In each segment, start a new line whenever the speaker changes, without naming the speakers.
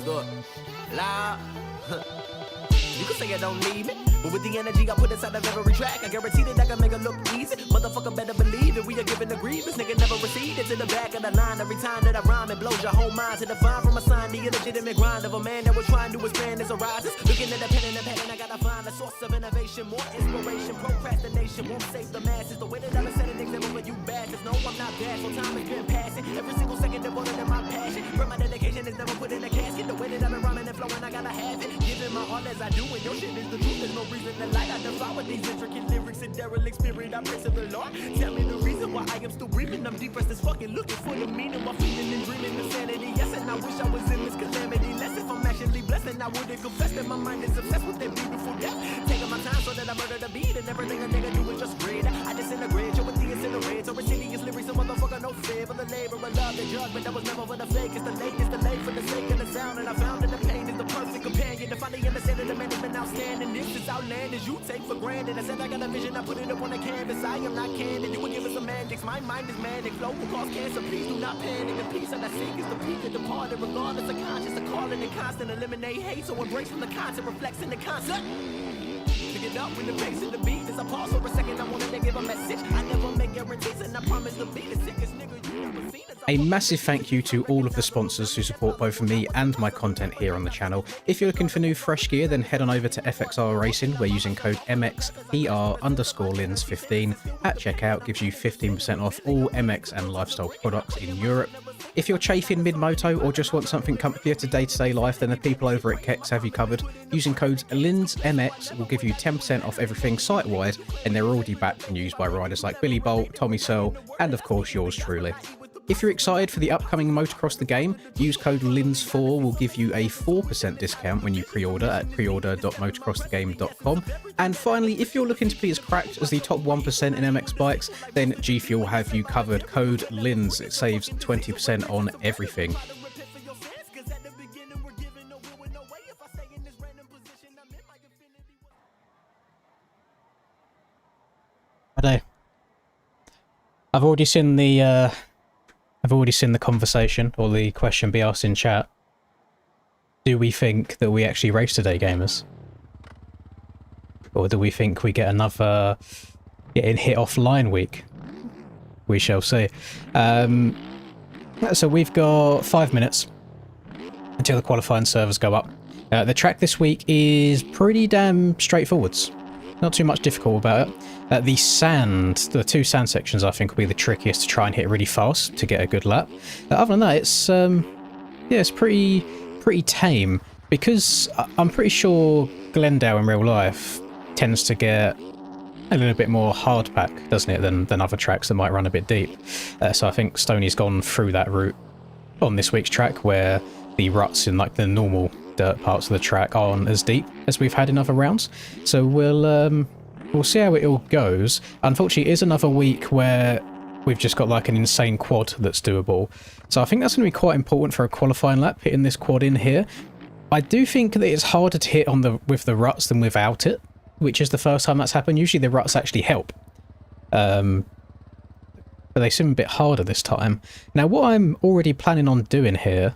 Let's do it. Loud. You can say you don't need me, but with the energy I put inside of every track, I guarantee that I can make it look easy. Motherfucker better believe it, we are giving the grievance. Nigga never receded to the back of the line. Every time that I rhyme, it blows your whole mind. To define from a sign, the illegitimate grind of a man that was trying to expand his horizons. Looking at the pen and the pattern, I gotta find a source of innovation. More inspiration, procrastination won't save the masses. The way that I've been setting example for you bastards. No, I'm not bashful, time has been passing. Every single second devoted to my passion. But my dedication is never put in a casket. The way that I've been rhyming and flowing, I gotta have it. Giving my all as I do, and your shit is the truth. There's no reason to lie. I defy with these intricate lyrics and derelict spirit. I pray to the Lord. Tell me the reason why I am still breathing. I'm depressed as fucking looking for the meaning. My feeling and dreaming insanity. Yes, and I wish I was in this calamity. Less if I'm actually blessed, and I wouldn't confess that my mind is obsessed with that beautiful death. Taking my time so that I murder the beat, and everything a nigga do is just great. I disintegrate, your with the incinerate. So insidious lyrics, a motherfucker no fear for the labor of love and drug, but that was never for the fake. It's the late for the sake of the sound, and I found that the pain is the perfect companion. To finally understand that the man has been outstanding. This is outlandish, you take for granted. I said I got a vision, I put it up on the canvas. I am not candid, you would give us semantics. My mind is manic, flow will cause cancer. Please do not panic. The peace that I seek is the peak of the part, and regardless of conscious, the calling and constant. Eliminate hate, so embrace from the concept, reflects in the concept. Pick it up with the pace and the beat. As I pause for a second, I wanted to give a message. I never make guarantees, and I promise to be the sickest nigga you ever seen.
A massive thank you to all of the sponsors who support both me and my content here on the channel. If you're looking for new fresh gear, then head on over to FXR Racing, where using code MXPR_Lins15 at checkout gives you 15% off all MX and lifestyle products in Europe. If you're chafing mid-moto or just want something comfier to day-to-day life, then the people over at Kex have you covered. Using code LINSMX will give you 10% off everything site-wide, and they're already backed and used by riders like Billy Bolt, Tommy Searle, and of course yours truly. If you're excited for the upcoming Motocross the Game, use code LINS4 will give you a 4% discount when you pre-order at preorder.motocrossthegame.com. And finally, if you're looking to be as cracked as the top 1% in MX bikes, then G Fuel have you covered. Code LINS, it saves 20% on everything. Hello. I've already seen the conversation, or the question be asked in chat. Do we think that we actually race today, gamers? Or do we think we get another getting hit offline week? We shall see. So we've got 5 minutes until the qualifying servers go up. The track this week is pretty damn straightforwards. Not too much difficult about it. The two sand sections I think will be the trickiest to try and hit really fast to get a good lap. Other than that, it's pretty tame, because I'm pretty sure Glendale in real life tends to get a little bit more hard pack, doesn't it, than other tracks that might run a bit deep. So I think Stoney's gone through that route on this week's track, where the ruts in like the normal dirt parts of the track aren't as deep as we've had in other rounds. So we'll see how it all goes. Unfortunately, it is another week where we've just got like an insane quad that's doable. So I think that's going to be quite important for a qualifying lap, hitting this quad in here. I do think that it's harder to hit with the ruts than without it, which is the first time that's happened. Usually the ruts actually help. But they seem a bit harder this time. Now, what I'm already planning on doing here,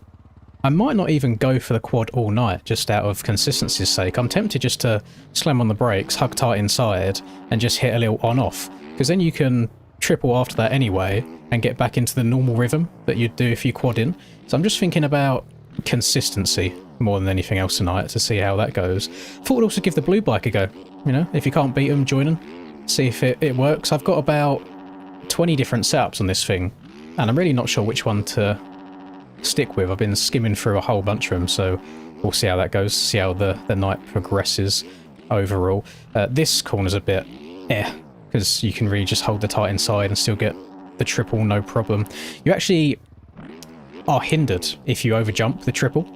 I might not even go for the quad all night, just out of consistency's sake. I'm tempted just to slam on the brakes, hug tight inside, and just hit a little on-off, because then you can triple after that anyway, and get back into the normal rhythm that you'd do if you quad in. So I'm just thinking about consistency more than anything else tonight, to see how that goes. Thought we'd also give the blue bike a go. You know, if you can't beat them, join them. See if it works. I've got about 20 different setups on this thing, and I'm really not sure which one to stick with. I've been skimming through a whole bunch of them, so we'll see how that goes, see how the night progresses overall. This corner's a bit because you can really just hold the tight inside and still get the triple no problem. You actually are hindered if you overjump the triple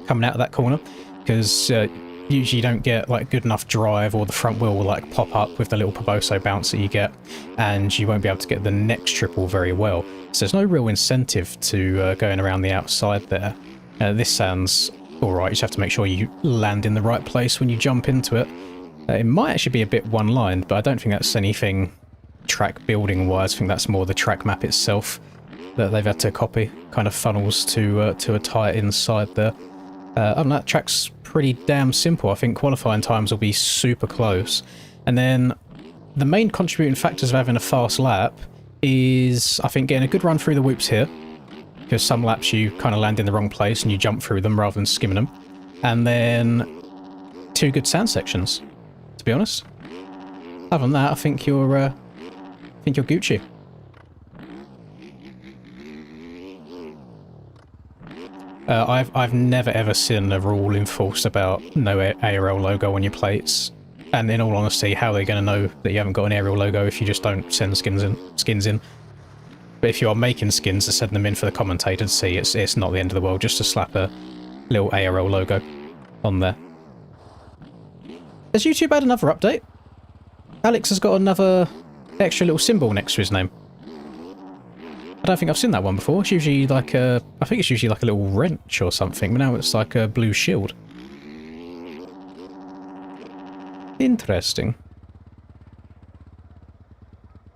coming out of that corner, because usually you don't get like good enough drive, or the front wheel will like pop up with the little Poboso bounce that you get, and you won't be able to get the next triple very well. So there's no real incentive to going around the outside there. This sounds alright, you just have to make sure you land in the right place when you jump into it. It might actually be a bit one-lined, but I don't think that's anything track building wise. I think that's more the track map itself that they've had to copy, kind of funnels to a tight inside there. Other than that, track's pretty damn simple. I think qualifying times will be super close. And then the main contributing factors of having a fast lap is, I think, getting a good run through the whoops here, because some laps you kind of land in the wrong place and you jump through them rather than skimming them. And then 2 good sand sections, to be honest. Other than that, I think you're Gucci. I've never ever seen a rule enforced about no ARL logo on your plates, and in all honesty, how are they going to know that you haven't got an ARL logo if you just don't send skins in? But if you are making skins to send them in for the commentator to see, it's not the end of the world just to slap a little ARL logo on there. Has YouTube had another update? Alex has got another extra little symbol next to his name. I don't think I've seen that one before. It's usually like a... I think it's usually like a little wrench or something, but now it's like a blue shield. Interesting.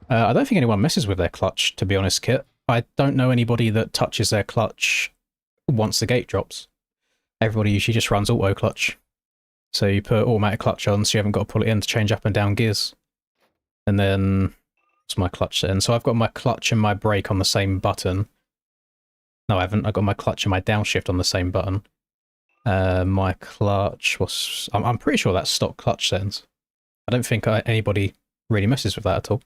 I don't think anyone messes with their clutch, to be honest, Kit. I don't know anybody that touches their clutch once the gate drops. Everybody usually just runs auto clutch. So you put automatic clutch on so you haven't got to pull it in to change up and down gears. And then... what's my clutch then? So I've got my clutch and my brake on the same button. No, I haven't. I've got my clutch and my downshift on the same button. My clutch was... I'm pretty sure that's stock clutch settings. I don't think anybody really messes with that at all.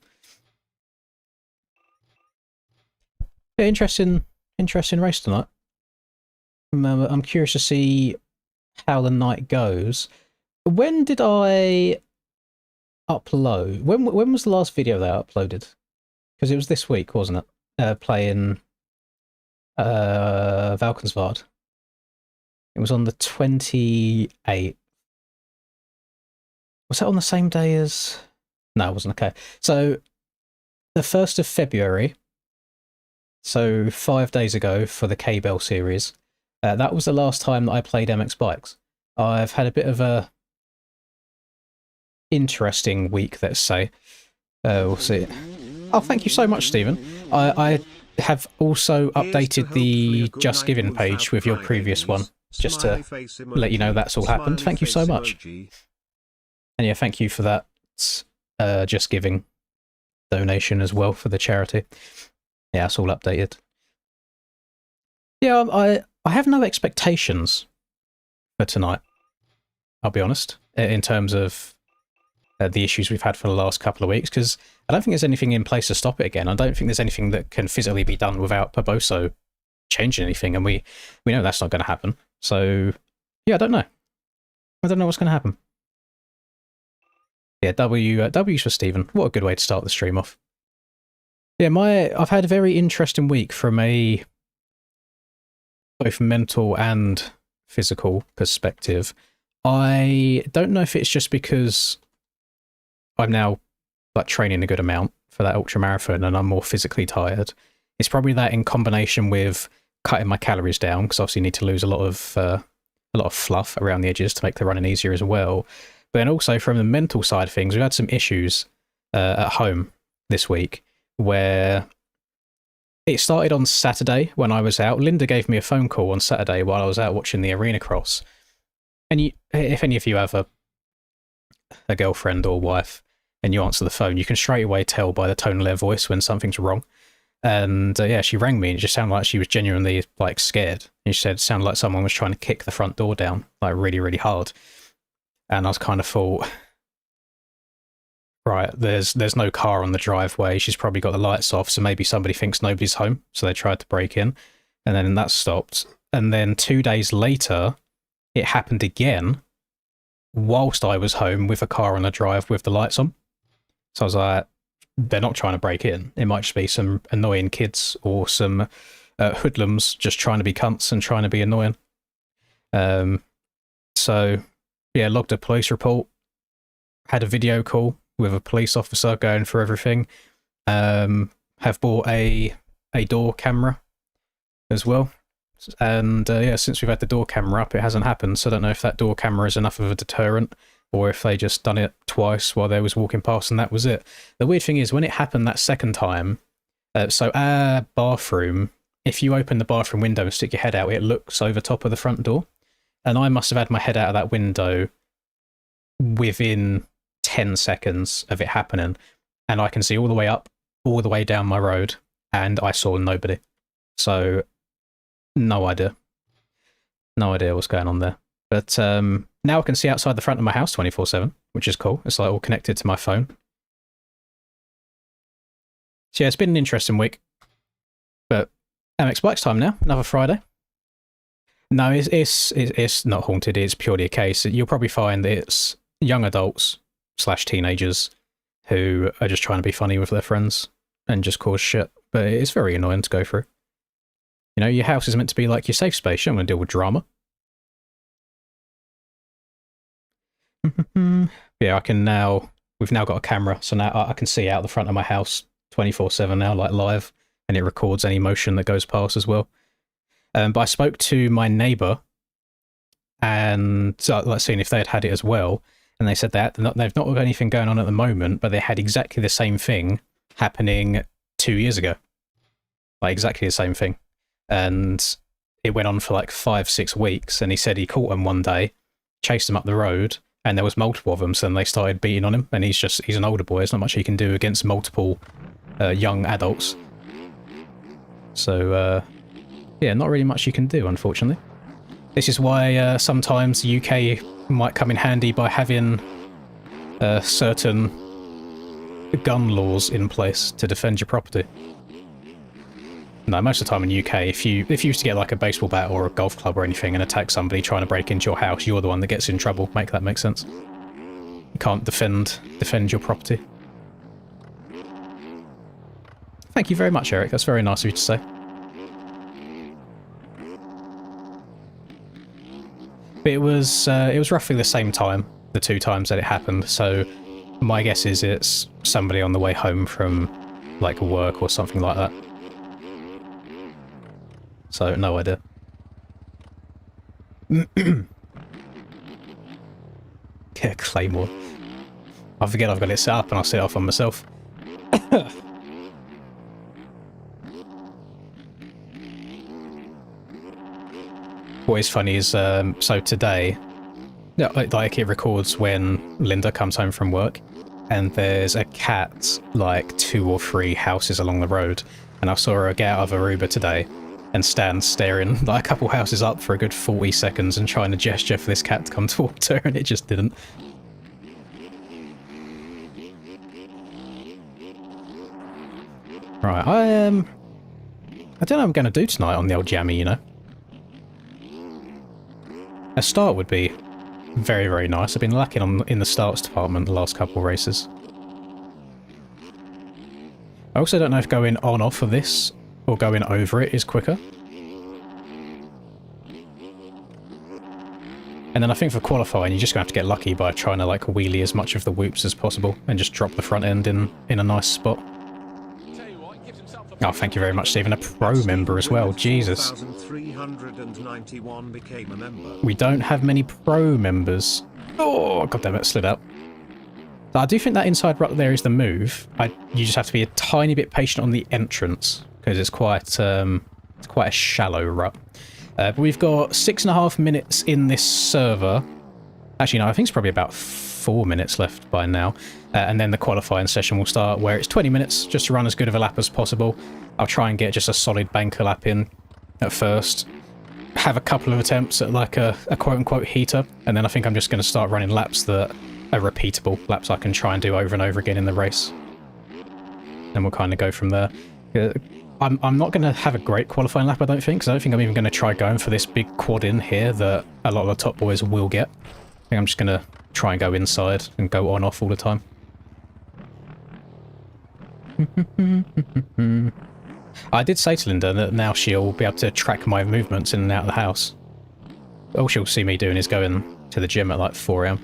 Yeah, interesting race tonight. I'm curious to see how the night goes. When did I upload? When was the last video that I uploaded? Because it was this week, wasn't it? Playing Valkenswaard. It was on the 28th. Was that on the same day as... no, it wasn't. Okay. So, the 1st of February, so 5 days ago for the K-Bell series, that was the last time that I played MX Bikes. I've had a bit of a interesting week, let's say. We'll see. Oh, thank you so much, Stephen. I have also updated the Just Giving page with your previous one, just to let you know that's all happened. Thank you so much. And yeah, thank you for that Just Giving donation as well for the charity. Yeah, it's all updated. Yeah, I have no expectations for tonight, I'll be honest, in terms of the issues we've had for the last couple of weeks, because I don't think there's anything in place to stop it again. I don't think there's anything that can physically be done without Barboso changing anything, and we know that's not going to happen. So, yeah, I don't know. I don't know what's going to happen. Yeah, W's for Stephen. What a good way to start the stream off. Yeah, I've had a very interesting week from a both mental and physical perspective. I don't know if it's just because I'm now like training a good amount for that ultra marathon and I'm more physically tired. It's probably that in combination with cutting my calories down, because obviously you need to lose a lot of fluff around the edges to make the running easier as well. But then also from the mental side of things, we've had some issues at home this week where it started on Saturday when I was out. Linda gave me a phone call on Saturday while I was out watching the arena cross. And if any of you have a girlfriend or wife and you answer the phone, you can straight away tell by the tone of their voice when something's wrong. And yeah, she rang me and it just sounded like she was genuinely like scared. And she said it sounded like someone was trying to kick the front door down like really, really hard. And I was kind of thought, right, there's no car on the driveway. She's probably got the lights off, so maybe somebody thinks nobody's home. So they tried to break in, and then that stopped. And then 2 days later, it happened again whilst I was home with a car on the drive with the lights on. So I was like, they're not trying to break in. It might just be some annoying kids or some hoodlums just trying to be cunts and trying to be annoying. So yeah, logged a police report, had a video call with a police officer going through everything. Have bought a door camera as well. And yeah, since we've had the door camera up, it hasn't happened. So I don't know if that door camera is enough of a deterrent or if they just done it twice while they was walking past and that was it. The weird thing is when it happened that second time, so our bathroom, if you open the bathroom window and stick your head out, it looks over top of the front door. and I must have had my head out of that window within 10 seconds of it happening, and I can see all the way up, all the way down my road, and I saw nobody. So, no idea. No idea what's going on there. But now I can see outside the front of my house 24/7, which is cool. It's like all connected to my phone. So yeah, it's been an interesting week. But MX Bikes time now, another Friday. No, it's not haunted, it's purely a case. You'll probably find that it's young adults / teenagers who are just trying to be funny with their friends and just cause shit. But it's very annoying to go through. You know, your house is meant to be like your safe space. You don't want to deal with drama. Yeah, we've now got a camera, so now I can see out the front of my house 24/7 now, like live, and it records any motion that goes past as well. But I spoke to my neighbour and like seeing if they had it as well, and they said that they've not got anything going on at the moment, but they had exactly the same thing happening 2 years ago. Like exactly the same thing. And it went on for like 5-6 weeks, and he said he caught them one day, chased them up the road, and there was multiple of them, so then they started beating on him, and he's an older boy, there's not much he can do against multiple young adults. So, yeah, not really much you can do, unfortunately. This is why sometimes the UK might come in handy by having certain gun laws in place to defend your property. No, most of the time in UK, if you used to get like a baseball bat or a golf club or anything and attack somebody trying to break into your house, you're the one that gets in trouble. Make that make sense? You can't defend your property. Thank you very much, Eric. That's very nice of you to say. But it was roughly the same time, the 2 times that it happened. So my guess is it's somebody on the way home from like work or something like that. So, no idea. Yeah, Claymore. I forget I've got it set up and I'll set it off on myself. What is funny is, so today, like it records when Linda comes home from work, and there's a cat like 2 or 3 houses along the road, and I saw her get out of her Uber today and stand staring like a couple houses up for a good 40 seconds and trying to gesture for this cat to come towards her, and it just didn't. Right, I don't know what I'm going to do tonight on the old jammy, you know. A start would be very, very nice. I've been lacking in the starts department the last couple of races. I also don't know if going on off of this or going over it is quicker. And then I think for qualifying, you're just going to have to get lucky by trying to like wheelie as much of the whoops as possible and just drop the front end in a nice spot. Oh, thank you very much, Stephen. A pro member as well. Jesus. We don't have many pro members. Oh, god damn it, slid out. I do think that inside rut there is the move. You just have to be a tiny bit patient on the entrance, because it's quite a shallow rut. But we've got 6.5 minutes in this server. Actually, no, I think it's probably about 4 minutes left by now. And then the qualifying session will start, where it's 20 minutes just to run as good of a lap as possible. I'll try and get just a solid banker lap in at first. Have a couple of attempts at like a quote-unquote heater, and then I think I'm just going to start running laps that are repeatable, laps I can try and do over and over again in the race. Then we'll kind of go from there. I'm not going to have a great qualifying lap, I don't think, because I don't think I'm even going to try going for this big quad in here that a lot of the top boys will get. I think I'm just going to try and go inside and go on-off all the time. I did say to Linda that now she'll be able to track my movements in and out of the house. All she'll see me doing is going to the gym at like 4 AM.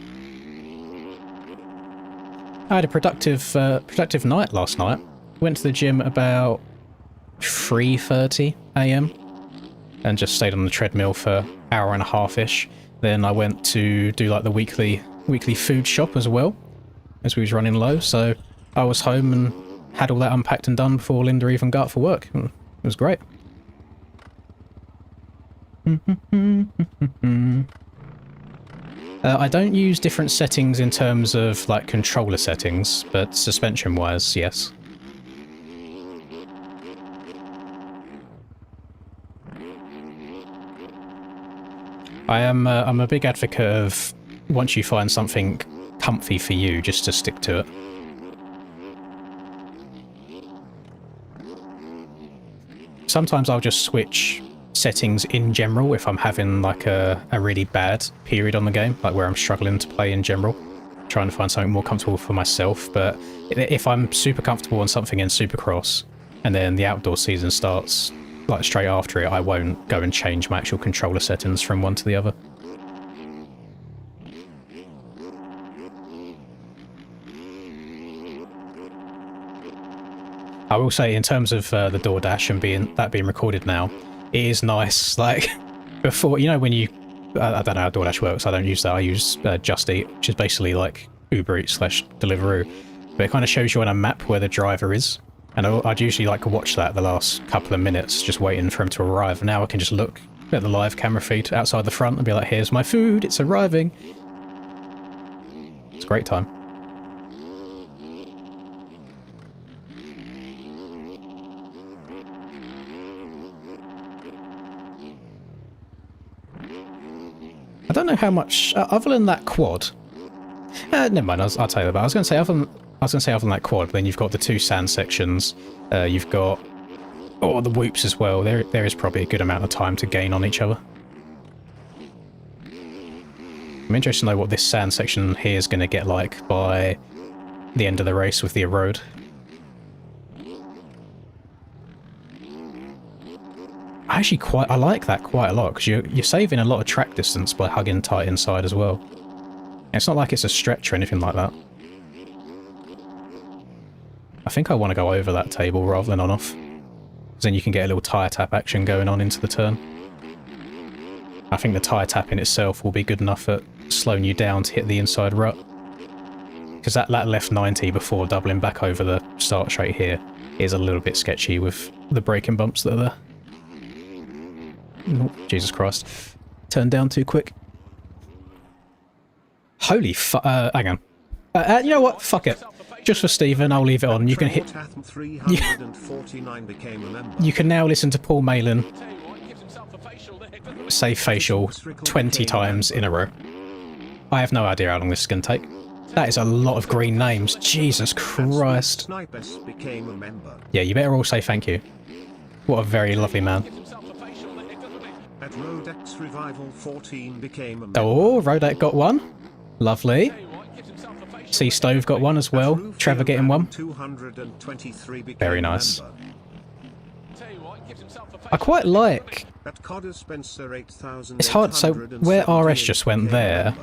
I had a productive night last night. Went to the gym about 3:30 AM and just stayed on the treadmill for an hour and a half-ish. Then I went to do like the weekly food shop as well, as we was running low, so I was home and had all that unpacked and done before Linda even got up for work. It was great. I don't use different settings in terms of like controller settings, but suspension wise, yes. I'm a big advocate of once you find something comfy for you, just to stick to it. Sometimes I'll just switch settings in general if I'm having like a really bad period on the game, like where I'm struggling to play in general, trying to find something more comfortable for myself. But if I'm super comfortable on something in Supercross and then the outdoor season starts like straight after it, I won't go and change my actual controller settings from one to the other. I will say, in terms of the DoorDash and being recorded now, it is nice. Like before, you know, when you I don't know how DoorDash works. I don't use that. I use Just Eat, which is basically like Uber Eats / Deliveroo. But it kind of shows you on a map where the driver is. And I'd usually like watch that the last couple of minutes, just waiting for him to arrive. And now I can just look at the live camera feed outside the front and be like, here's my food, it's arriving. It's a great time. I don't know how much, other than that quad. Never mind, I'll tell you about it. I was going to say, other than that quad, then you've got the two sand sections. You've got the whoops as well. There is probably a good amount of time to gain on each other. I'm interested to know what this sand section here is going to get like by the end of the race with the erode. I like that quite a lot, because you're saving a lot of track distance by hugging tight inside as well. And it's not like it's a stretch or anything like that. I think I want to go over that table rather than on off, because then you can get a little tyre tap action going on into the turn. I think the tyre tap in itself will be good enough at slowing you down to hit the inside rut. Because that left 90 before doubling back over the start straight here is a little bit sketchy with the braking bumps that are there. Oh, Jesus Christ. Turned down too quick. Holy hang on. You know what? Fuck it. Just for Stephen, I'll leave it on. You can hit... You can now listen to Paul Malin say facial 20 times in a row. I have no idea how long this is going to take. That is a lot of green names. Jesus Christ. Yeah, you better all say thank you. What a very lovely man. Oh, Rodak got one. Lovely. Sea Stove got one as well. Trevor getting one. Very nice. I quite like... It's hard, so where RS just went there,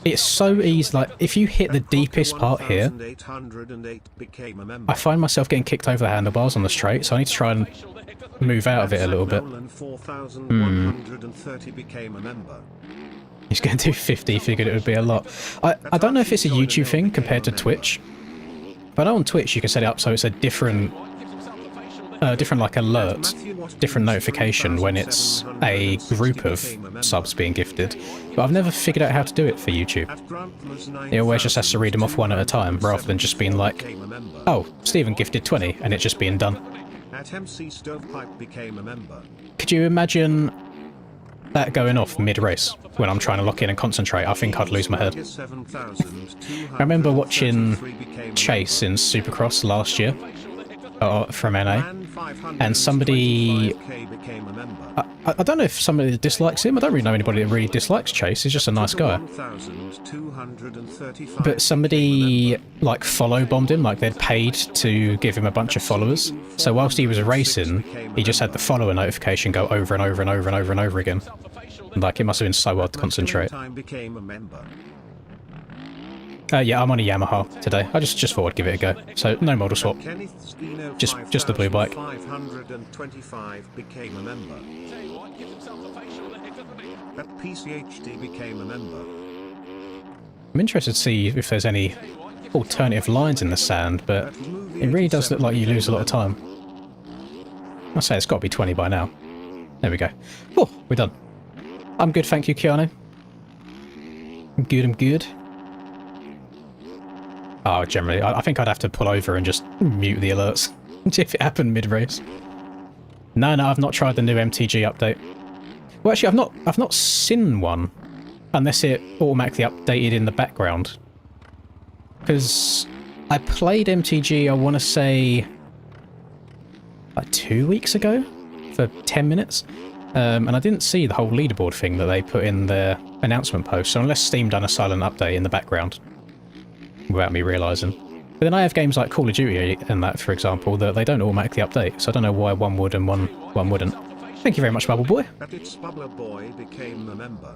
it's so easy, like, if you hit the deepest part here, I find myself getting kicked over the handlebars on the straight, so I need to try and move out of it a little bit. He's going to do 50, figured it would be a lot. I don't know if it's a YouTube thing compared to Twitch, but on Twitch you can set it up so it's a different like alert, different notification when it's a group of subs being gifted. But I've never figured out how to do it for YouTube. It always just has to read them off one at a time, rather than just being like, oh, Stephen gifted 20, and it just being done. Could you imagine that going off mid-race when I'm trying to lock in and concentrate? I think I'd lose my head. I remember watching Chase in Supercross last year from NA, and somebody... I don't know if somebody dislikes him. I don't really know anybody that really dislikes Chase. He's just a nice guy. But somebody, like, follow-bombed him, like they'd paid to give him a bunch of followers. So whilst he was racing, he just had the follower notification go over and over and over and over and over again. And, like, it must have been so hard to concentrate. Yeah, I'm on a Yamaha today. I just thought I'd give it a go. So, no model swap. Just the blue bike. I'm interested to see if there's any alternative lines in the sand, but it really does look like you lose a lot of time. I'll say it's got to be 20 by now. There we go. Oh, we're done. I'm good, thank you, Keanu. Good, I'm good. Oh, generally, I think I'd have to pull over and just mute the alerts if it happened mid-race. No, I've not tried the new MTG update. Well, actually, I've not seen one, unless it automatically updated in the background. Because I played MTG, I want to say, like 2 weeks ago, for 10 minutes, and I didn't see the whole leaderboard thing that they put in their announcement post, so unless Steam done a silent update in the background, without me realising. But then I have games like Call of Duty and that, for example, that they don't automatically update, so I don't know why one would and one wouldn't. Thank you very much, Bubble Boy.
But its Bubble Boy became a member.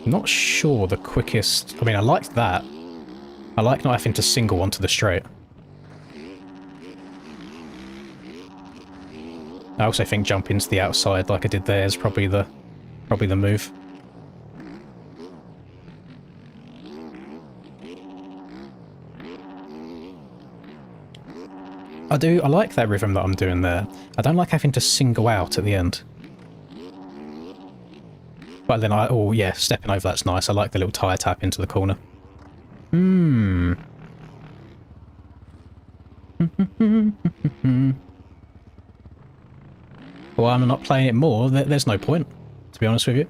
Not sure the quickest... I mean, I liked that. I like not having to single onto the straight. I also think jumping to the outside like I did there is probably the move. I like that rhythm that I'm doing there. I don't like having to single out at the end. But then oh yeah, stepping over, that's nice. I like the little tyre tap into the corner. Well, I'm not playing it more. There's no point, to be honest with you.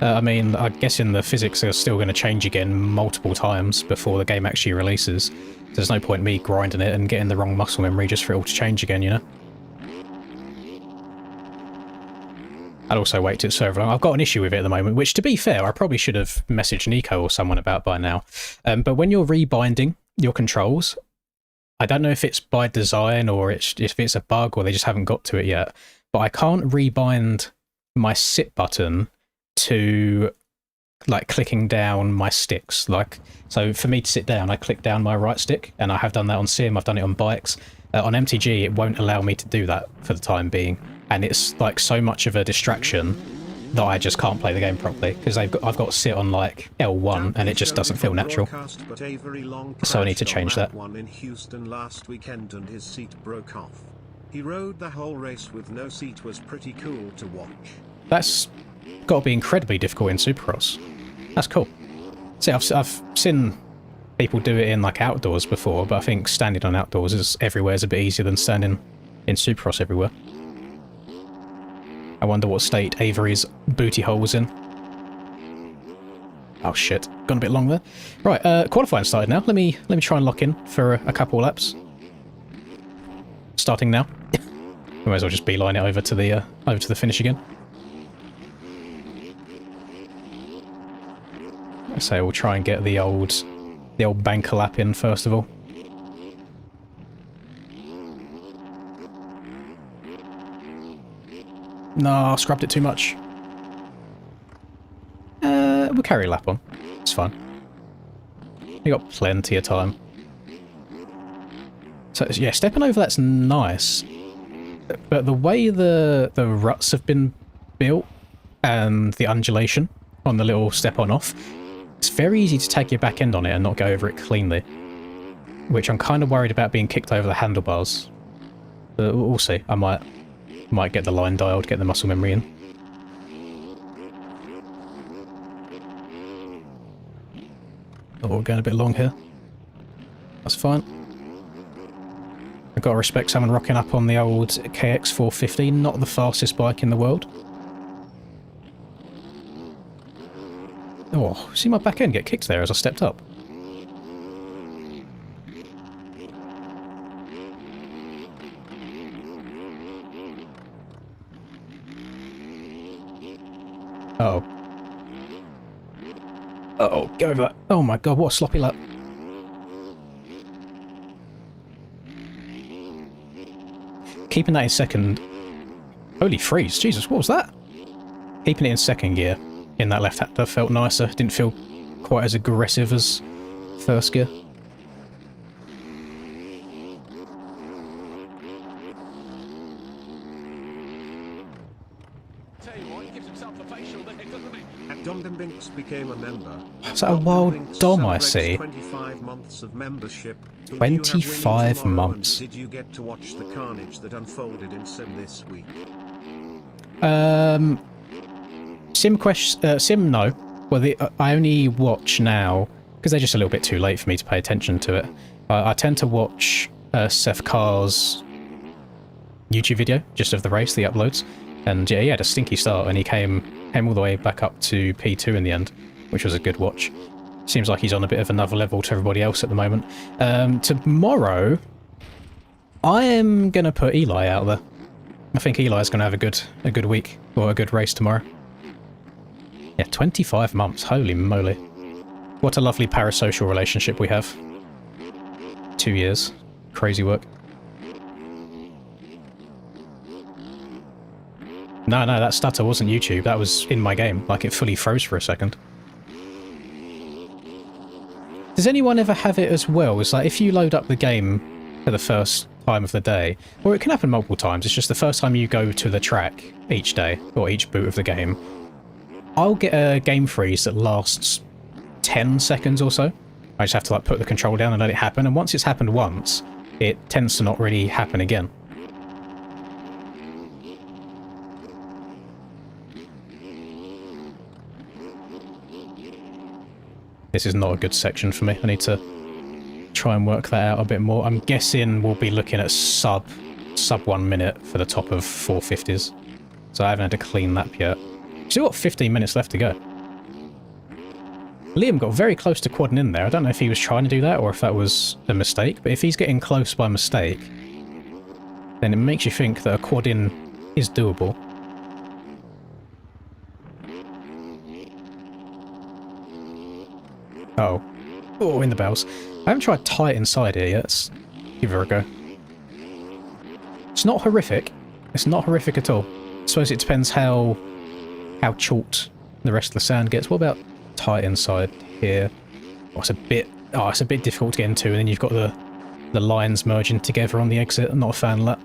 I mean, I'm guessing the physics are still going to change again multiple times before the game actually releases. There's no point me grinding it and getting the wrong muscle memory just for it all to change again, you know? I'd also wait till it's server long. I've got an issue with it at the moment, which, to be fair, I probably should have messaged Nico or someone about by now. But when you're rebinding your controls, I don't know if it's by design or if it's a bug or they just haven't got to it yet, but I can't rebind my sit button to like clicking down my sticks. Like, so for me to sit down, I click down my right stick, and I have done that on Sim, I've done it on bikes. On MTG, it won't allow me to do that for the time being, and it's like so much of a distraction that I just can't play the game properly, because I've got to sit on like L1 and it just doesn't feel natural. So I need to change that.
One in Houston last weekend and his seat broke off. He rode the whole race with no seat. Was pretty cool to watch.
That's got to be incredibly difficult in Supercross. That's cool. See, I've seen people do it in like outdoors before, but I think standing on outdoors is everywhere is a bit easier than standing in Supercross everywhere. I wonder what state Avery's booty hole was in. Oh shit, gone a bit long there. Right, qualifying started now. Let me try and lock in for a couple of laps. Starting now. We might as well just beeline it over to the finish again. So we'll try and get the old banker lap in first of all. No, I scrubbed it too much. We'll carry a lap on. It's fine. We got plenty of time. So yeah, stepping over, that's nice. But the way the ruts have been built and the undulation on the little step on off, it's very easy to tag your back end on it and not go over it cleanly. Which I'm kind of worried about being kicked over the handlebars. But we'll see. I might get the line dialed, get the muscle memory in. Oh, we're going a bit long here. That's fine. I've got to respect someone rocking up on the old KX450, not the fastest bike in the world. Oh, see my back end get kicked there as I stepped up. Uh-oh. Uh-oh, go over that. Oh my god, what a sloppy lap. Keeping that in second... Holy freeze, Jesus, what was that? Keeping it in second gear in that left hander felt nicer. Didn't feel quite as aggressive as first gear.
Became a member.
Is that a wild dom I see?
25 months of membership.
25 months.
Did you get to watch the carnage that unfolded in Sim this week?
Sim, no. Well, I only watch now because they're just a little bit too late for me to pay attention to it. I tend to watch Seth Carr's YouTube video, just of the race, the uploads. And yeah, he had a stinky start, and he came all the way back up to P2 in the end, which was a good watch. Seems like he's on a bit of another level to everybody else at the moment. Tomorrow, I am going to put Eli out there. I think Eli's going to have a good week, or a good race tomorrow. Yeah, 25 months, holy moly. What a lovely parasocial relationship we have. 2 years. Crazy work. No, that stutter wasn't YouTube, that was in my game, like it fully froze for a second. Does anyone ever have it as well? It's like if you load up the game for the first time of the day, or it can happen multiple times, it's just the first time you go to the track each day, or each boot of the game, I'll get a game freeze that lasts 10 seconds or so. I just have to like put the control down and let it happen, and once it's happened once, it tends to not really happen again. This is not a good section for me. I need to try and work that out a bit more. I'm guessing we'll be looking at sub 1 minute for the top of 450s. So I haven't had to clean that yet. Still got 15 minutes left to go. Liam got very close to quadding in there. I don't know if he was trying to do that or if that was a mistake, but if he's getting close by mistake, then it makes you think that a quad in is doable. Oh, in the bells. I haven't tried tight inside here yet. Let's give her a go. It's not horrific. It's not horrific at all. I suppose it depends how chalked the rest of the sand gets. What about tight inside here? Oh, it's a bit difficult to get into, and then you've got the lines merging together on the exit. I'm not a fan of that.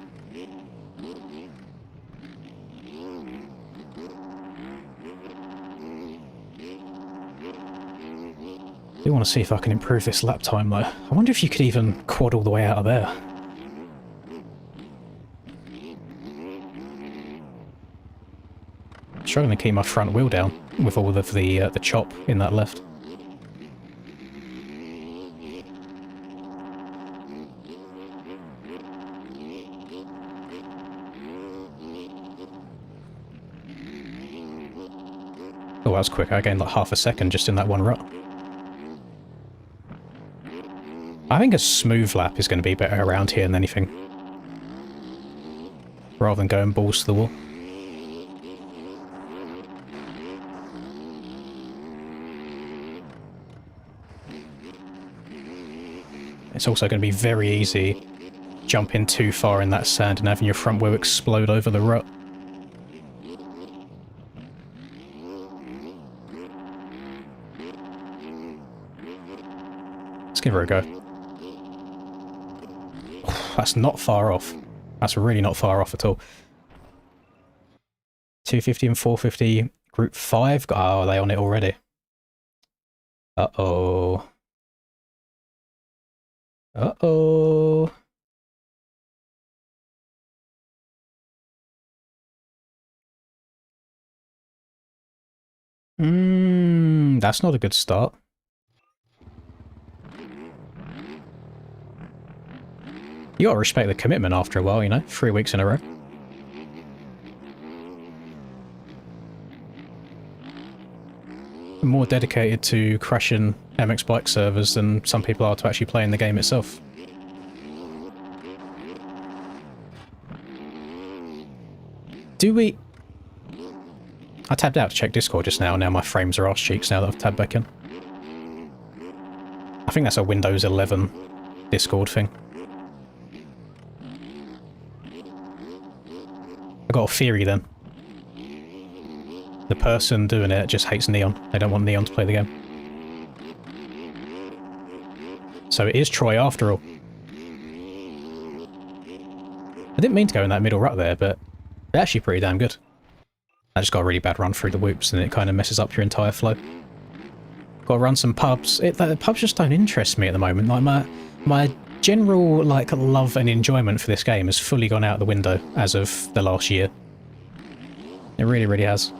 I do want to see if I can improve this lap time though. I wonder if you could even quad all the way out of there. Struggling to keep my front wheel down with all of the chop in that left. Oh, that was quick. I gained like half a second just in that one rut. I think a smooth lap is going to be better around here than anything. Rather than going balls to the wall. It's also going to be very easy jumping too far in that sand and having your front wheel explode over the rut. Let's give her a go. That's not far off. That's really not far off at all. 250 and 450, group 5. Oh, are they on it already? Uh-oh. Uh-oh. That's not a good start. You gotta respect the commitment after a while, you know? 3 weeks in a row. I'm more dedicated to crashing MX Bike servers than some people are to actually playing the game itself. Do we... I tabbed out to check Discord just now, now my frames are arse cheeks now that I've tabbed back in. I think that's a Windows 11 Discord thing. I got a theory then. The person doing it just hates Neon. They don't want Neon to play the game. So it is Troy after all. I didn't mean to go in that middle rut there, but they're actually pretty damn good. I just got a really bad run through the whoops and it kind of messes up your entire flow. Got to run some pubs. The pubs just don't interest me at the moment. Like my general like love and enjoyment for this game has fully gone out the window as of the last year. It really, really has.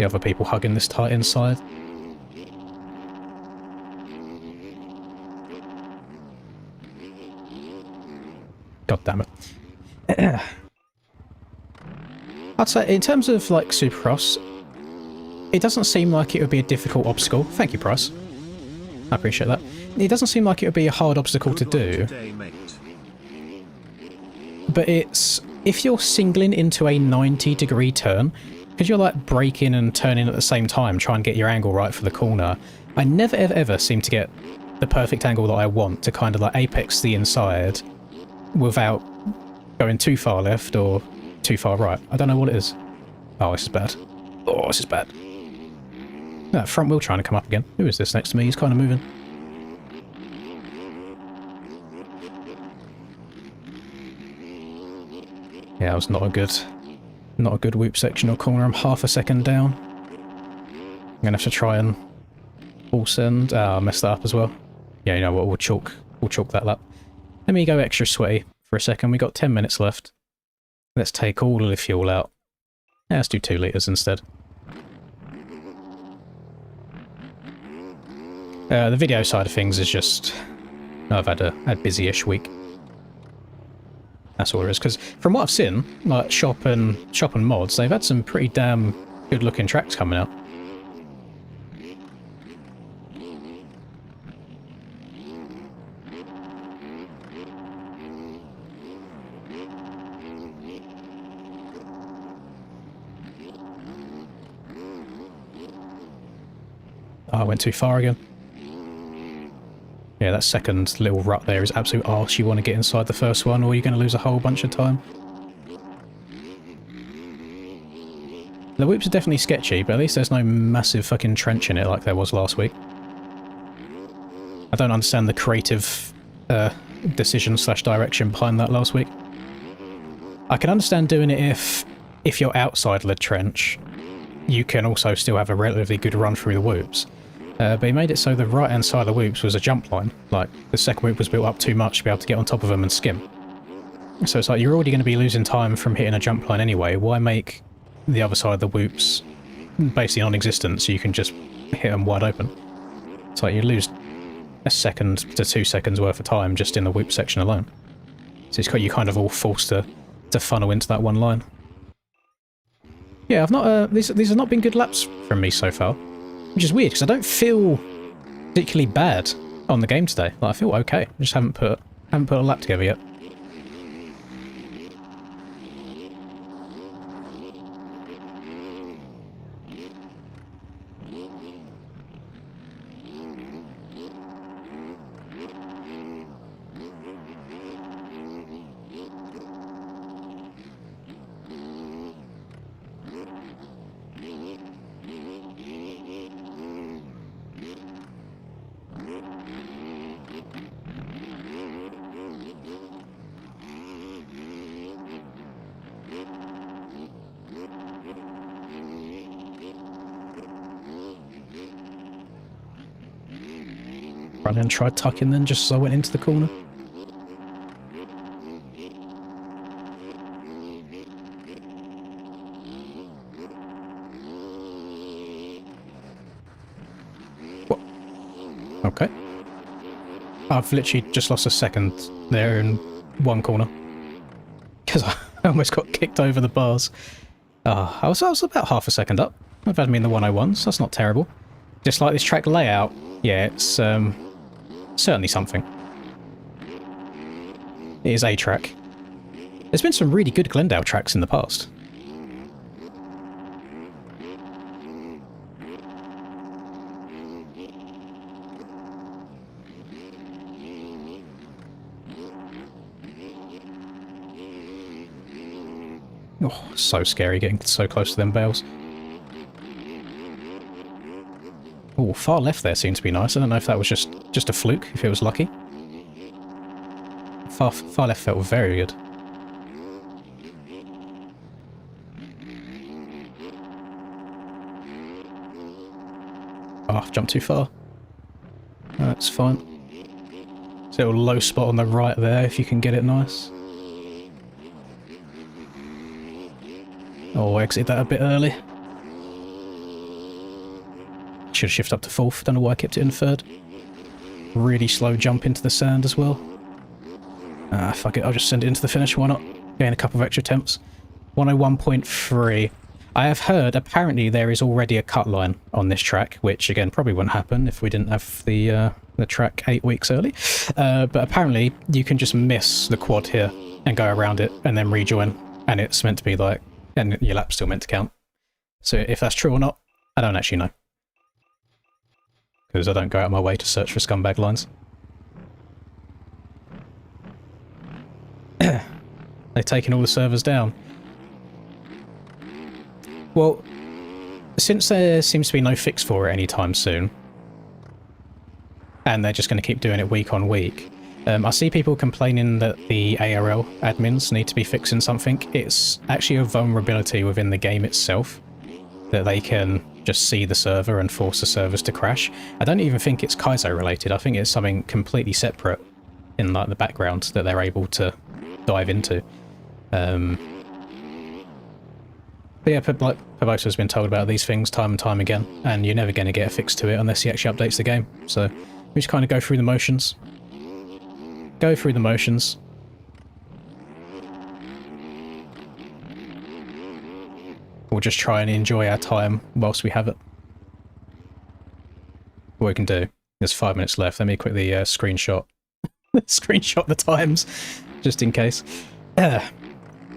See other people hugging this tight inside. God damn it. I'd say, in terms of, like, Supercross, it doesn't seem like it would be a difficult obstacle. Thank you, Price. I appreciate that. It doesn't seem like it would be a hard obstacle to do.
Today, mate.
But it's... if you're singling into a 90-degree turn, because you're, like, braking and turning at the same time, trying to get your angle right for the corner, I never, ever, ever seem to get the perfect angle that I want to kind of, like, apex the inside without going too far left or too far right. I don't know what it is. Oh, this is bad. Oh, this is bad. That front wheel trying to come up again. Who is this next to me? He's kind of moving. Yeah, that was not a good whoop section or corner. I'm half a second down. I'm gonna have to try and full send. Ah, I messed that up as well. Yeah, you know what? We'll chalk that lap. Let me go extra sweaty for a second. We got 10 minutes left. Let's take all of the fuel out. Yeah, let's do 2 litres instead. The video side of things is just... I've had a busy-ish week. That's all it is. Because from what I've seen, like Shop and Mods, they've had some pretty damn good-looking tracks coming out. Oh, I went too far again. Yeah, that second little rut there is absolute arse. You want to get inside the first one or you're going to lose a whole bunch of time. The whoops are definitely sketchy, but at least there's no massive fucking trench in it like there was last week. I don't understand the creative decision / direction behind that last week. I can understand doing it if you're outside the trench, you can also still have a relatively good run through the whoops. But he made it so the right-hand side of the whoops was a jump line. Like, the second whoop was built up too much to be able to get on top of them and skim. So it's like, you're already going to be losing time from hitting a jump line anyway. Why make the other side of the whoops basically non-existent so you can just hit them wide open? It's like you lose a second to 2 seconds worth of time just in the whoop section alone. So you're kind of all forced to funnel into that one line. Yeah, I've not. These have not been good laps from me so far, which is weird because I don't feel particularly bad on the game today. Like, I feel okay. I just haven't put a lap together yet. Run in and tried tucking then just as I went into the corner. What? Okay. I've literally just lost a second there in one corner. Because I almost got kicked over the bars. I was about half a second up. I've had me in the 101s, so that's not terrible. Just like this track layout, yeah, it's certainly something. It is a track. There's been some really good Glendale tracks in the past. Oh, so scary getting so close to them bales. Oh, far left there seemed to be nice. I don't know if that was just a fluke, if it was lucky. Far left felt very good. Oh, I've jumped too far. That's fine. It's a little low spot on the right there, if you can get it nice. Oh, exit that a bit early. should have shifted up to 4th. Don't know why I kept it in 3rd. Really slow jump into the sand as well. Fuck it, I'll just send it into the finish, why not? Gain a couple of extra attempts. 101.3. I have heard apparently there is already a cut line on this track, which again probably wouldn't happen if we didn't have the track 8 weeks early. But apparently you can just miss the quad here and go around it and then rejoin, and it's meant to be like, and your lap's still meant to count. So if that's true or not, I don't actually know. Because I don't go out of my way to search for scumbag lines. They're taking all the servers down. Well, since there seems to be no fix for it anytime soon, and they're just going to keep doing it week on week, I see people complaining that the ARL admins need to be fixing something. It's actually a vulnerability within the game itself, that they can just see the server and force the servers to crash. I don't even think it's Kaizo related. I think it's something completely separate in like the background that they're able to dive into. But yeah, like Perbosa's been told about these things time and time again, and you're never going to get a fix to it unless he actually updates the game. So we just kind of go through the motions. Go through the motions. We'll just try and enjoy our time whilst we have it. What we can do, there's 5 minutes left. Let me quickly screenshot the times, just in case.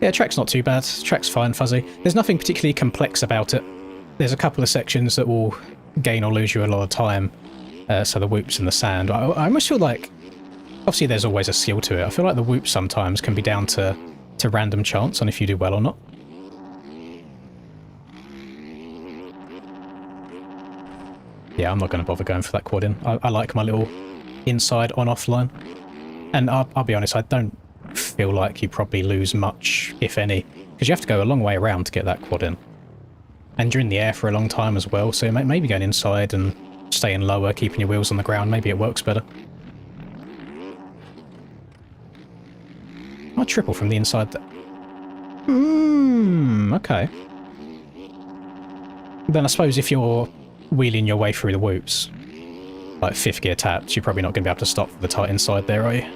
Yeah, track's not too bad. Track's fine, fuzzy. There's nothing particularly complex about it. There's a couple of sections that will gain or lose you a lot of time. So the whoops and the sand. I almost feel like, obviously there's always a skill to it. I feel like the whoops sometimes can be down to random chance on if you do well or not. Yeah, I'm not going to bother going for that quad in. I like my little inside on-off line. And I'll be honest, I don't feel like you probably lose much, if any, because you have to go a long way around to get that quad in. And you're in the air for a long time as well, so maybe going inside and staying lower, keeping your wheels on the ground, maybe it works better. I'll triple from the inside there. Okay. Then I suppose if you're wheeling your way through the whoops, like 5th gear taps, you're probably not going to be able to stop for the tight inside there, are you?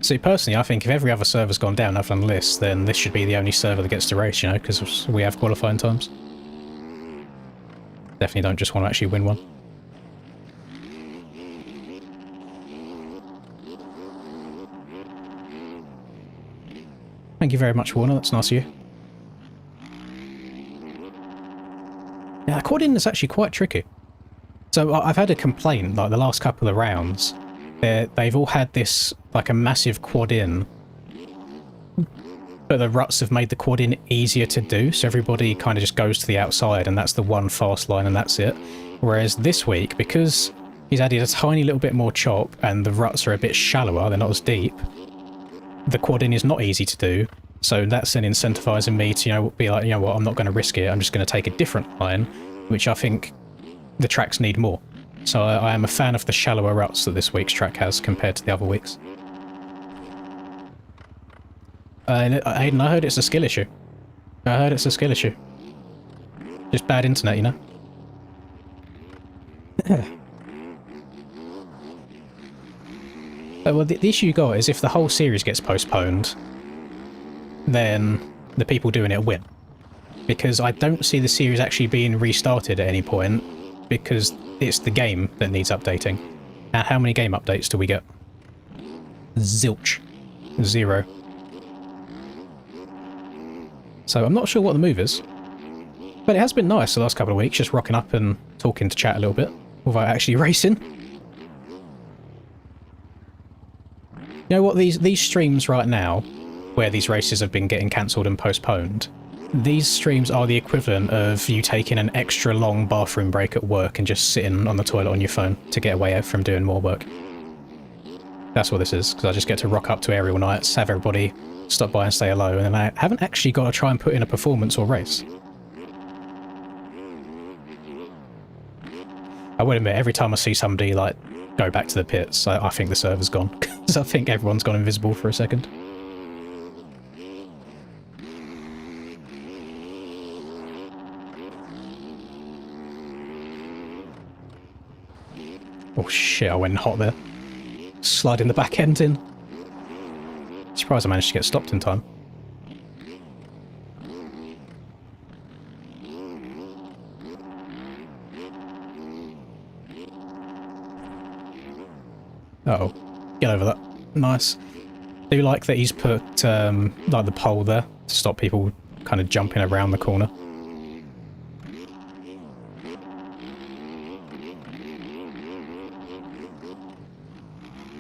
See, personally, I think if every other server's gone down other than this, then this should be the only server that gets to race, you know, because we have qualifying times. Definitely don't just want to actually win one. Thank you very much, Warner. That's nice of you. Yeah, the quad in is actually quite tricky. So I've had a complaint, like the last couple of rounds, they've all had this, like a massive quad in, but the ruts have made the quad in easier to do, so everybody kind of just goes to the outside and that's the one fast line and that's it. Whereas this week, because he's added a tiny little bit more chop and the ruts are a bit shallower, they're not as deep, the quad in is not easy to do, so that's then incentivizing me to, you know, be like, you know what, I'm not going to risk it, I'm just going to take a different line, which I think the tracks need more. So I am a fan of the shallower ruts that this week's track has compared to the other weeks. Aiden, I heard it's a skill issue. I heard it's a skill issue. Just bad internet, you know? Well, the issue you got is if the whole series gets postponed, then the people doing it win. Because I don't see the series actually being restarted at any point, because it's the game that needs updating. And how many game updates do we get? Zilch. 0. So I'm not sure what the move is. But it has been nice the last couple of weeks, just rocking up and talking to chat a little bit, without actually racing. You know what, these streams right now, where these races have been getting cancelled and postponed, these streams are the equivalent of you taking an extra long bathroom break at work and just sitting on the toilet on your phone to get away from doing more work. That's what this is, because I just get to rock up to aerial nights, have everybody stop by and say hello, and then I haven't actually got to try and put in a performance or race. I would admit, every time I see somebody like go back to the pits, I think the server's gone. Because I think everyone's gone invisible for a second. Oh shit, I went hot there. Sliding the back end in. Surprised I managed to get stopped in time. Uh-oh. Get over that. Nice. I do like that he's put, like, the pole there to stop people kind of jumping around the corner.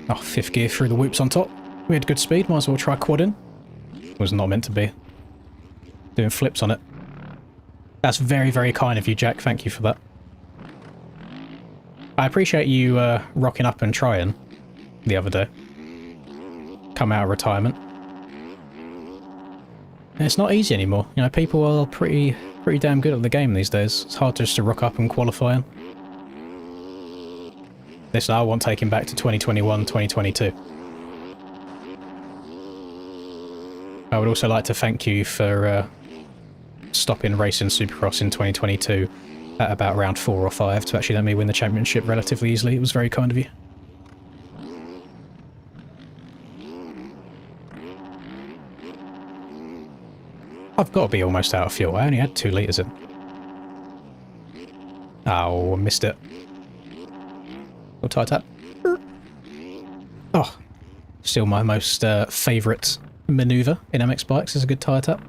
Oh, 5th gear through the whoops on top. We had good speed, might as well try quadding. Was not meant to be. Doing flips on it. That's very, very kind of you, Jack. Thank you for that. I appreciate you rocking up and trying the other day. Come out of retirement. And it's not easy anymore. You know, people are pretty damn good at the game these days. It's hard just to rock up and qualify. This I want taking back to 2021, 2022. I would also like to thank you for stopping racing Supercross in 2022 at about round 4 or 5 to actually let me win the championship relatively easily. It was very kind of you. I've got to be almost out of fuel. I only had 2 litres in. Oh, I missed it. Little tie tap. Oh, still my most favourite manoeuvre in MX bikes is a good tyre tap.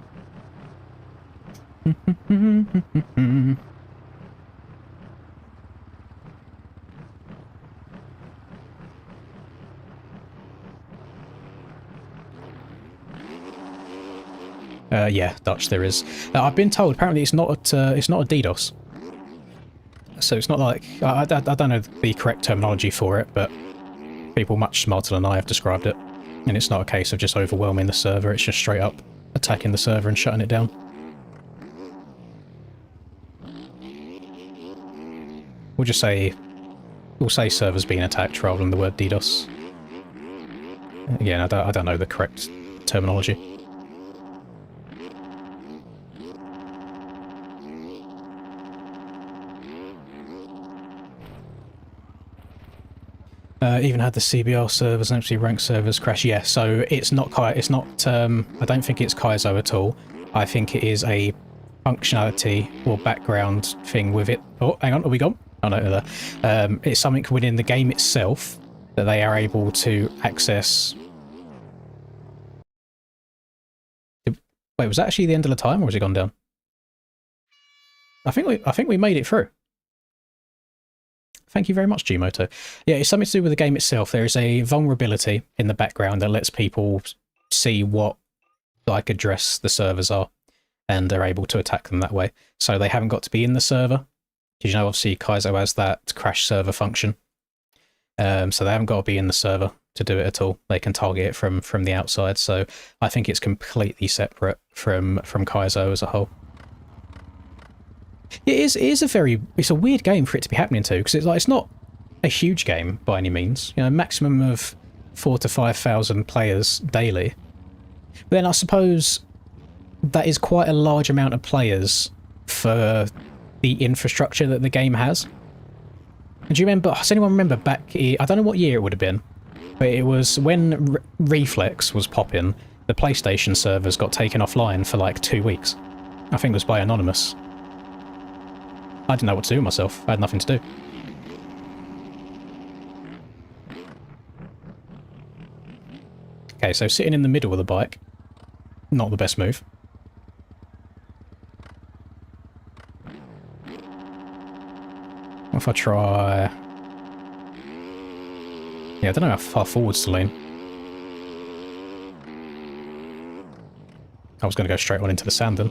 Yeah, Dutch there is. I've been told apparently it's not a DDoS. So it's not like I don't know the correct terminology for it, but people much smarter than I have described it. And it's not a case of just overwhelming the server, it's just straight up attacking the server and shutting it down. We'll say servers being attacked rather than the word DDoS. Again, I don't know the correct terminology. Even had the CBR servers and actually ranked servers crash. Yeah, so it's not I don't think it's Kaizo at all. I think it is a functionality or background thing with it. Oh, hang on, are we gone? Oh no, there. It's something within the game itself that they are able to access. Wait, was that actually the end of the time, or has it gone down? I think we made it through. Thank you very much, Gmoto. Yeah, it's something to do with the game itself. There is a vulnerability in the background that lets people see what like address the servers are, and they're able to attack them that way. So they haven't got to be in the server. Because, you know, obviously Kaizo has that crash server function. So they haven't got to be in the server to do it at all. They can target it from the outside. So I think it's completely separate from Kaizo as a whole. It's a weird game for it to be happening to, because it's not a huge game by any means. You know, maximum of 4,000 to 5,000 players daily. But then I suppose that is quite a large amount of players for the infrastructure that the game has. And do you remember? Does anyone remember back? I don't know what year it would have been, but it was when Reflex was popping. The PlayStation servers got taken offline for like 2 weeks. I think it was by Anonymous. I didn't know what to do with myself. I had nothing to do. Okay, so sitting in the middle of the bike, not the best move. What if I try... Yeah, I don't know how far forwards to lean. I was going to go straight on into the sand then.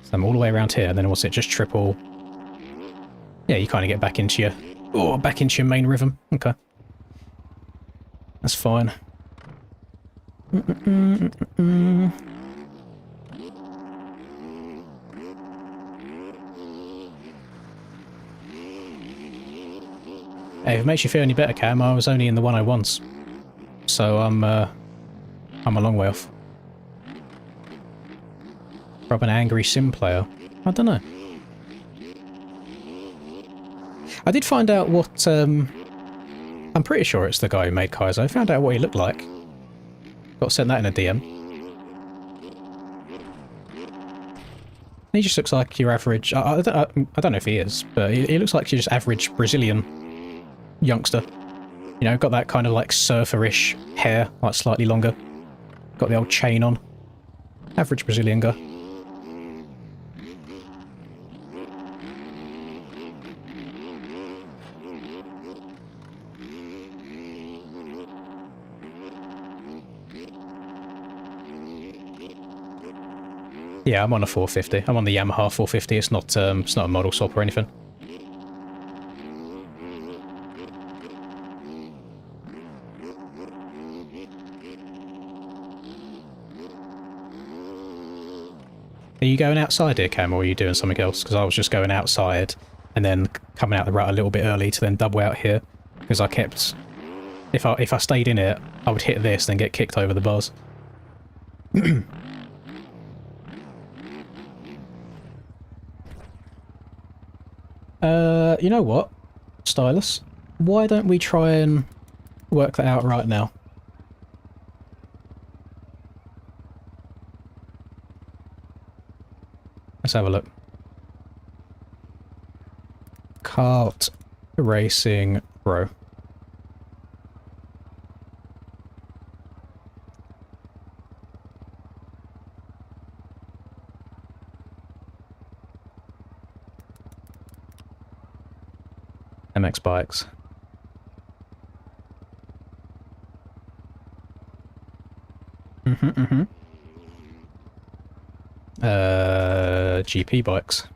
So I'm all the way around here, and then what's it, just triple... Yeah, you kind of get back into your main rhythm. Okay. That's fine. Hey, if it makes you feel any better, Cam, I was only in the 101s. So I'm a long way off. From an angry sim player. I don't know. I did find out what, I'm pretty sure it's the guy who made Kaizo. I found out what he looked like. Got sent that in a DM. He just looks like your average... I don't know if he is, but he looks like your just average Brazilian youngster. You know, got that kind of like surfer-ish hair, like slightly longer. Got the old chain on. Average Brazilian guy. Yeah, I'm on a 450. I'm on the Yamaha 450. It's not a model swap or anything. Are you going outside here, Cam, or are you doing something else? Because I was just going outside and then coming out the route a little bit early to then double out here. Because I kept... If I stayed in it, I would hit this, then get kicked over the bars. You know what, Stylus? Why don't we try and work that out right now? Let's have a look. Kart Racing Pro. MX bikes. GP bikes.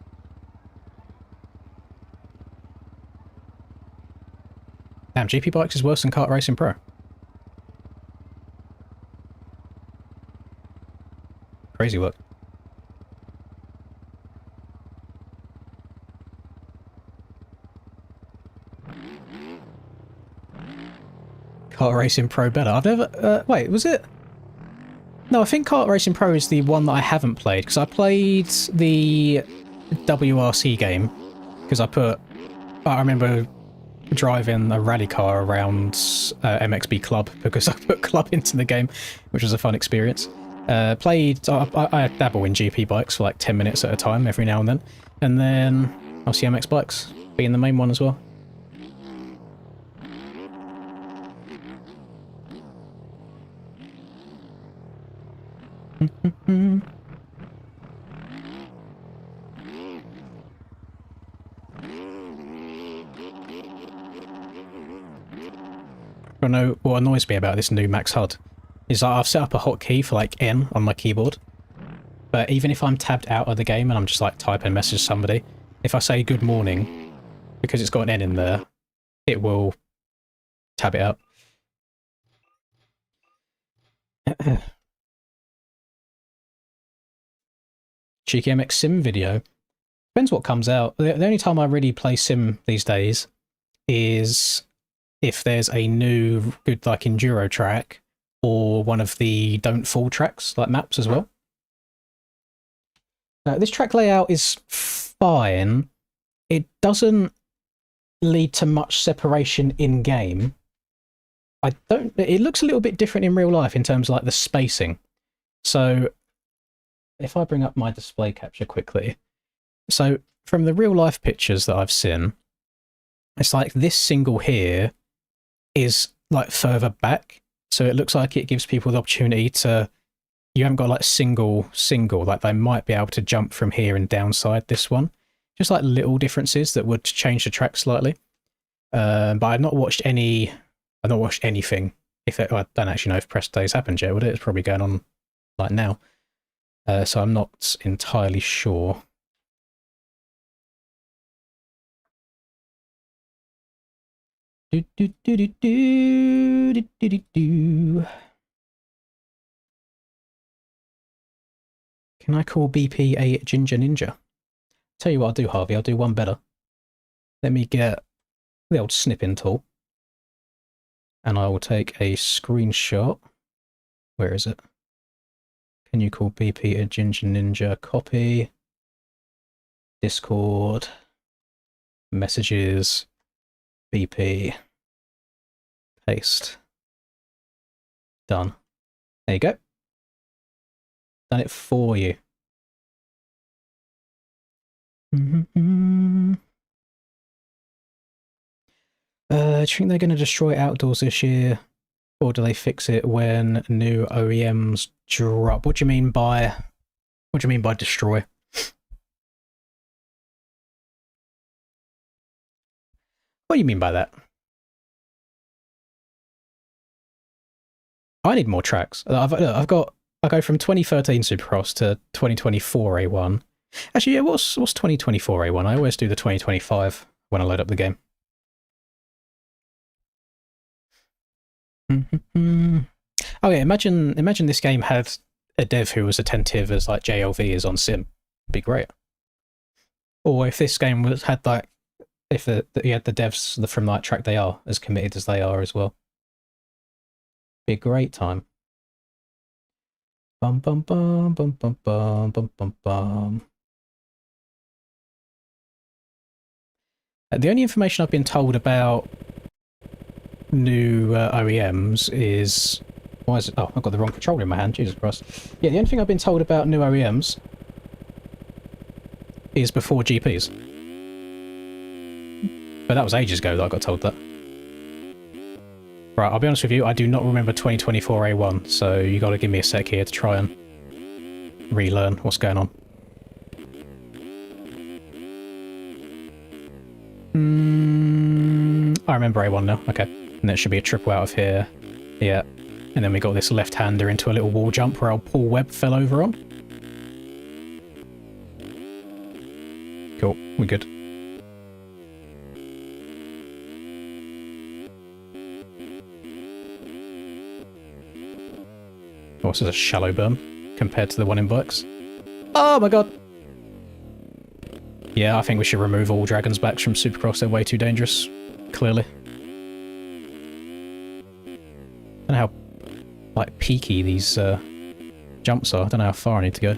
Damn, GP bikes is worse than Kart Racing Pro. Crazy work. Kart Racing Pro better. I've never... wait, was it... No, I think Kart Racing Pro is the one that I haven't played, because I played the WRC game, because I remember driving a rally car around MXB Club, because I put Club into the game, which was a fun experience. I dabble in GP bikes for like 10 minutes at a time, every now and then obviously MX bikes being the main one as well. I know what annoys me about this new Max HUD is that I've set up a hotkey for like N on my keyboard, but even if I'm tabbed out of the game and I'm just like typing a message to somebody, if I say good morning, because it's got an N in there, it will tab it out. Cheeky MX Sim video. Depends what comes out. The only time I really play Sim these days is if there's a new good like enduro track or one of the don't fall tracks like maps as well. Now, this track layout is fine. It doesn't lead to much separation in game. It looks a little bit different in real life in terms of like the spacing. So if I bring up my display capture quickly. So from the real life pictures that I've seen, it's like this single here is like further back. So it looks like it gives people the opportunity to, you haven't got like single, like they might be able to jump from here and downside this one. Just like little differences that would change the track slightly. But I've not watched anything. I don't actually know if press days happened yet, would it? It's probably going on like now. So I'm not entirely sure. Can I call BP a ginger ninja? Tell you what I'll do, Harvey. I'll do one better. Let me get the old snipping tool. And I will take a screenshot. Where is it? Can you call BP a Ginger Ninja? Copy. Discord. Messages. BP. Paste. Done. There you go. Done it for you. Do you think they're going to destroy outdoors this year? Or do they fix it when new OEMs drop? What do you mean by destroy? What do you mean by that? I need more tracks. I go from 2013 Supercross to 2024 A1. Actually, yeah, what's 2024 A1? I always do the 2025 when I load up the game. Oh yeah, imagine this game had a dev who was attentive as like JLV is on Sim. It'd be great. Or if this game had like, if you had the devs from like Track They Are as committed as they are as well. Be a great time. Bum bum bum bum bum bum bum bum bum. The only information I've been told about new OEMs is... Why is it? Oh, I've got the wrong controller in my hand. Jesus Christ. Yeah, the only thing I've been told about new OEMs is before GPs. But that was ages ago that I got told that. Right, I'll be honest with you, I do not remember 2024 A1, so you got to give me a sec here to try and relearn what's going on. I remember A1 now, okay. And there should be a triple out of here. Yeah. And then we got this left-hander into a little wall jump where old Paul Webb fell over on. Cool, we're good. Oh, this is a shallow berm compared to the one in bikes. Oh my god! Yeah, I think we should remove all Dragon's Backs from Supercross. They're way too dangerous, clearly. I don't know how, like, peaky these jumps are. I don't know how far I need to go.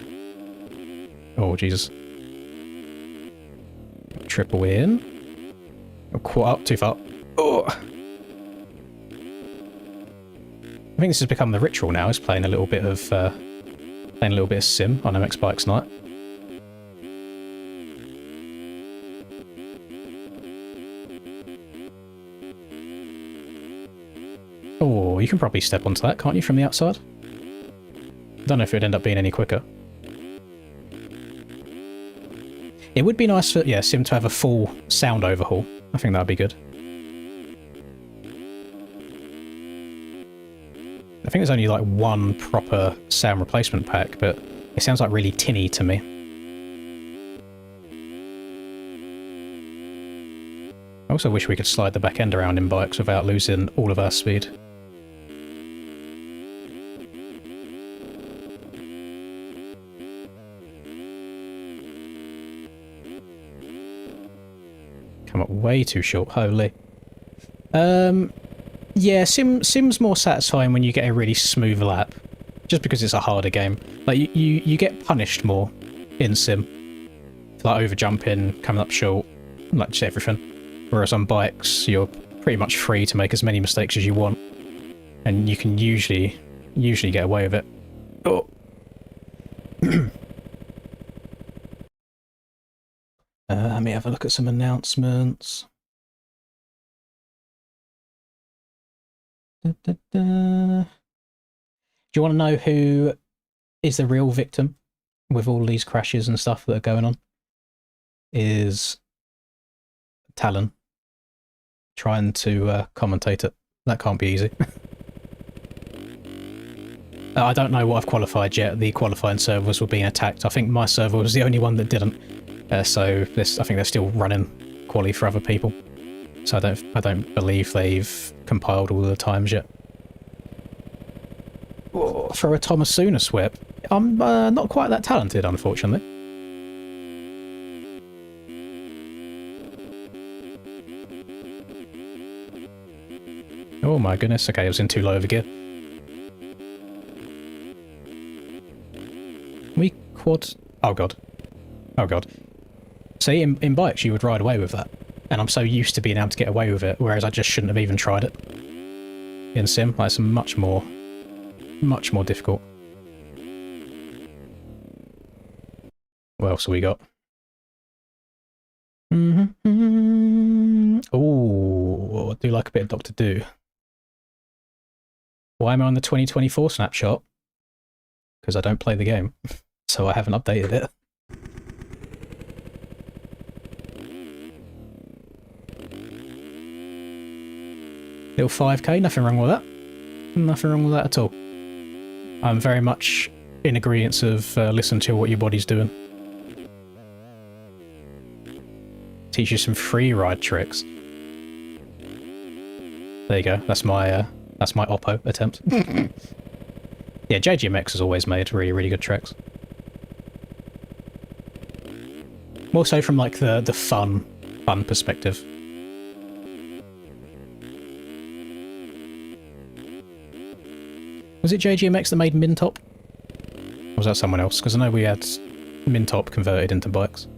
Oh, Jesus. Triple in. Oh, caught up, too far. Oh! I think this has become the ritual now, is playing a little bit of Sim on MX Bikes Night. Oh, you can probably step onto that, can't you, from the outside? Don't know if it would end up being any quicker. It would be nice for, yeah, Sim to have a full sound overhaul. I think that would be good. I think there's only like one proper sound replacement pack, but it sounds like really tinny to me. I also wish we could slide the back end around in bikes without losing all of our speed. Come up way too short, holy. Yeah, Sim's more satisfying when you get a really smooth lap, just because it's a harder game. Like you get punished more in Sim, for like over jumping, coming up short, like just everything. Whereas on bikes, you're pretty much free to make as many mistakes as you want, and you can usually get away with it. Oh. Let me have a look at some announcements. Da, da, da. Do you want to know who is the real victim with all these crashes and stuff that are going on? Is Talon trying to commentate it. That can't be easy. I don't know what I've qualified yet. The qualifying servers were being attacked. I think my server was the only one that didn't. So I think they're still running quali for other people. So I don't believe they've compiled all the times yet. Oh, for a Thomasuna sweep, I'm not quite that talented, unfortunately. Oh my goodness, okay, it was in too low of a gear. We quad... Oh god. Oh god. See, in bikes you would ride away with that. And I'm so used to being able to get away with it, whereas I just shouldn't have even tried it. In sim, like, it's much more difficult. What else have we got? Oh, I do like a bit of Doctor Do. Why am I on the 2024 snapshot? Because I don't play the game, so I haven't updated it. Little 5k, nothing wrong with that. Nothing wrong with that at all. I'm very much in agreement of listen to what your body's doing. Teach you some free ride tricks. There you go. That's my Oppo attempt. Yeah, JGMX has always made really, really good tricks. More so from like the fun perspective. Was it JGMX that made Mintop? Or was that someone else? Because I know we had Mintop converted into bikes.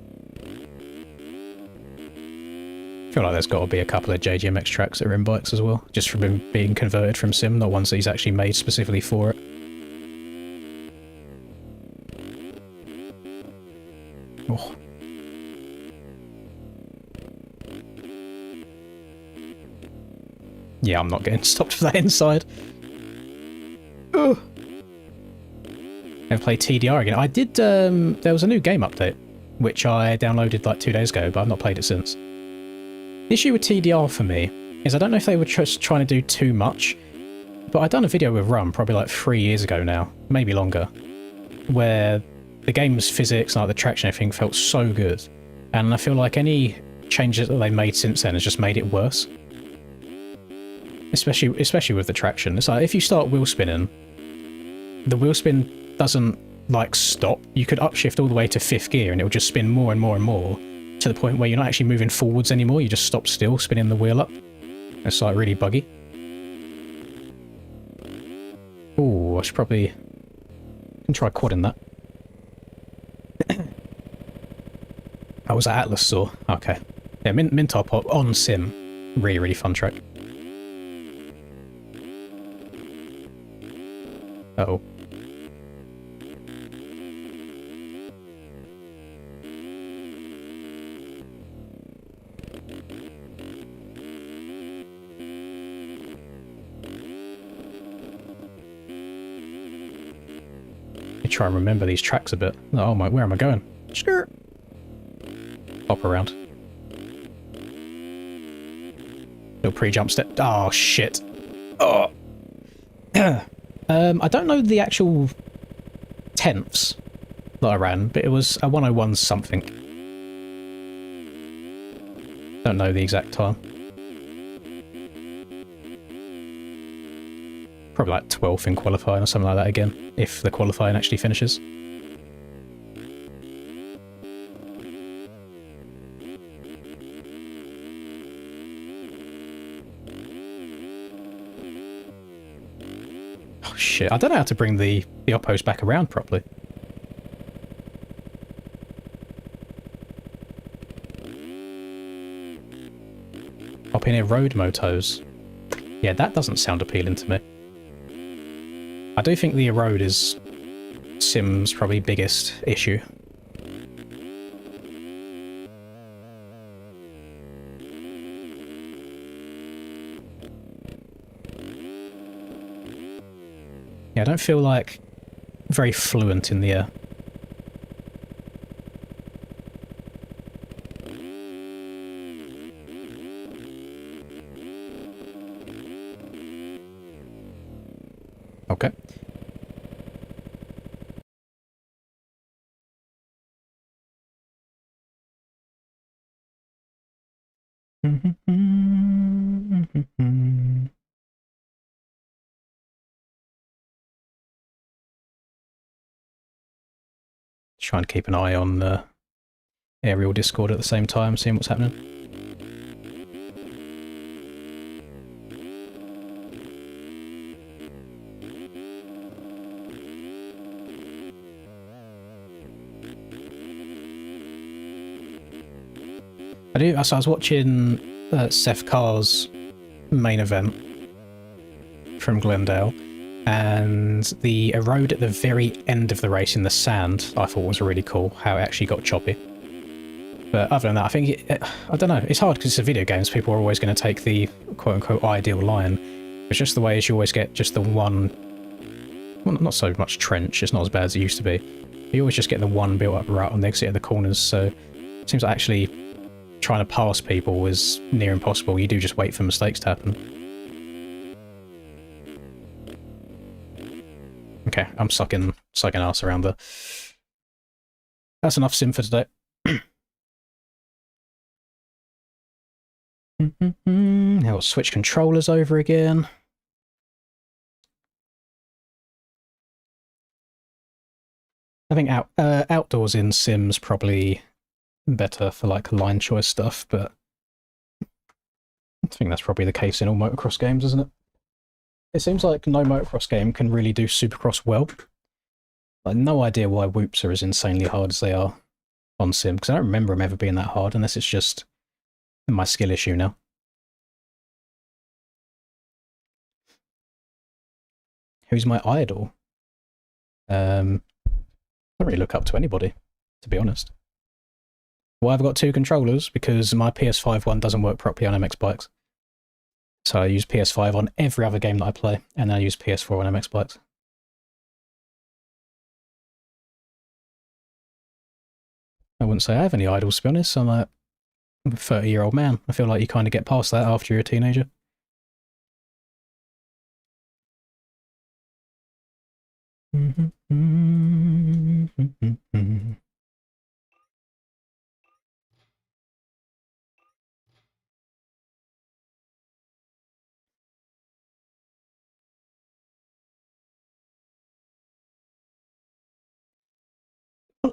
I feel like there's got to be a couple of JGMX tracks that are in bikes as well, just from him being converted from sim, not ones that he's actually made specifically for it. Oh. Yeah, I'm not getting stopped for that inside. Oh. Never played TDR again. I did, there was a new game update, which I downloaded like 2 days ago, but I've not played it since. The issue with TDR for me is I don't know if they were just trying to do too much, but I'd done a video with Rum probably like 3 years ago now, maybe longer, where the game's physics, like the traction, everything felt so good, and I feel like any changes that they made since then has just made it worse. Especially with the traction. It's like if you start wheel spinning, the wheel spin doesn't like stop. You could upshift all the way to 5th gear and it will just spin more and more and more, to the point where you're not actually moving forwards anymore, you just stop still, spinning the wheel up. It's like really buggy. Ooh, I should probably try quadding that. Oh, was that Atlas Saw? Okay. Yeah, Mintop on sim. Really, really fun track. Uh-oh. Try and remember these tracks a bit. Oh my, where am I going? Skirt. Hop around. Little pre-jump step. Oh shit. Oh. I don't know the actual tenths that I ran, but it was a 101 something. Don't know the exact time. Probably like 12th in qualifying or something like that again, if the qualifying actually finishes. Oh shit, I don't know how to bring the Oppos back around properly. Hop in here, road motos. Yeah, that doesn't sound appealing to me. I do think the erode is Sim's probably biggest issue. Yeah, I don't feel like very fluent in the air. Okay. Trying to keep an eye on Aerial Discord at the same time, seeing what's happening. I do. So I was watching Seth Carr's main event from Glendale, and the road at the very end of the race in the sand I thought was really cool, how it actually got choppy. But other than that, I think, I don't know, it's hard because it's a video game, so people are always going to take the quote-unquote ideal line. It's just the way is you always get just the one, well, not so much trench, it's not as bad as it used to be. You always just get the one built-up rut on the exit of the corners, so it seems like actually trying to pass people is near impossible. You do just wait for mistakes to happen. Okay, I'm sucking ass around there. That's enough sim for today. Now we'll switch controllers over again. I think outdoors in Sims probably better for like line choice stuff, but I think that's probably the case in all motocross games, isn't it? It seems like no motocross game can really do Supercross well. Like, no idea why whoops are as insanely hard as they are on Sim, because I don't remember them ever being that hard, unless it's just my skill issue now. Who's my idol? I don't really look up to anybody, to be honest. Well, I've got two controllers because my PS5 one doesn't work properly on MX bikes. So I use PS5 on every other game that I play, and then I use PS4 on MX bikes. I wouldn't say I have any idols, to be honest. I'm a 30-year-old man. I feel like you kind of get past that after you're a teenager.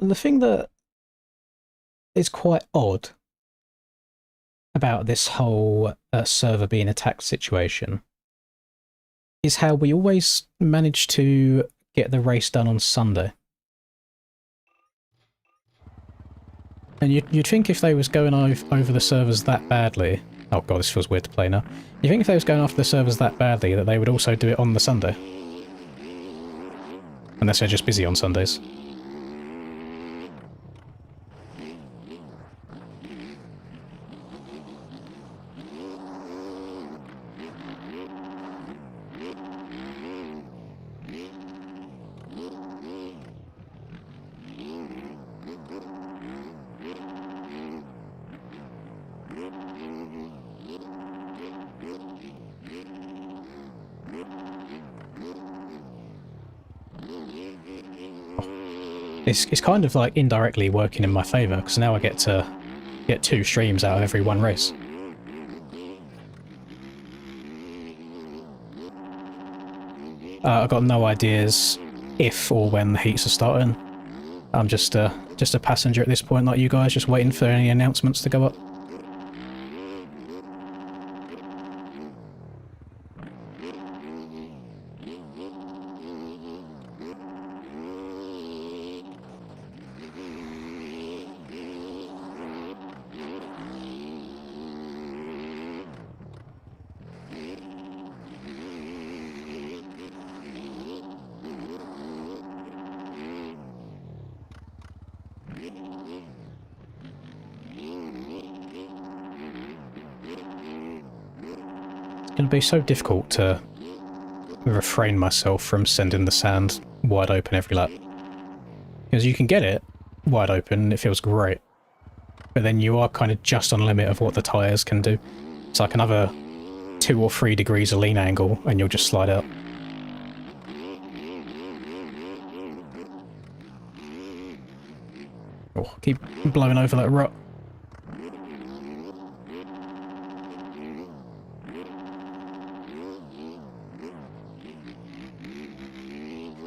The thing that is quite odd about this whole server being attacked situation is how we always manage to get the race done on Sunday. And you'd think if they was going over the servers that badly... Oh god, this feels weird to play now. You think if they was going after the servers that badly that they would also do it on the Sunday? Unless they're just busy on Sundays. It's kind of like indirectly working in my favour, because now I get to get 2 streams out of every one race. I've got no ideas if or when the heats are starting. I'm just a passenger at this point, like you guys, just waiting for any announcements to go up. It's going to be so difficult to refrain myself from sending the sand wide open every lap. Because you can get it wide open, it feels great. But then you are kind of just on the limit of what the tyres can do. It's like another 2 or 3 degrees of lean angle and you'll just slide out. Oh, keep blowing over that rut.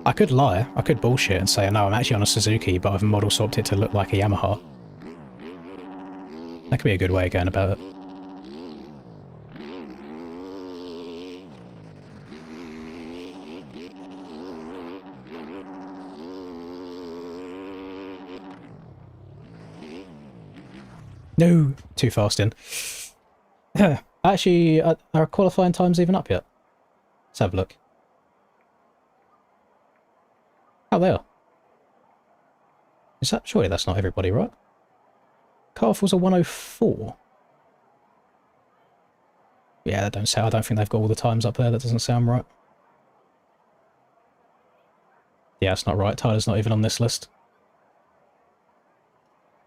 I could lie, I could bullshit and say, no, I'm actually on a Suzuki, but I've model swapped it to look like a Yamaha. That could be a good way of going about it. No! too fast in. Actually, are qualifying times even up yet? Let's have a look. Oh, they are. Is that... Surely that's not everybody, right? Cut-off was a 104. Yeah, that don't sound... I don't think they've got all the times up there. That doesn't sound right. Yeah, that's not right. Tyler's not even on this list.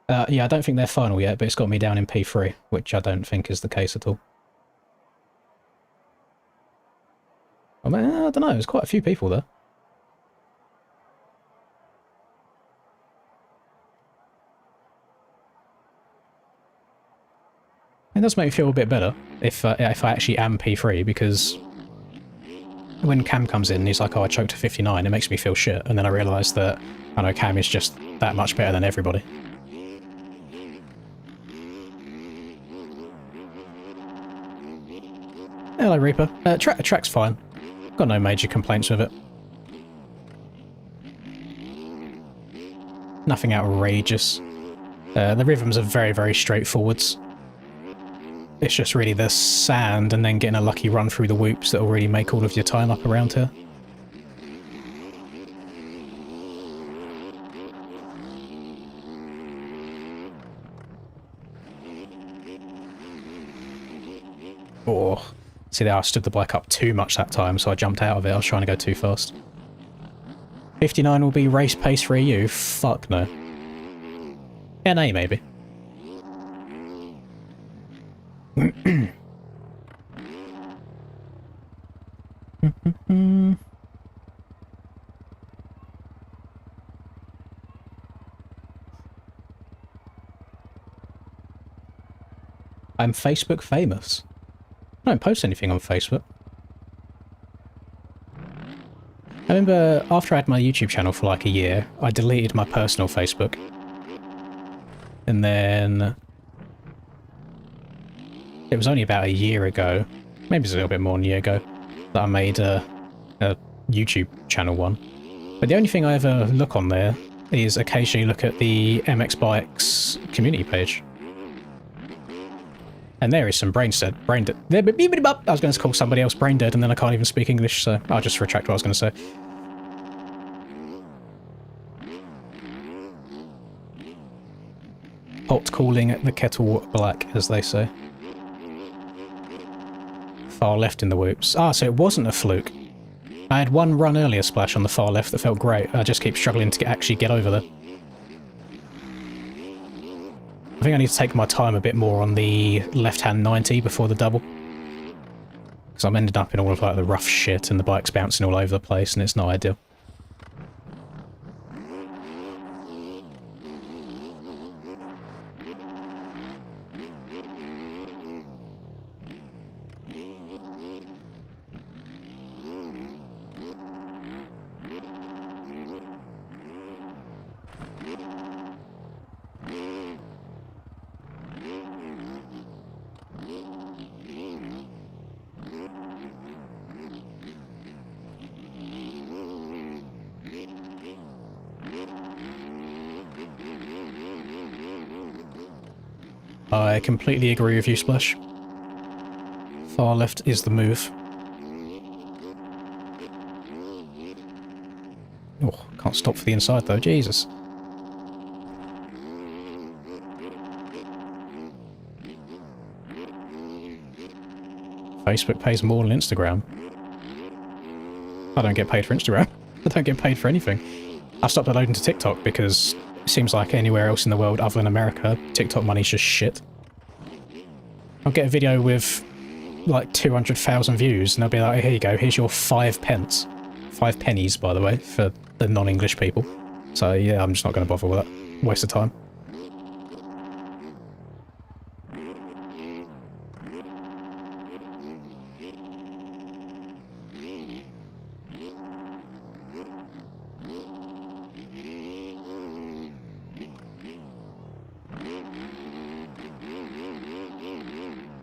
Yeah, I don't think they're final yet, but it's got me down in P3, which I don't think is the case at all. I mean, I don't know. There's quite a few people there. It does make me feel a bit better if I actually am P3, because when Cam comes in and he's like, oh, I choked to 59, it makes me feel shit, and then I realise that, I know, Cam is just that much better than everybody. Hello, Reaper. Track's fine. Got no major complaints with it. Nothing outrageous. The rhythms are very, very straightforwards. It's just really the sand and then getting a lucky run through the whoops that will really make all of your time up around here. Oh, see there, I stood the bike up too much that time, so I jumped out of it. I was trying to go too fast. 59 will be race pace for EU? Fuck no. NA maybe. I'm Facebook famous. I don't post anything on Facebook. I remember after I had my YouTube channel for like a year, I deleted my personal Facebook. And then it was only about a year ago, maybe it's a little bit more than a year ago, that I made a YouTube channel one. But the only thing I ever look on there is occasionally look at the MX Bikes community page. And there is some brain dead. I was going to call somebody else brain dead, and then I can't even speak English, so I'll just retract what I was going to say. Hot calling the kettle black, as they say. Far left in the whoops. Ah, so it wasn't a fluke. I had one run earlier splash on the far left that felt great. I just keep struggling to actually get over there. I think I need to take my time a bit more on the left-hand 90 before the double. Because I'm ended up in all of like the rough shit and the bike's bouncing all over the place and it's not ideal. I completely agree with you, Splash. Far left is the move. Oh, can't stop for the inside though, Jesus. Facebook pays more than Instagram. I don't get paid for Instagram. I don't get paid for anything. I stopped uploading to TikTok because it seems like anywhere else in the world other than America, TikTok money's just shit. I'll get a video with like 200,000 views and they'll be like, here you go, here's your 5 pence. 5 pennies, by the way, for the non-English people. So yeah, I'm just not going to bother with that. Waste of time.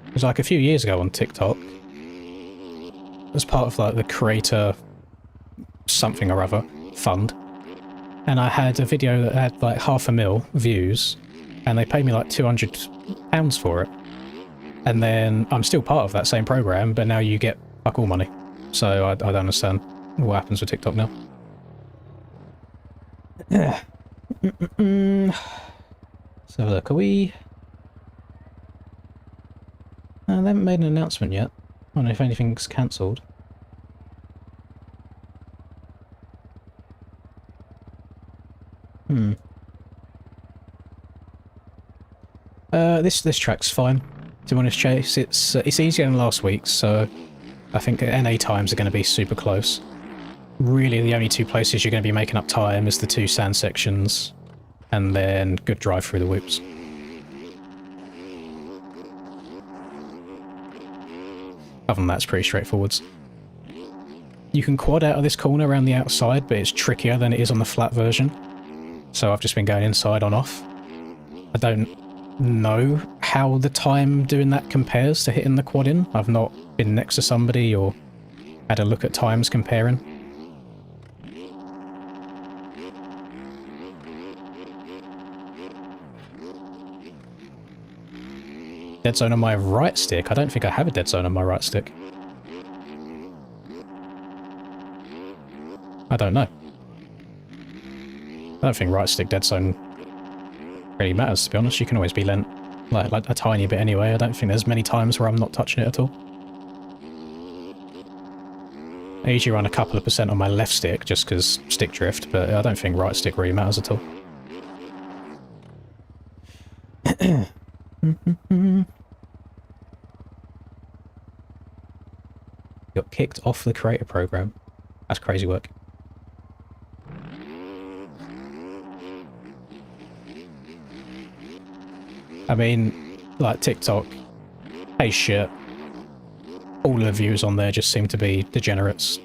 It was like a few years ago on TikTok, as part of like the creator something or other fund, and I had a video that had like 500,000 views, and they pay me like £200 for it. And then I'm still part of that same program, but now you get fuck all money. So I don't understand what happens with TikTok now. So look, are we... they haven't made an announcement yet. I don't know if anything's cancelled. This track's fine. To be honest, Chase, it's easier than last week's, so I think NA times are going to be super close. Really, the only two places you're going to be making up time is the two sand sections, and then good drive through the whoops. Other than that, it's pretty straightforward. You can quad out of this corner around the outside, but it's trickier than it is on the flat version. So I've just been going inside on off. I don't know how the time doing that compares to hitting the quad in. I've not been next to somebody or had a look at times comparing. Dead zone on my right stick? I don't think I have a dead zone on my right stick. I don't know. I don't think right stick dead zone really matters, to be honest. You can always be lent like a tiny bit anyway. I don't think there's many times where I'm not touching it at all. I usually run a couple of % on my left stick just because stick drift, but I don't think right stick really matters at all. Got kicked off the creator program. That's crazy work. I mean, like TikTok, hey shit. All of the views on there just seem to be degenerates.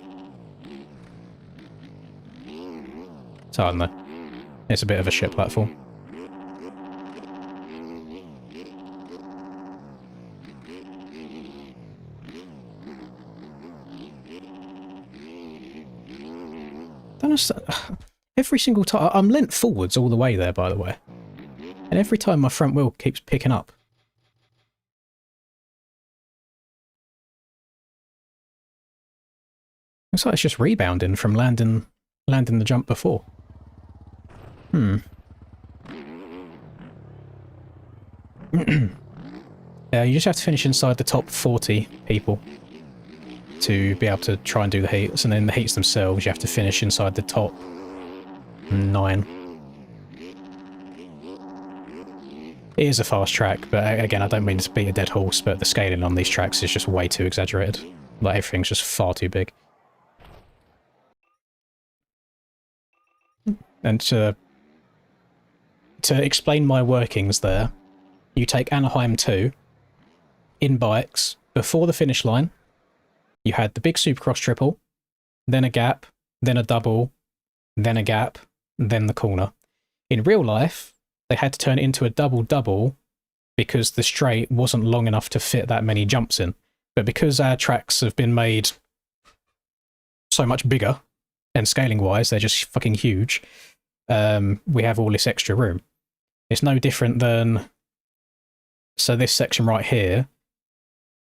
So I don't know. It's a bit of a shit platform. Don't understand. Every single time I'm leant forwards all the way there, by the way, and every time my front wheel keeps picking up. Looks like it's just rebounding from landing the jump before. You just have to finish inside the top 40 people to be able to try and do the heats, and then the heats themselves you have to finish inside the top 9. It is a fast track, but again, I don't mean to beat a dead horse, but the scaling on these tracks is just way too exaggerated. Like, everything's just far too big. And to explain my workings there, you take Anaheim 2 in bikes before the finish line. You had the big Supercross triple, then a gap, then a double, then a gap, then the corner. In real life, they had to turn it into a double-double because the straight wasn't long enough to fit that many jumps in. But because our tracks have been made so much bigger, and scaling-wise, they're just fucking huge, we have all this extra room. It's no different than... So this section right here,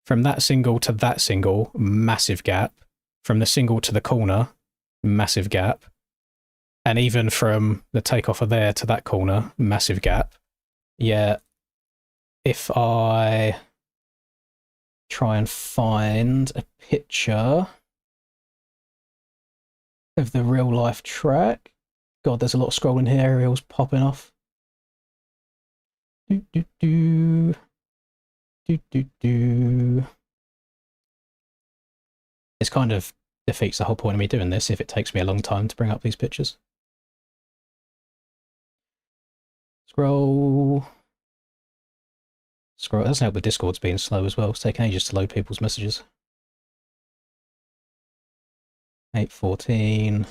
from that single to that single, massive gap. From the single to the corner, massive gap. And even from the takeoff of there to that corner, massive gap. Yeah, if I try and find a picture of the real life track. God, there's a lot of scrolling here, aerials popping off. It kind of defeats the whole point of me doing this if it takes me a long time to bring up these pictures. Scroll. Scroll. It doesn't help the Discord's being slow as well. It's taking ages to load people's messages. 8:14.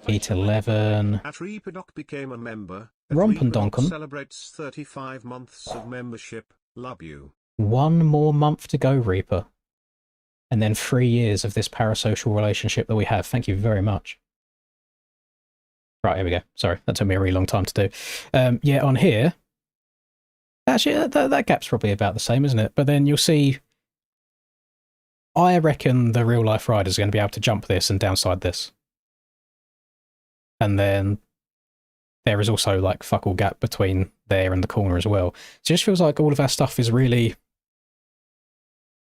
Heat 11.
At Reaperdoc became a member.
Romp and Donkum
celebrates 35 months of membership. Love you.
1 more month to go, Reaper. And then 3 years of this parasocial relationship that we have. Thank you very much. Right, here we go. Sorry, that took me a really long time to do. Yeah, on here, Actually, that gap's probably about the same, isn't it? But then you'll see, I reckon the real life riders are going to be able to jump this and downside this. And then there is also like fuck all gap between there and the corner as well. So it just feels like all of our stuff is really,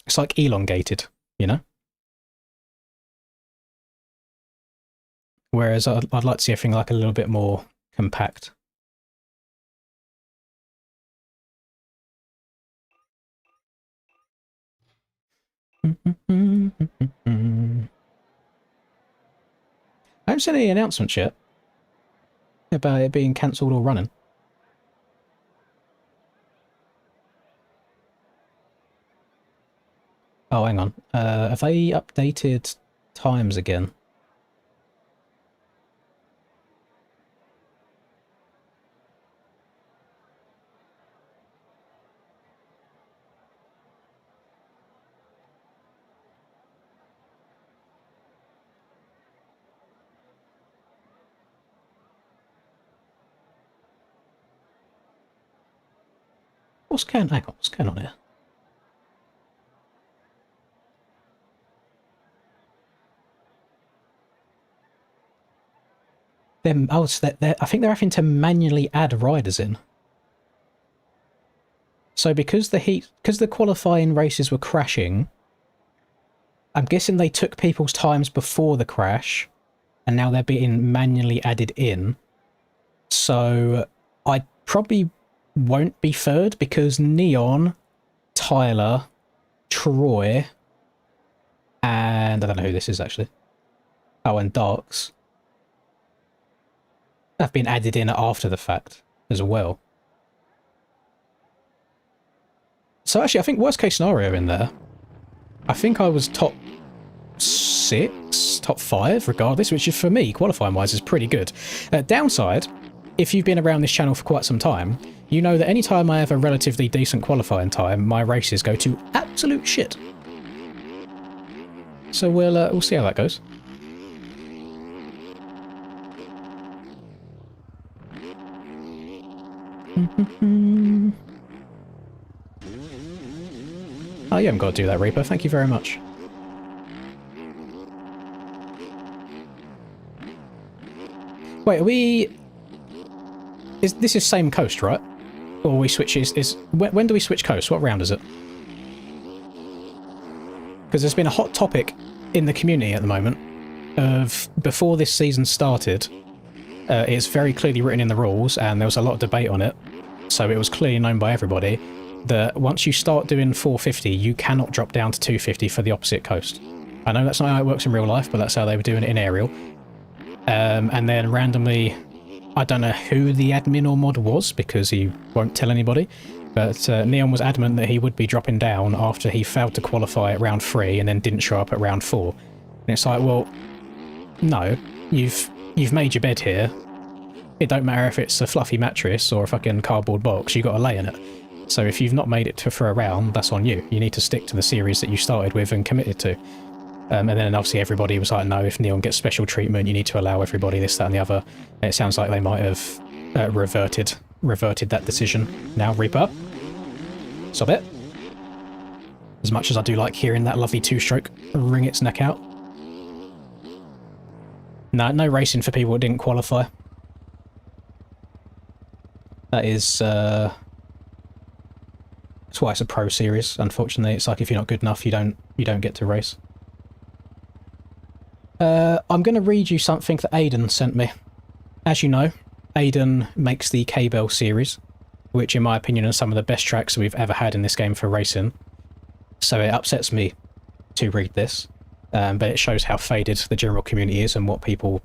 it's like elongated, you know? Whereas I'd like to see everything like a little bit more compact. I haven't seen any announcements yet about it being cancelled or running. Oh, hang on. Have they updated times again? What's going on here? I think they're having to manually add riders in. So because the qualifying races were crashing, I'm guessing they took people's times before the crash, and now they're being manually added in. So I probably won't be third because Neon, Tyler, Troy, and I don't know who this is actually. Oh, and Darks have been added in after the fact as well. So actually, I think worst case scenario in there, I think I was top 6, top 5 regardless, which is for me, qualifying wise, is pretty good. Downside, if you've been around this channel for quite some time, you know that any time I have a relatively decent qualifying time, my races go to absolute shit. So we'll see how that goes. Oh, you haven't got to do that, Reaper. Thank you very much. Wait, are we... This is same coast, right? Or we switch... When do we switch coast? What round is it? Because there's been a hot topic in the community at the moment of, before this season started, it's very clearly written in the rules, and there was a lot of debate on it, so it was clearly known by everybody, that once you start doing 450, you cannot drop down to 250 for the opposite coast. I know that's not how it works in real life, but that's how they were doing it in Aerial. And then randomly, I don't know who the admin or mod was, because he won't tell anybody, but Neon was adamant that he would be dropping down after he failed to qualify at round 3 and then didn't show up at round 4. And it's like, well, no, you've made your bed here. It don't matter if it's a fluffy mattress or a fucking cardboard box, you got to lay in it. So if you've not made it for a round, that's on you. You need to stick to the series that you started with and committed to. And then obviously everybody was like, no, if Neon gets special treatment, you need to allow everybody this, that and the other. And it sounds like they might have reverted that decision. Now, Reaper. Stop it. As much as I do like hearing that lovely two-stroke wring its neck out. No racing for people that didn't qualify. That is... that's why it's a pro series, unfortunately. It's like if you're not good enough, you don't get to race. I'm going to read you something that Aiden sent me. As you know, Aiden makes the K-Bell series, which in my opinion are some of the best tracks we've ever had in this game for racing. So it upsets me to read this, but it shows how faded the general community is and what people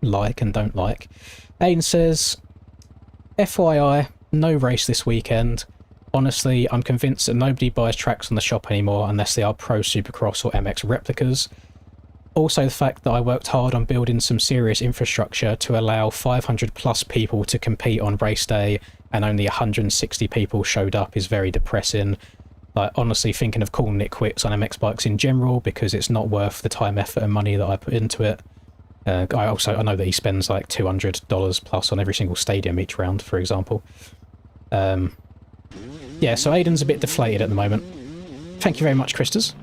like and don't like. Aiden says, FYI, no race this weekend. Honestly, I'm convinced that nobody buys tracks on the shop anymore unless they are Pro Supercross or MX replicas. Also the fact that I worked hard on building some serious infrastructure to allow 500 plus people to compete on race day and only 160 people showed up is very depressing. Like, honestly thinking of calling it quits on MX bikes in general because it's not worth the time, effort and money that I put into it. I know that he spends like $200 plus on every single stadium each round, for example. Yeah, so Aiden's a bit deflated at the moment. Thank you very much, Christers.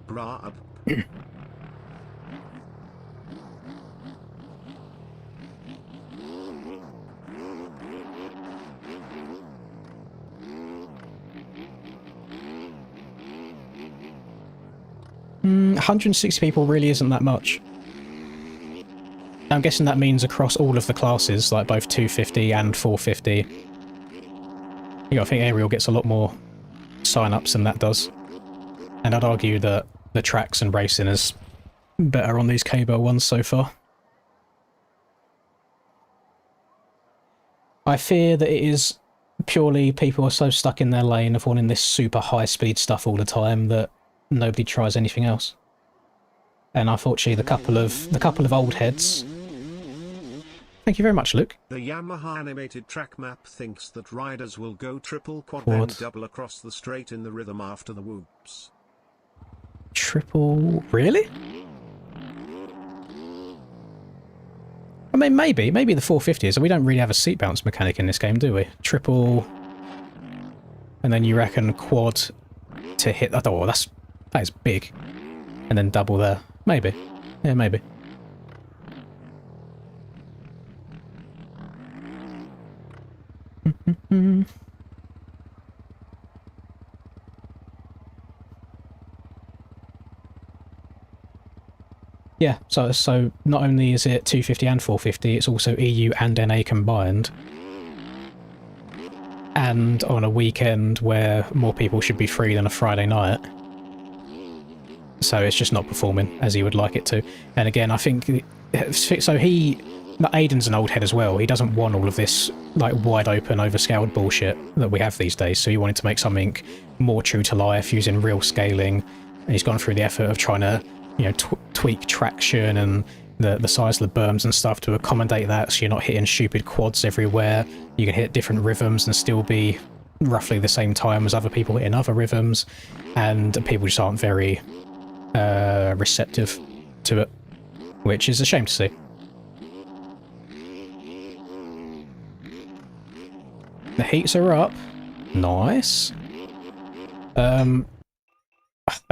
Grab.
160 people really isn't that much. I'm guessing that means across all of the classes, like both 250 and 450. I think Aerial gets a lot more sign-ups than that does. And I'd argue that the tracks and racing is better on these K-Bell ones so far. I fear that it is purely people are so stuck in their lane of wanting this super high-speed stuff all the time that nobody tries anything else. And unfortunately, the couple of old heads. Thank you very much, Luke.
The Yamaha animated track map thinks that riders will go triple, quad,
Quad.
then double across the straight in the rhythm after the whoops.
Triple... Really? I mean, maybe the 450 is. We don't really have a seat bounce mechanic in this game, do we? Triple... And then you reckon quad to hit... Oh, that is big. And then double there. Maybe. Yeah, maybe. Yeah, so not only is it 250 and 450, it's also EU and NA combined. And on a weekend where more people should be free than a Friday night. So it's just not performing as he would like it to. And again, I think... So Aiden's an old head as well. He doesn't want all of this like wide open, overscaled bullshit that we have these days. So he wanted to make something more true to life, using real scaling. And he's gone through the effort of trying to, you know, tweak traction and the size of the berms and stuff to accommodate that, so you're not hitting stupid quads everywhere. You can hit different rhythms and still be roughly the same time as other people hitting other rhythms. And people just aren't very receptive to it, which is a shame to see. The heats are up. Nice. I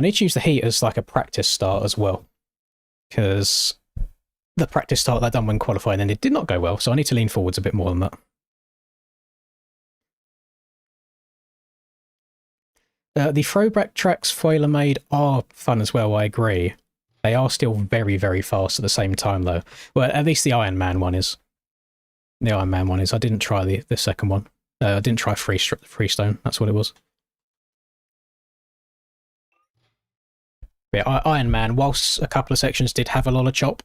need to use the heat as like a practice start as well, because the practice start that I done when qualifying and it did not go well, so I need to lean forwards a bit more than that. The throwback tracks Foiler made are fun as well, I agree. They are still very, very fast at the same time though. Well, at least the Iron Man one is. The Iron Man one is. I didn't try the second one. I didn't try Freestone, that's what it was. Yeah, Iron Man, whilst a couple of sections did have a lot of chop,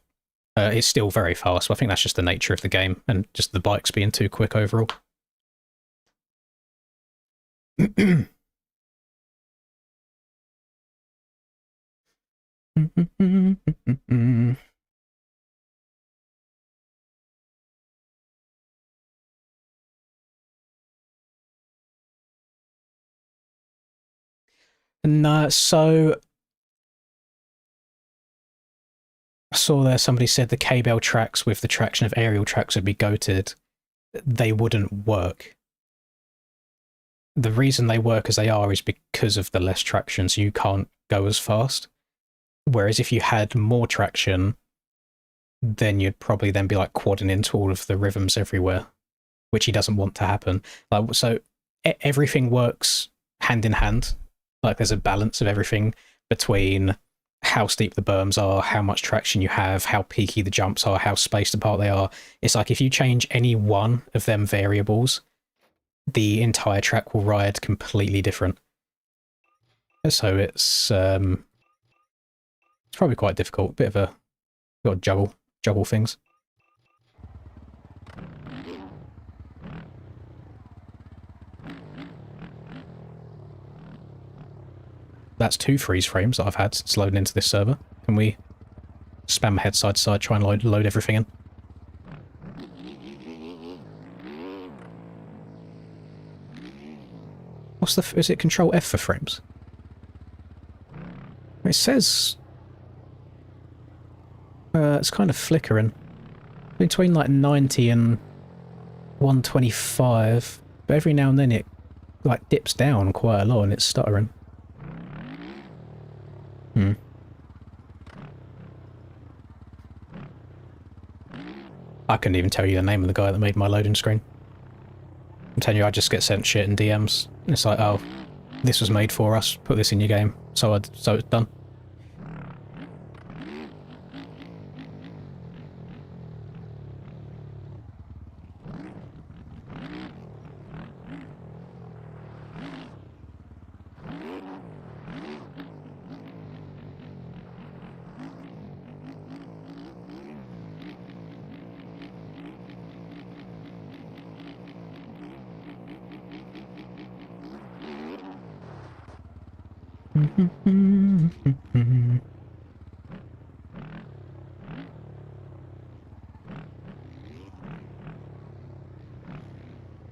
it's still very fast. So I think that's just the nature of the game and just the bikes being too quick overall. No, so I saw there somebody said the K-Bell tracks with the traction of aerial tracks would be goated. They wouldn't work. The reason they work as they are is because of the less traction, so you can't go as fast. Whereas if you had more traction, then you'd probably then be like quadding into all of the rhythms everywhere, which he doesn't want to happen. So everything works hand in hand. Like there's a balance of everything between how steep the berms are, how much traction you have, how peaky the jumps are, how spaced apart they are. It's like if you change any one of them variables, the entire track will ride completely different. So it's probably quite difficult. Bit of a got to juggle things. That's 2 freeze frames that I've had since loading into this server. Can we spam my head side to side, try and load everything in? What's the... Is it Control F for frames? It says... it's kind of flickering. Between like 90 and 125. But every now and then it like dips down quite a lot and it's stuttering. I couldn't even tell you the name of the guy that made my loading screen. I'm telling you, I just get sent shit in DMs. It's like, oh, this was made for us, put this in your game, so it's done.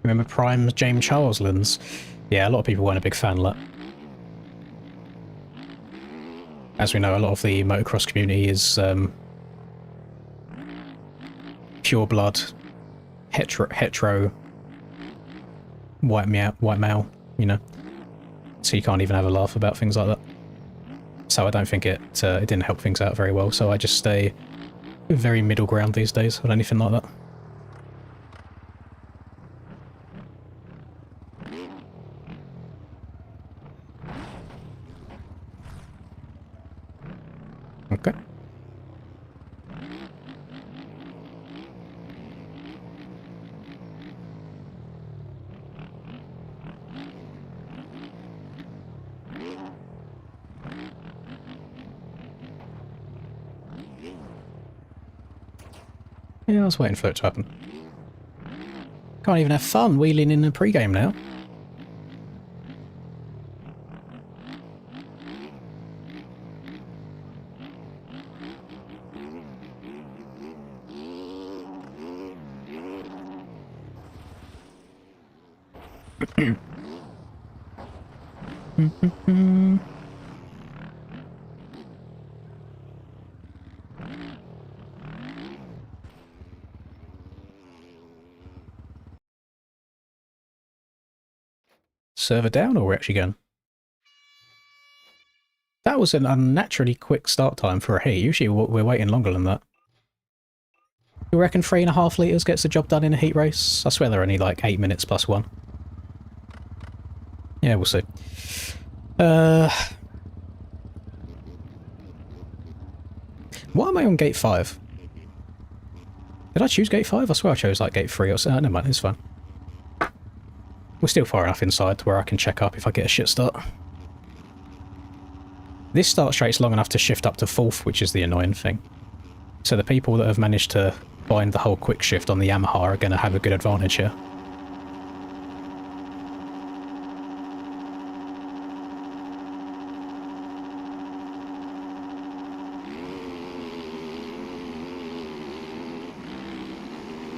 Remember Prime James Charleslands? Yeah, a lot of people weren't a big fan of that. As we know, a lot of the motocross community is pure blood, hetero, white male, you know. So you can't even have a laugh about things like that. So I don't think it didn't help things out very well. So I just stay very middle ground these days on anything like that. Okay. Yeah, I was waiting for it to happen. Can't even have fun wheeling in the pre-game now. Server down, or we're actually going? That was an unnaturally quick start time for a heat. Usually we're waiting longer than that. You reckon 3.5 litres gets the job done in a heat race? I swear they're only like 8 minutes plus 1. Yeah, we'll see. Why am I on gate 5? Did I choose gate 5? I swear I chose like gate 3 or so. Never mind, it's fine. We're still far enough inside to where I can check up if I get a shit start. This start straight's long enough to shift up to 4th, which is the annoying thing. So the people that have managed to bind the whole quick shift on the Yamaha are going to have a good advantage here.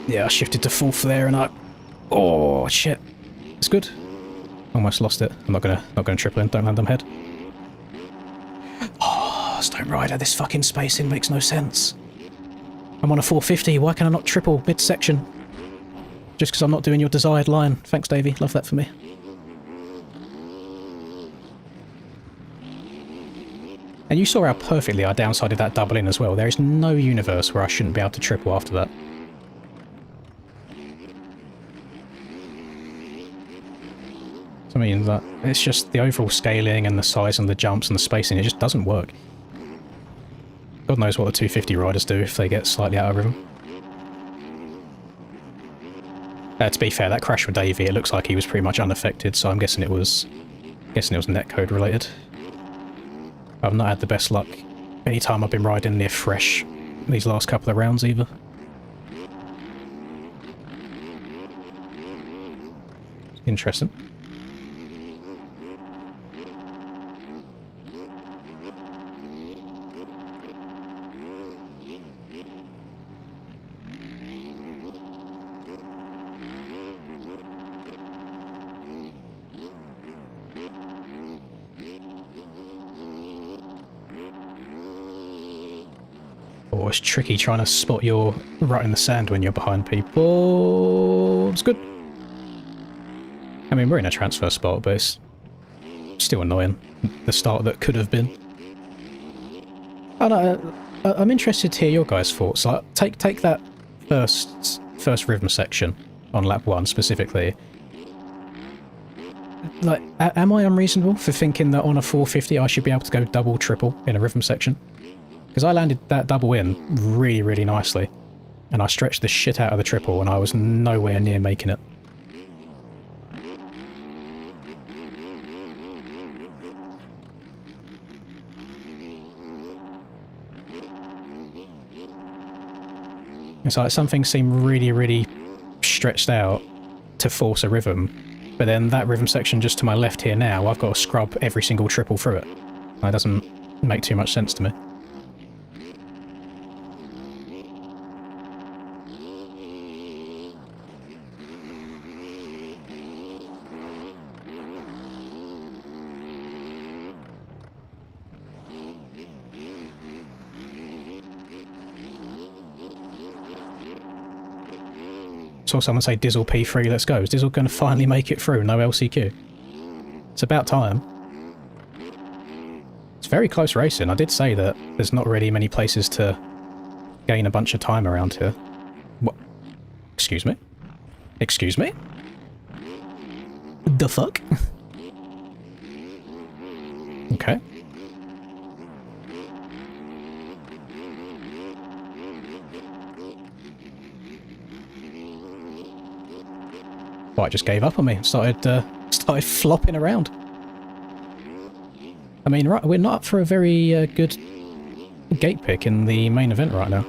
Yeah, I shifted to 4th there and I... Oh, shit. It's good. Almost lost it. I'm not gonna triple in. Don't land on head. Oh, Stone Rider, this fucking spacing makes no sense. I'm on a 450. Why can I not triple mid-section? Just because I'm not doing your desired line. Thanks, Davey. Love that for me. And you saw how perfectly I downsided that double in as well. There is no universe where I shouldn't be able to triple after that. I mean, that it's just the overall scaling and the size and the jumps and the spacing, it just doesn't work. God knows what the 250 riders do if they get slightly out of rhythm. To be fair, that crash with Davey, it looks like he was pretty much unaffected, so I'm guessing it was netcode related. I've not had the best luck any time I've been riding near fresh these last couple of rounds either. Interesting. Oh, it's tricky trying to spot your right in the sand when you're behind people. It's good. I mean, we're in a transfer spot, but it's still annoying. The start that could have been. I'm interested to hear your guys' thoughts. Like, take that first rhythm section on lap 1 specifically. Like, am I unreasonable for thinking that on a 450 I should be able to go double, triple in a rhythm section? Because I landed that double in really, really nicely, and I stretched the shit out of the triple, and I was nowhere near making it. It's like some things seem really, really stretched out to force a rhythm, but then that rhythm section just to my left here now, I've got to scrub every single triple through it. That doesn't make too much sense to me. Saw someone say Dizzle P3, let's go. Is Dizzle going to finally make it through? No LCQ. It's about time. It's very close racing. I did say that there's not really many places to gain a bunch of time around here. What? Excuse me? Excuse me? The fuck? Okay. Bike just gave up on me and started flopping around. I mean, right, we're not up for a very good gate pick in the main event right now.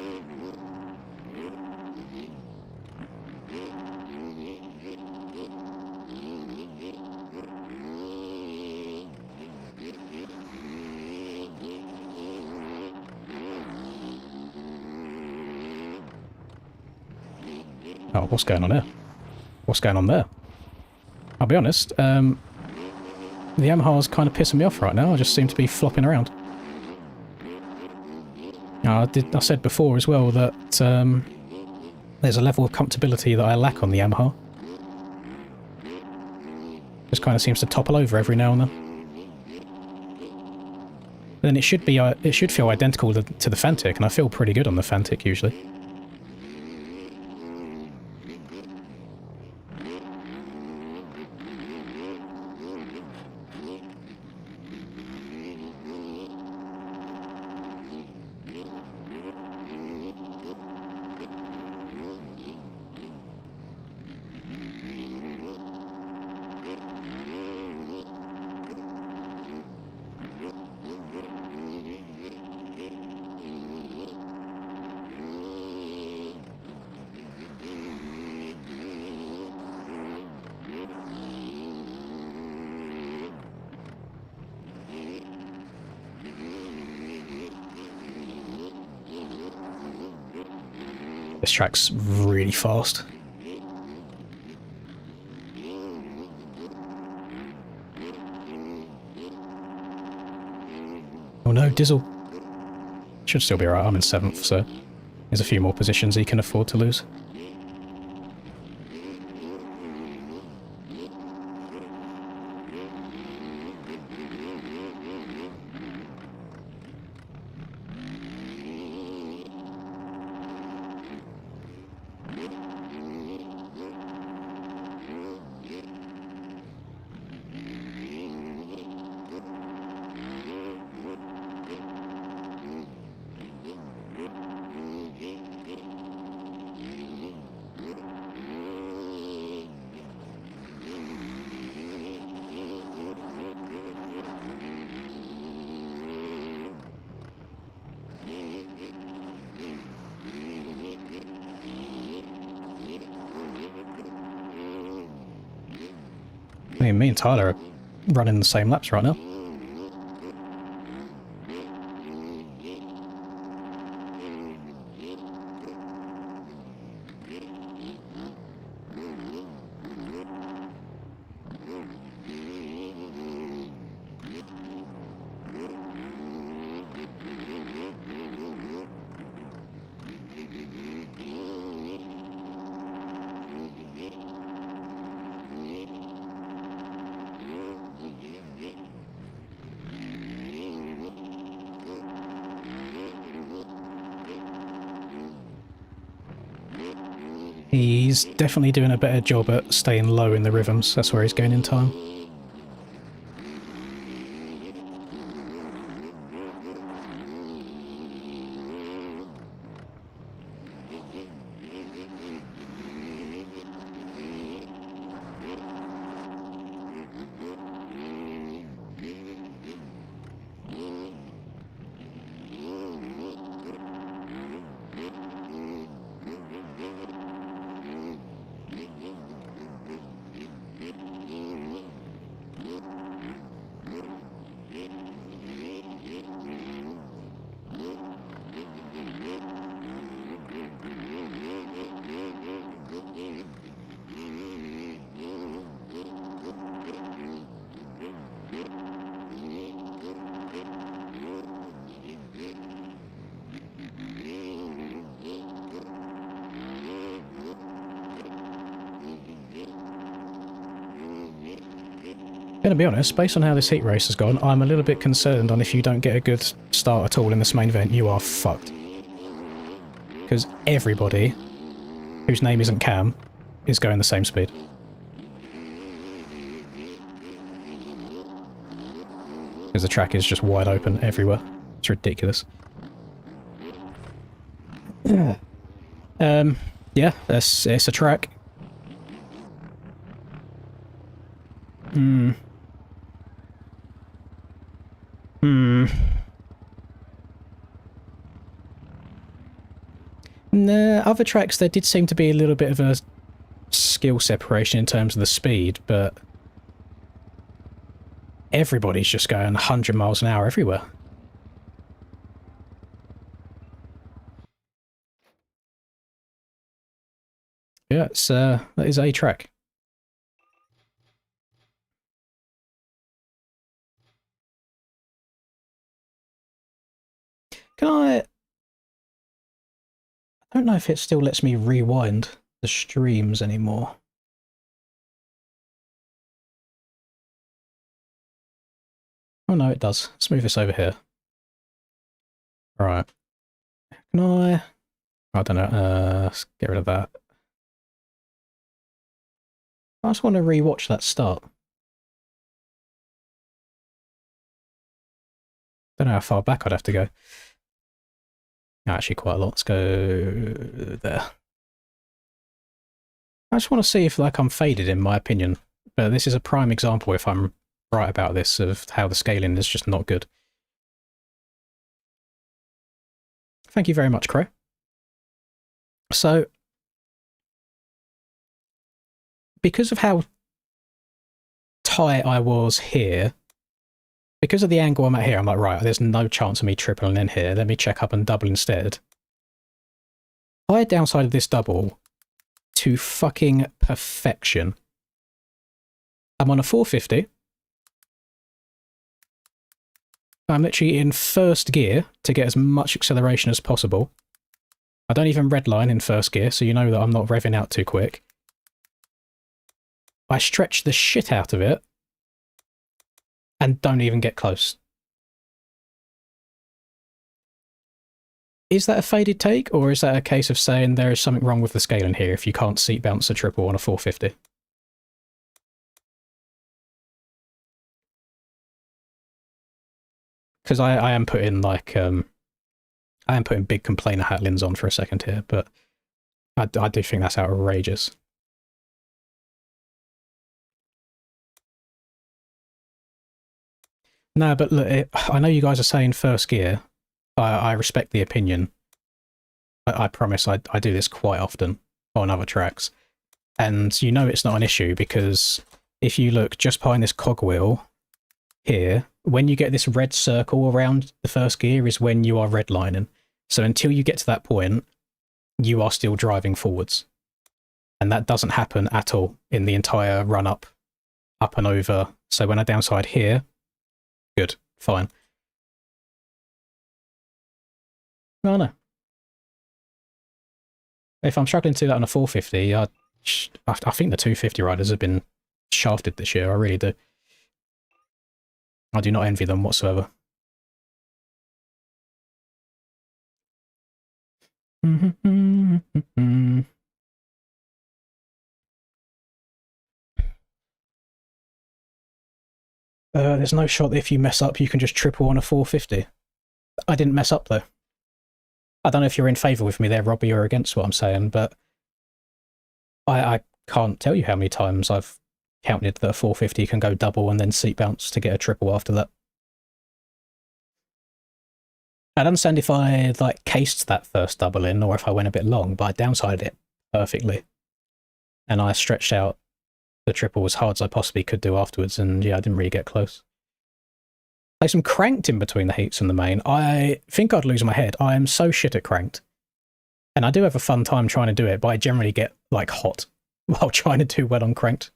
Oh, what's going on there? What's going on there? I'll be honest, the Yamaha's kind of pissing me off right now. I just seem to be flopping around. I said before as well that there's a level of comfortability that I lack on the Yamaha. Just kind of seems to topple over every now and then. Then it should feel identical to the Fantic, and I feel pretty good on the Fantic usually. This track's really fast. Oh no, Dizzle. Should still be alright, I'm in 7th, so there's a few more positions he can afford to lose. I mean, me and Tyler are running the same laps right now. He's definitely doing a better job at staying low in the rhythms. That's where he's gaining time. Gonna be honest, based on how this heat race has gone, I'm a little bit concerned on if you don't get a good start at all in this main event, you are fucked. Because everybody whose name isn't Cam is going the same speed. Because the track is just wide open everywhere. It's ridiculous. Yeah, it's a track. Nah, other tracks there did seem to be a little bit of a skill separation in terms of the speed, but everybody's just going 100 miles an hour everywhere. Yeah, that is a track. Can I don't know if it still lets me rewind the streams anymore. Oh no, it does. Let's move this over here. Right. Can I don't know. Let's get rid of that. I just want to rewatch that start. Don't know how far back I'd have to go. Actually, quite a lot. Let's go there. I just want to see if, like, I'm faded in my opinion. But this is a prime example, if I'm right about this, of how the scaling is just not good. Thank you very much, Crow. So, because of how tight I was here, because of the angle I'm at here, I'm like, right, there's no chance of me tripling in here. Let me check up and double instead. I downside of this double to fucking perfection. I'm on a 450. I'm literally in first gear to get as much acceleration as possible. I don't even redline in first gear, so you know that I'm not revving out too quick. I stretch the shit out of it and don't even get close. Is that a faded take, or is that a case of saying there is something wrong with the scaling here if you can't seat bounce a triple on a 450? Because I am putting like I am putting big complainer hat lens on for a second here, but I do think that's outrageous. No, but look, I know you guys are saying first gear. I respect the opinion. I promise I do this quite often on other tracks. And you know it's not an issue because if you look just behind this cogwheel here, when you get this red circle around the first gear is when you are redlining. So until you get to that point, you are still driving forwards. And that doesn't happen at all in the entire run up and over. So when I downside here, good, fine. No, no. If I'm struggling to do that on a 450, I think the 250 riders have been shafted this year. I really do. I do not envy them whatsoever. There's no shot that if you mess up, you can just triple on a 450. I didn't mess up, though. I don't know if you're in favour with me there, Robbie, or against what I'm saying, but I can't tell you how many times I've counted that a 450 can go double and then seat bounce to get a triple after that. I'd understand if I like cased that first double in, or if I went a bit long, but I downsided it perfectly. And I stretched out the triple as hard as I possibly could do afterwards, and yeah, I didn't really get close. Play some cranked in between the heats and the main. I think I'd lose my head. I am so shit at cranked. And I do have a fun time trying to do it, but I generally get, like, hot while trying to do well on cranked.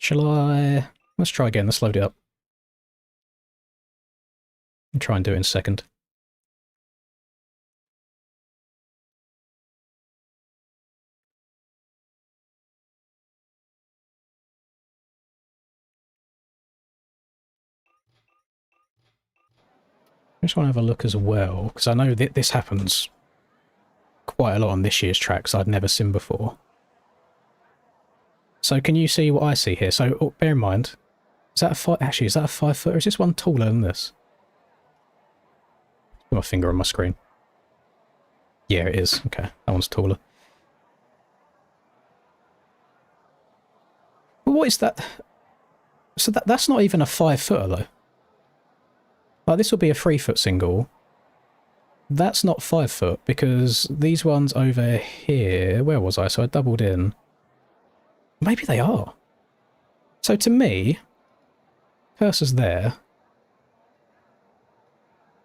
Shall I... Let's try again. Let's load it up. And try and do it in a second. I just want to have a look as well, because I know that this happens quite a lot on this year's tracks I'd never seen before. So can you see what I see here? So bear in mind, is that a 5? Actually, is that a 5 foot, or is this one taller than this? Put my finger on my screen. Yeah, it is. Okay, that one's taller. But what is that? So that's not even a 5 footer though. Like, this will be a 3 foot single. That's not 5 foot, because these ones over here... Where was I? So I doubled in. Maybe they are. So to me, cursor's there.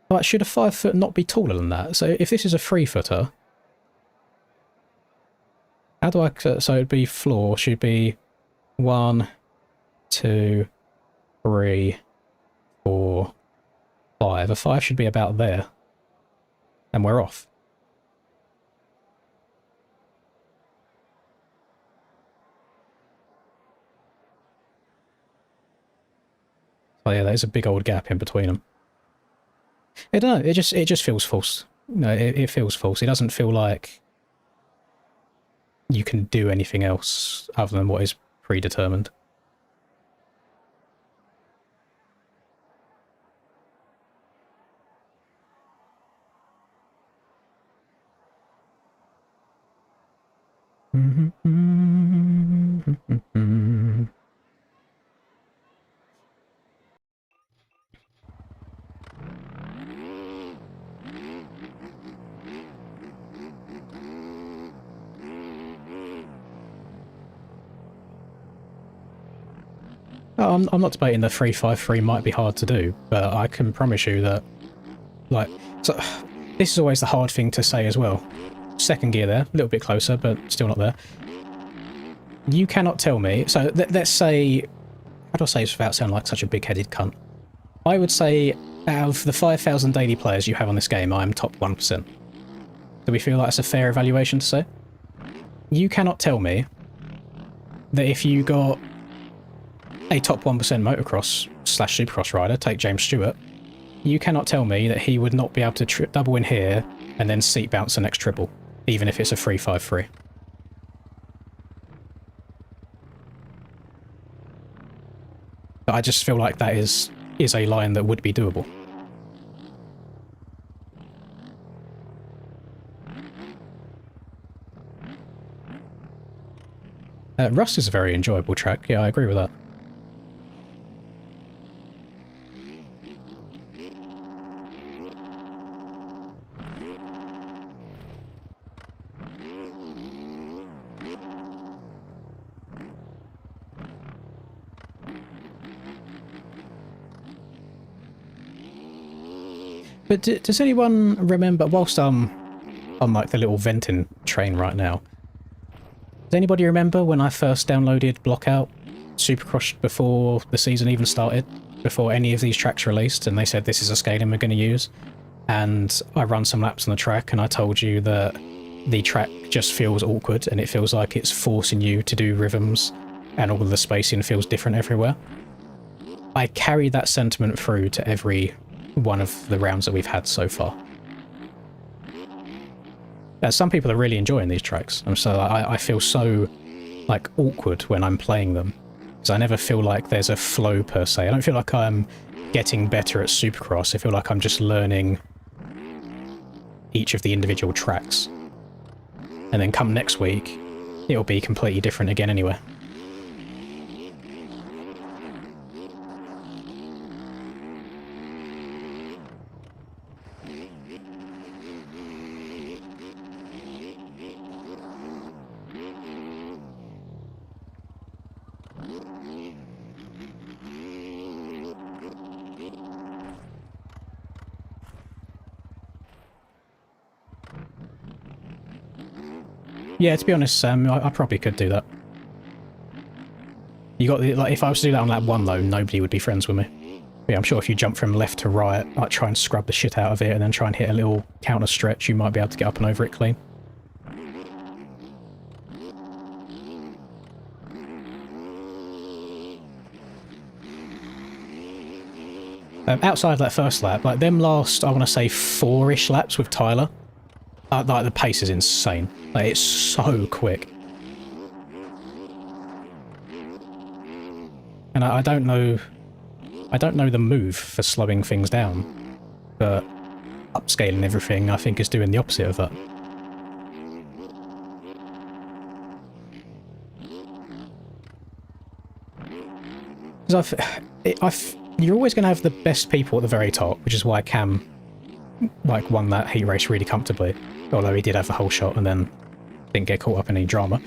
Like, should a 5 foot not be taller than that? So if this is a 3 footer, how do I... So it'd be floor, should be 1, 2, 3, 4, 5. A 5 should be about there. And we're off. Oh yeah, there's a big old gap in between them. I don't know, it just feels false. No, it feels false. It doesn't feel like you can do anything else other than what is predetermined. I'm not debating the 353 might be hard to do, but I can promise you that, like, so this is always the hard thing to say as well. Second gear there, a little bit closer, but still not there. You cannot tell me, so let's say, how do I say this without sounding like such a big-headed cunt? I would say, out of the 5,000 daily players you have on this game, I am top 1%. Do we feel like that's a fair evaluation to say? You cannot tell me that if you got a top 1% motocross / supercross rider, take James Stewart, you cannot tell me that he would not be able to double in here and then seat bounce the next triple, even if it's a 353. But I just feel like that is a line that would be doable. Rust is a very enjoyable track, yeah, I agree with that. But does anyone remember, whilst I'm on like the little venting train right now, does anybody remember when I first downloaded Blockout Supercross before the season even started, before any of these tracks released, and they said this is a scaling we're going to use, and I run some laps on the track and I told you that the track just feels awkward and it feels like it's forcing you to do rhythms and all of the spacing feels different everywhere. I carry that sentiment through to every one of the rounds that we've had so far. Some people are really enjoying these tracks, and so I feel so like awkward when I'm playing them, because I never feel like there's a flow per se. I don't feel like I'm getting better at Supercross. I feel like I'm just learning each of the individual tracks, and then come next week it'll be completely different again anyway. Yeah, to be honest, Sam, I probably could do that. You got the, like, if I was to do that on lap 1 though, nobody would be friends with me. But yeah, I'm sure if you jump from left to right, like try and scrub the shit out of it and then try and hit a little counter stretch, you might be able to get up and over it clean. Outside of that first lap, like them last, I want to say 4-ish laps with Tyler, like the pace is insane. Like, it's so quick. And I don't know the move for slowing things down, but upscaling everything I think is doing the opposite of that. Because you're always going to have the best people at the very top, which is why Cam like won that heat race really comfortably, although he did have the whole shot and then didn't get caught up in any drama.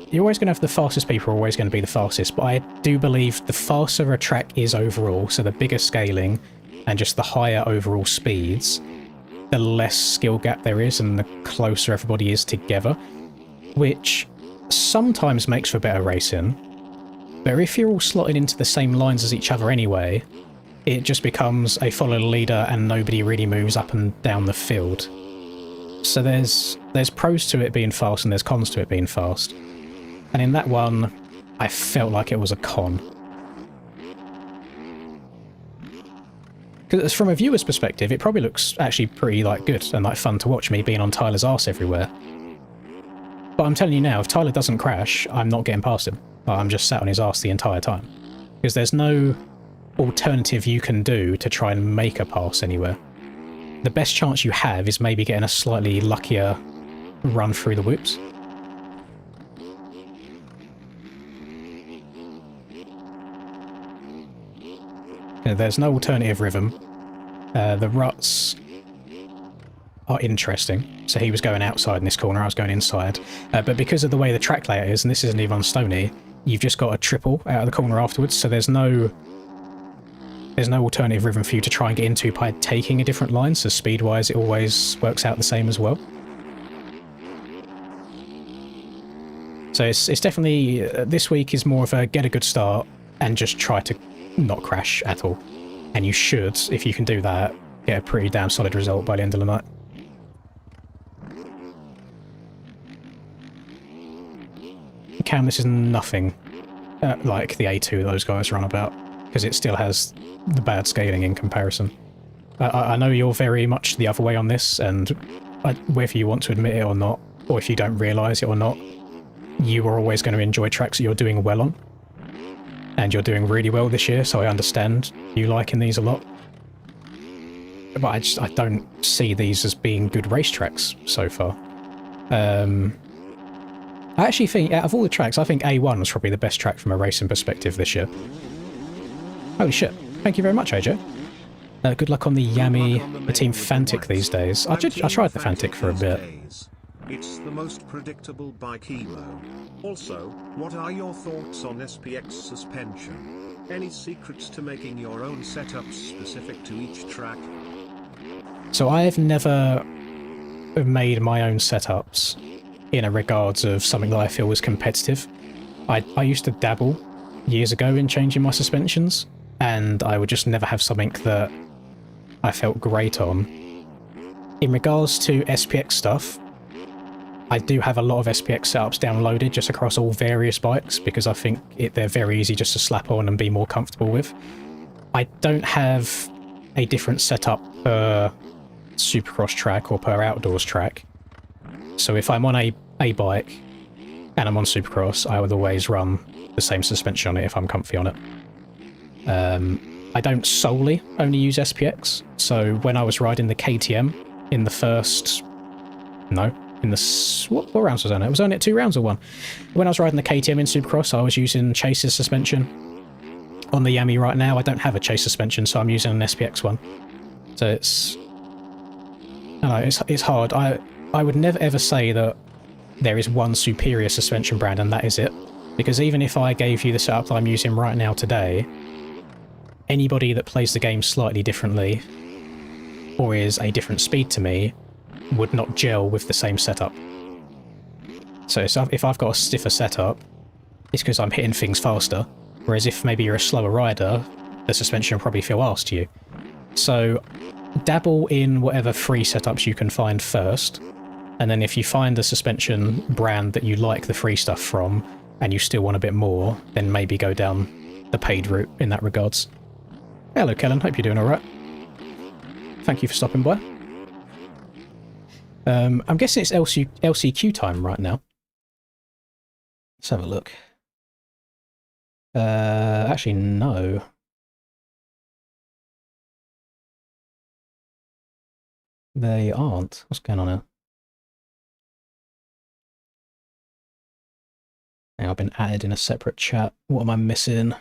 You're always going to have the fastest people are always going to be the fastest, but I do believe the faster a track is overall, so the bigger scaling and just the higher overall speeds, the less skill gap there is and the closer everybody is together, which sometimes makes for better racing. But if you're all slotted into the same lines as each other anyway, it just becomes a follow the leader and nobody really moves up and down the field. So there's pros to it being fast and there's cons to it being fast. And in that one, I felt like it was a con. Because from a viewer's perspective, it probably looks actually pretty like good and like fun to watch me being on Tyler's arse everywhere. But I'm telling you now, if Tyler doesn't crash, I'm not getting past him. I'm just sat on his arse the entire time. Because there's no alternative you can do to try and make a pass anywhere. The best chance you have is maybe getting a slightly luckier run through the whoops. There's no alternative rhythm. The ruts are interesting. So he was going outside in this corner, I was going inside. But because of the way the track layout is, and this isn't even on Stony, you've just got a triple out of the corner afterwards, so there's no alternative rhythm for you to try and get into by taking a different line, so speed-wise it always works out the same as well. So it's definitely, this week is more of a get a good start and just try to not crash at all. And you should, if you can do that, get a pretty damn solid result by the end of the night. Cam, this is nothing like the A2 those guys run about, because it still has the bad scaling in comparison. I know you're very much the other way on this, and whether you want to admit it or not, or if you don't realise it or not, you are always going to enjoy tracks that you're doing well on. And you're doing really well this year, so I understand you liking these a lot. But I don't see these as being good racetracks so far. I actually think, out of all the tracks, I think A1 was probably the best track from a racing perspective this year. Holy shit. Thank you very much, AJ. Good luck on the Yami, the Team Fantic these days. I tried the Fantic for a bit.
It's the most predictable by kilo. Also, what are your thoughts on SPX suspension? Any secrets to making your own setups specific to each track?
So I've never made my own setups in a regards of something that I feel was competitive. I used to dabble years ago in changing my suspensions, and I would just never have something that I felt great on. In regards to SPX stuff, I do have a lot of SPX setups downloaded just across all various bikes because I think they're very easy just to slap on and be more comfortable with. I don't have a different setup per Supercross track or per outdoors track. So if I'm on a bike and I'm on Supercross, I would always run the same suspension on it if I'm comfy on it. I don't solely only use SPX, so when I was riding the KTM in the first... No, in the... What rounds was I on it? Was I on it 2 rounds or 1? When I was riding the KTM in Supercross, I was using Chase's suspension. On the Yami right now, I don't have a Chase suspension, so I'm using an SPX one. So it's... I don't know, it's hard. I would never ever say that there is one superior suspension brand and that is it. Because even if I gave you the setup that I'm using right now today, anybody that plays the game slightly differently or is a different speed to me would not gel with the same setup. So if I've got a stiffer setup, it's because I'm hitting things faster, whereas if maybe you're a slower rider, the suspension will probably feel arse to you. So dabble in whatever free setups you can find first, and then if you find a suspension brand that you like the free stuff from, and you still want a bit more, then maybe go down the paid route in that regards. Hello Kellen, hope you're doing alright. Thank you for stopping by. I'm guessing it's LCQ time right now. Let's have a look. Actually no. They aren't. What's going on here? Now I've been added in a separate chat. What am I missing?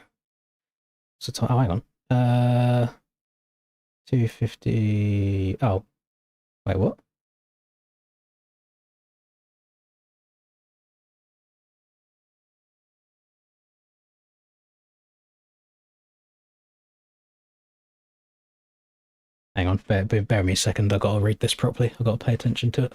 Oh, hang on. 250... Oh. Wait, what? Hang on, bear me a second. I've got to read this properly. I've got to pay attention to it.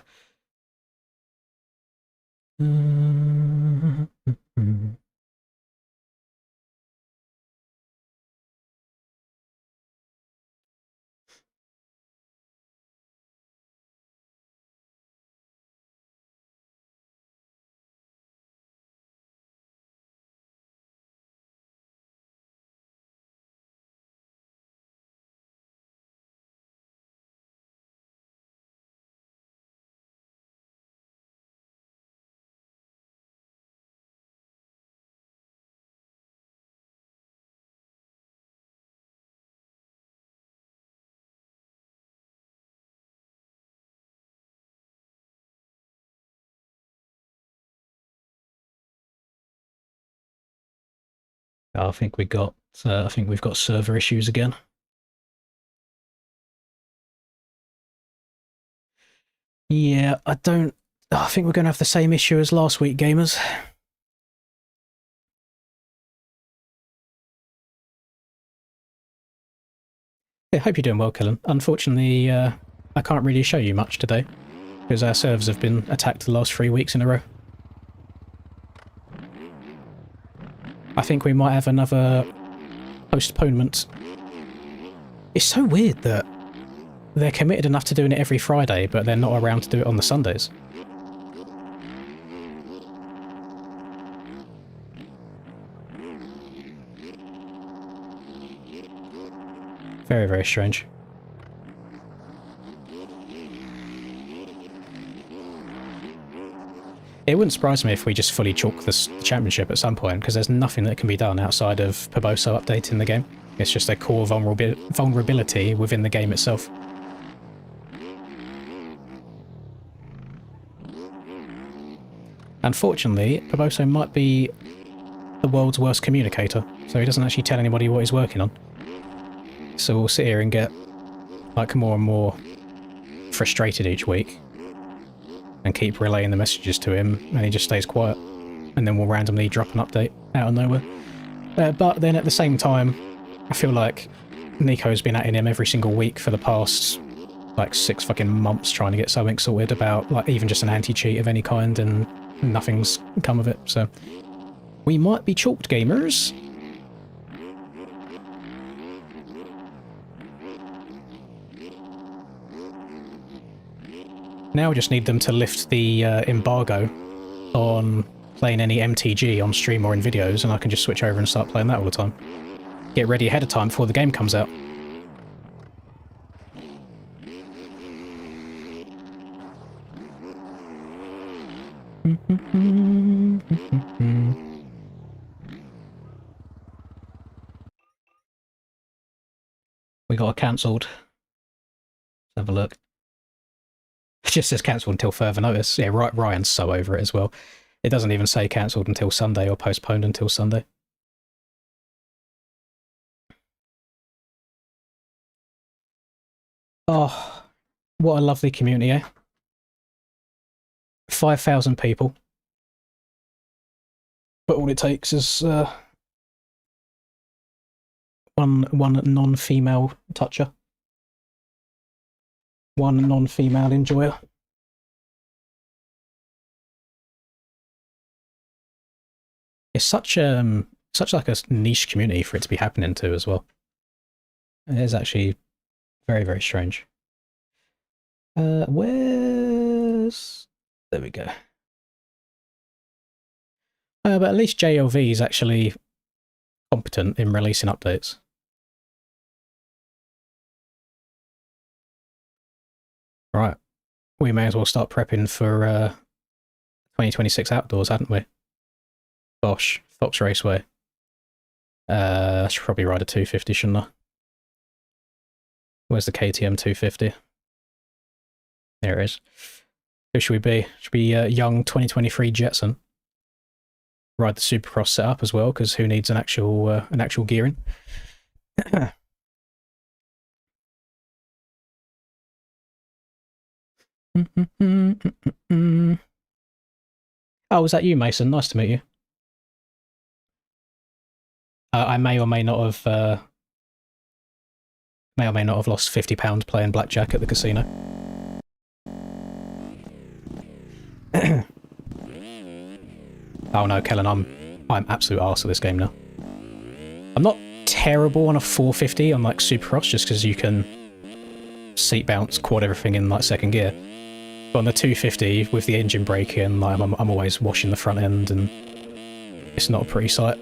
I think we've got server issues again. Yeah, I think we're going to have the same issue as last week, gamers. Yeah, hope you're doing well, Kellen. Unfortunately, I can't really show you much today, because our servers have been attacked the last 3 weeks in a row. I think we might have another postponement. It's so weird that they're committed enough to doing it every Friday, but they're not around to do it on the Sundays. Very, very strange. It wouldn't surprise me if we just fully chalk this championship at some point, because there's nothing that can be done outside of Poboso updating the game. It's just a core vulnerability within the game itself. Unfortunately, Poboso might be the world's worst communicator, so he doesn't actually tell anybody what he's working on. So we'll sit here and get like more and more frustrated each week and keep relaying the messages to him, and he just stays quiet, and then we'll randomly drop an update out of nowhere. But then at the same time, I feel like Nico's been at him every single week for the past like 6 fucking months trying to get something sorted about like even just an anti-cheat of any kind, and nothing's come of it. So we might be chalked, gamers. Now we just need them to lift the embargo on playing any MTG on stream or in videos, and I can just switch over and start playing that all the time. Get ready ahead of time before the game comes out. We got cancelled. Let's have a look. It just says cancelled until further notice. Yeah, Ryan's so over it as well. It doesn't even say cancelled until Sunday or postponed until Sunday. Oh, what a lovely community, eh? 5,000 people. But all it takes is one non-female toucher. One non-female enjoyer. It's such like a niche community for it to be happening to as well. It is actually very, very strange. Where's... There we go. But at least JLV is actually competent in releasing updates. Right. We may as well start prepping for 2026 outdoors, hadn't we? Gosh, Fox Raceway. I should probably ride a 250, shouldn't I? Where's the KTM 250? There it is. Who should we be? Should be young 2023 Jetson. Ride the Supercross setup as well, because who needs an actual gearing? Oh, was that you, Mason? Nice to meet you. I may or may not have lost £50 playing blackjack at the casino. Oh no, Kellen, I'm absolute arse at this game now. I'm not terrible on a 450 on like Supercross, just because you can seat bounce, quad everything in like second gear. But on the 250 with the engine braking, like, I'm always washing the front end, and it's not a pretty sight.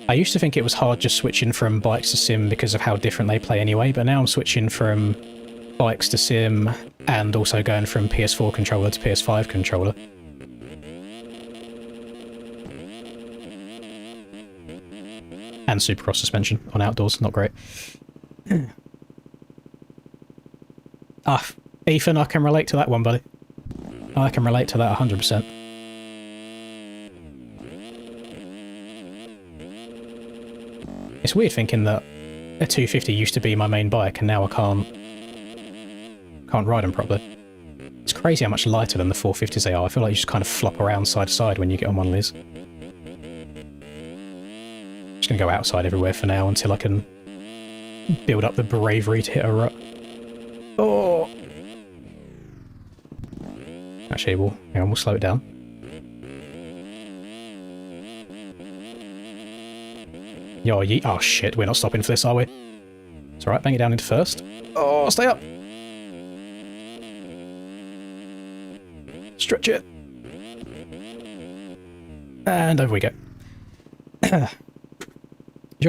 I used to think it was hard just switching from bikes to sim because of how different they play anyway, but now I'm switching from bikes to sim and also going from PS4 controller to PS5 controller. And Supercross suspension on outdoors, not great. Ah, Ethan, I can relate to that one, buddy. I can relate to that 100%. It's weird thinking that a 250 used to be my main bike and now I can't ride them properly. It's crazy how much lighter than the 450s they are. I feel like you just kind of flop around side to side when you get on one of these. Just gonna go outside everywhere for now until I can build up the bravery to hit a rut. Oh! Actually, we'll slow it down. Yo, oh shit, we're not stopping for this, are we? It's alright, bang it down into first. Oh, stay up! Stretch it. And over we go. Do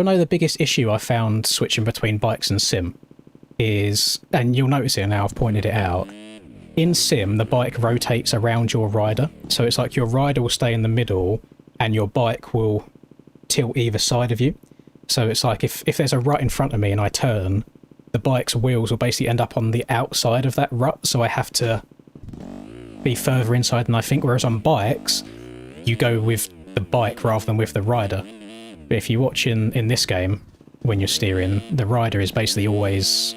you know the biggest issue I found switching between bikes and sim is, and you'll notice it now, I've pointed it out, in sim the bike rotates around your rider, so it's like your rider will stay in the middle and your bike will tilt either side of you. So it's like if there's a rut in front of me and I turn, the bike's wheels will basically end up on the outside of that rut, so I have to be further inside than I think, whereas on bikes you go with the bike rather than with the rider. But if you watch in this game, when you're steering, the rider is basically always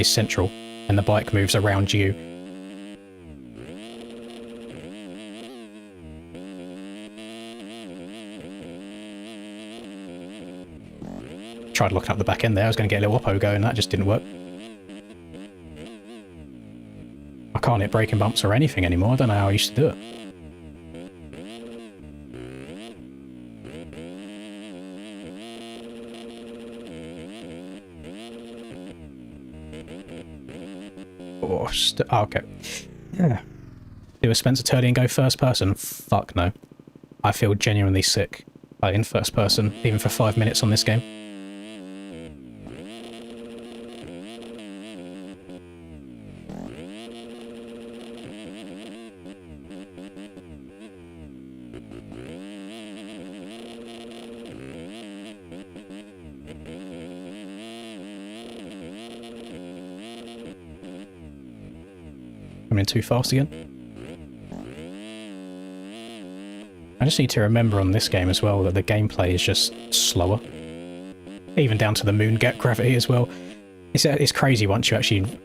central and the bike moves around you. Tried looking up the back end there, I was going to get a little oppo going, that just didn't work. I can't hit braking bumps or anything anymore, I don't know how I used to do it. Oh. Oh, okay. Yeah. Do a Spencer Turley and go first person? Fuck no. I feel genuinely sick in first person, even for 5 minutes on this game. Coming in too fast again. I just need to remember on this game as well that the gameplay is just slower. Even down to the moon gravity as well. It's crazy once you actually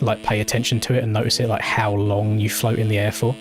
like pay attention to it and notice it, like how long you float in the air for.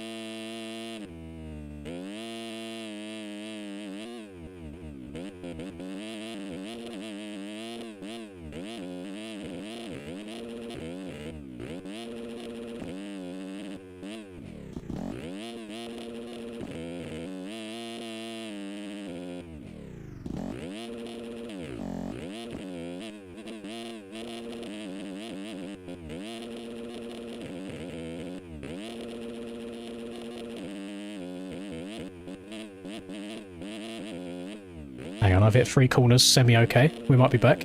Hang on, I've hit 3 corners, semi-okay. We might be back.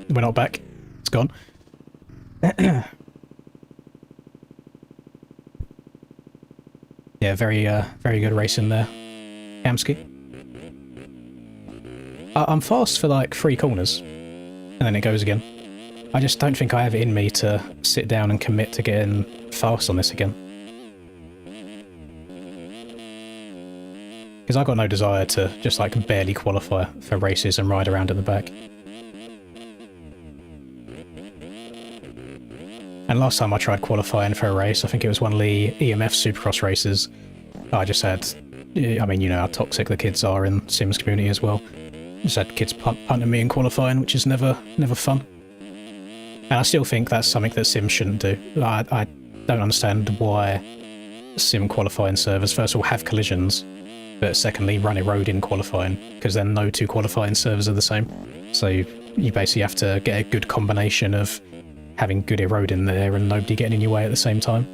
We're not back. It's gone. Yeah, very good racing there, Kamsky. I'm fast for like 3 corners, and then it goes again. I just don't think I have it in me to sit down and commit to getting fast on this again. Because I've got no desire to just like barely qualify for races and ride around at the back. And last time I tried qualifying for a race, I think it was one of the EMF Supercross races, I just had, I mean, you know how toxic the kids are in Sims community as well. Just had kids punting me in qualifying, which is never fun. And I still think that's something that Sims shouldn't do. I don't understand why Sim qualifying servers, first of all, have collisions, but secondly, run a road in qualifying, because then no 2 qualifying servers are the same. So you basically have to get a good combination of having good erode in there and nobody getting in your way at the same time.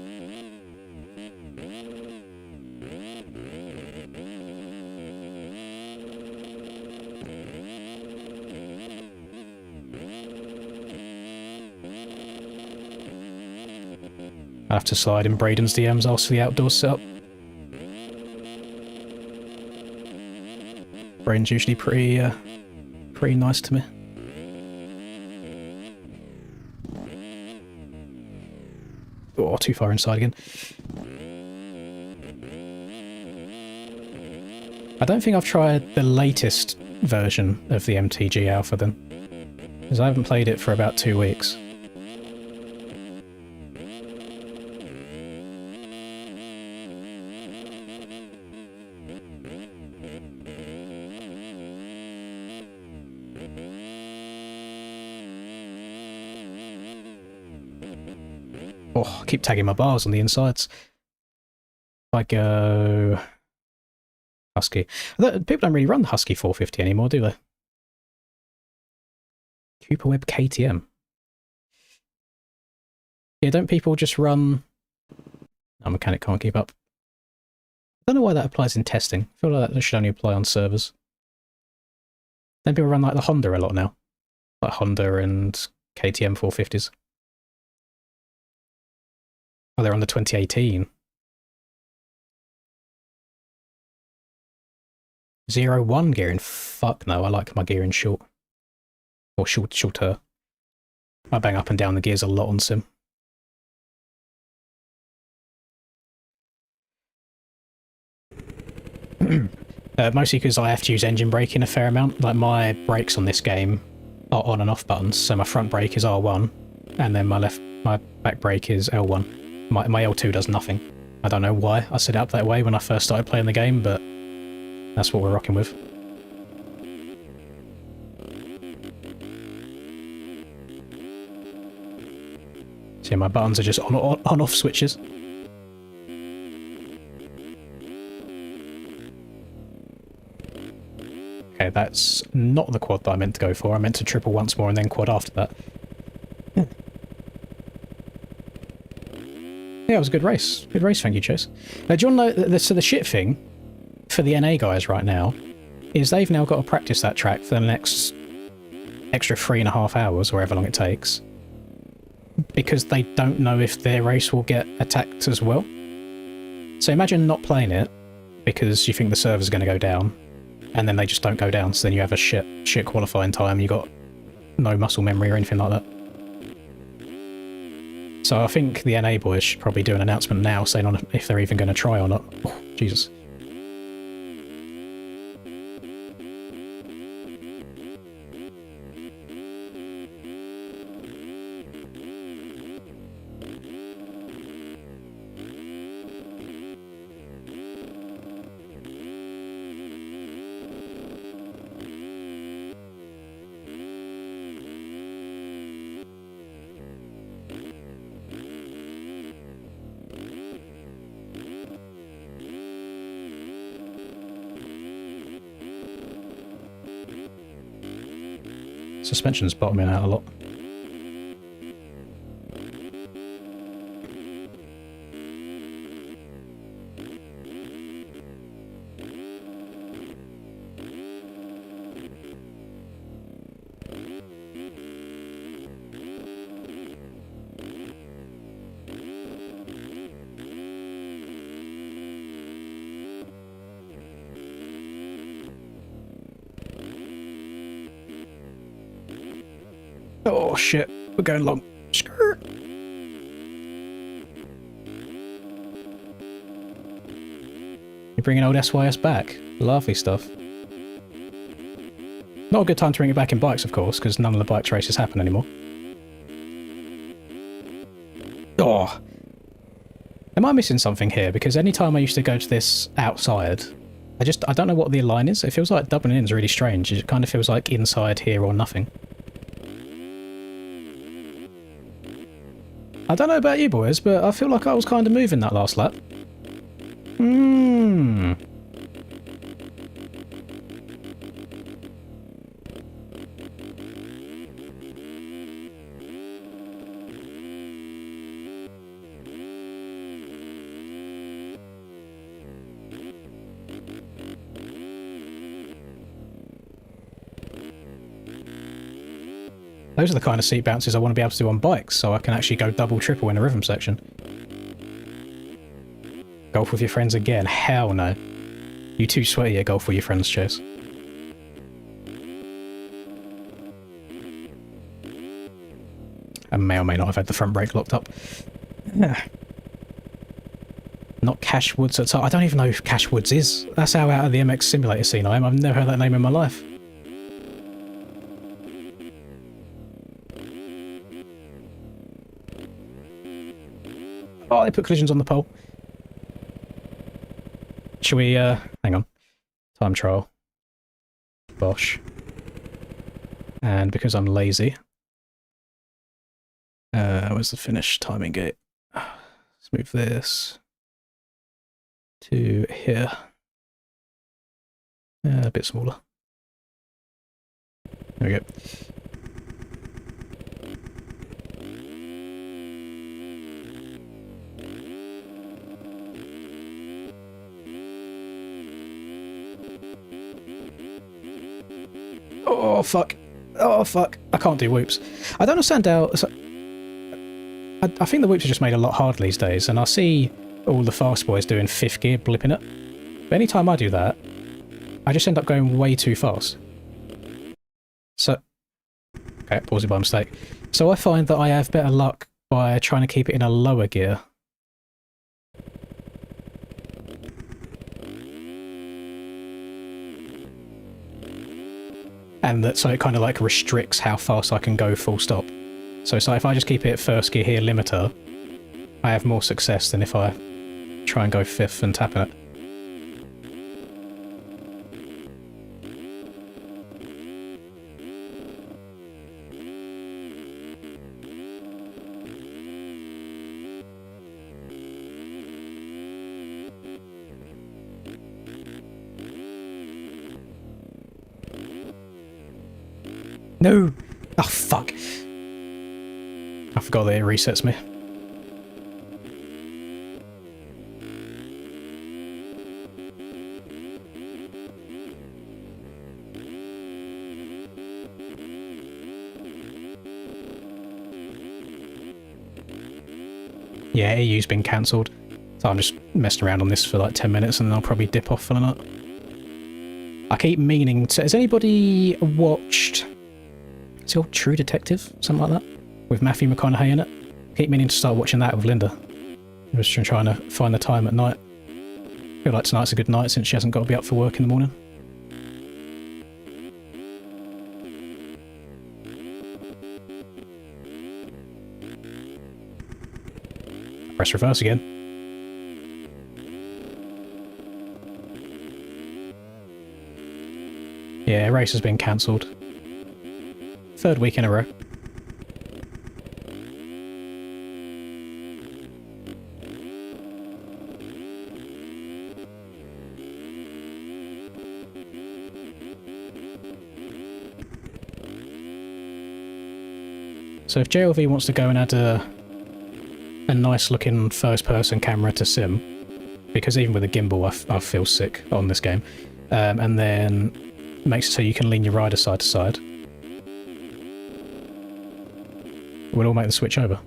I have to slide in Braden's DMs, ask for the outdoor setup. Braden's usually pretty nice to me. Oh, too far inside again. I don't think I've tried the latest version of the MTG Alpha then, because I haven't played it for about 2 weeks. Oh, I keep tagging my bars on the insides. If I go Husky. People don't really run the Husky 450 anymore, do they? Cooper Web KTM. Yeah, don't people just run... No, mechanic can't keep up. I don't know why that applies in testing. I feel like that should only apply on servers. Then people run like the Honda a lot now. Like Honda and KTM 450s. Oh, they're on the 2018. 0-1 gearing. Fuck no, I like my gearing short. Or shorter. I bang up and down the gears a lot on Sim. Mostly because I have to use engine braking a fair amount. Like my brakes on this game are on and off buttons, so my front brake is R1, and then my back brake is L1. My L2 does nothing. I don't know why I set it up that way when I first started playing the game, but that's what we're rocking with. See, my buttons are just on-off switches. Okay, that's not the quad that I meant to go for. I meant to triple once more and then quad after that. Yeah, it was a good race. Good race, thank you, Chase. Now, do you want to know, so the shit thing for the NA guys right now is they've now got to practice that track for the next extra 3.5 hours, or however long it takes, because they don't know if their race will get attacked as well. So imagine not playing it because you think the server's going to go down, and then they just don't go down, so then you have a shit qualifying time, you got no muscle memory or anything like that. So I think the NA boys should probably do an announcement now saying on if they're even going to try or not. Oh, Jesus. Suspension's bottoming out a lot. Oh shit, we're going long. Skirt. You're bringing old SYS back. Lovely stuff. Not a good time to bring it back in bikes, of course, because none of the bikes races happen anymore. Oh! Am I missing something here? Because any time I used to go to this outside, I don't know what the line is. It feels like doubling in is really strange. It kind of feels like inside here or nothing. I don't know about you boys, but I feel like I was kind of moving that last lap. Those are the kind of seat bounces I want to be able to do on bikes, so I can actually go double, triple in the rhythm section. Golf with your friends again? Hell no. You too sweaty to golf with your friends, Chase. I may or may not have had the front brake locked up. Not Cash Woods at all. I don't even know if Cash Woods is. That's how out of the MX Simulator scene I am. I've never heard that name in my life. Oh, they put collisions on the pole. Should we, hang on. Time trial. Bosh. And because I'm lazy... where's the finish timing gate? Let's move this to here. A bit smaller. There we go. Oh, fuck. Oh, fuck. I can't do whoops. I don't understand how... I think the whoops are just made a lot harder these days, and I see all the fast boys doing 5th gear, blipping it. But anytime I do that, I just end up going way too fast. So... Okay, pause it by mistake. So I find that I have better luck by trying to keep it in a lower gear. And that, so it kind of like restricts how fast I can go full stop. So it's like if I just keep it at 1st gear here limiter, I have more success than if I try and go 5th and tap it. No! Oh, fuck. I forgot that it resets me. Yeah, EU's been cancelled. So I'm just messing around on this for like 10 minutes and then I'll probably dip off for the night. I keep meaning to... Has anybody watched... Is it called True Detective? Something like that? With Matthew McConaughey in it? Keep meaning to start watching that with Linda. I'm just trying to find the time at night. I feel like tonight's a good night since she hasn't got to be up for work in the morning. Press reverse again. Yeah, race has been cancelled. Third week in a row. So if JLV wants to go and add a nice looking first person camera to Sim, because even with a gimbal I feel sick on this game, and then makes it so you can lean your rider side to side, we'll all make the switch over.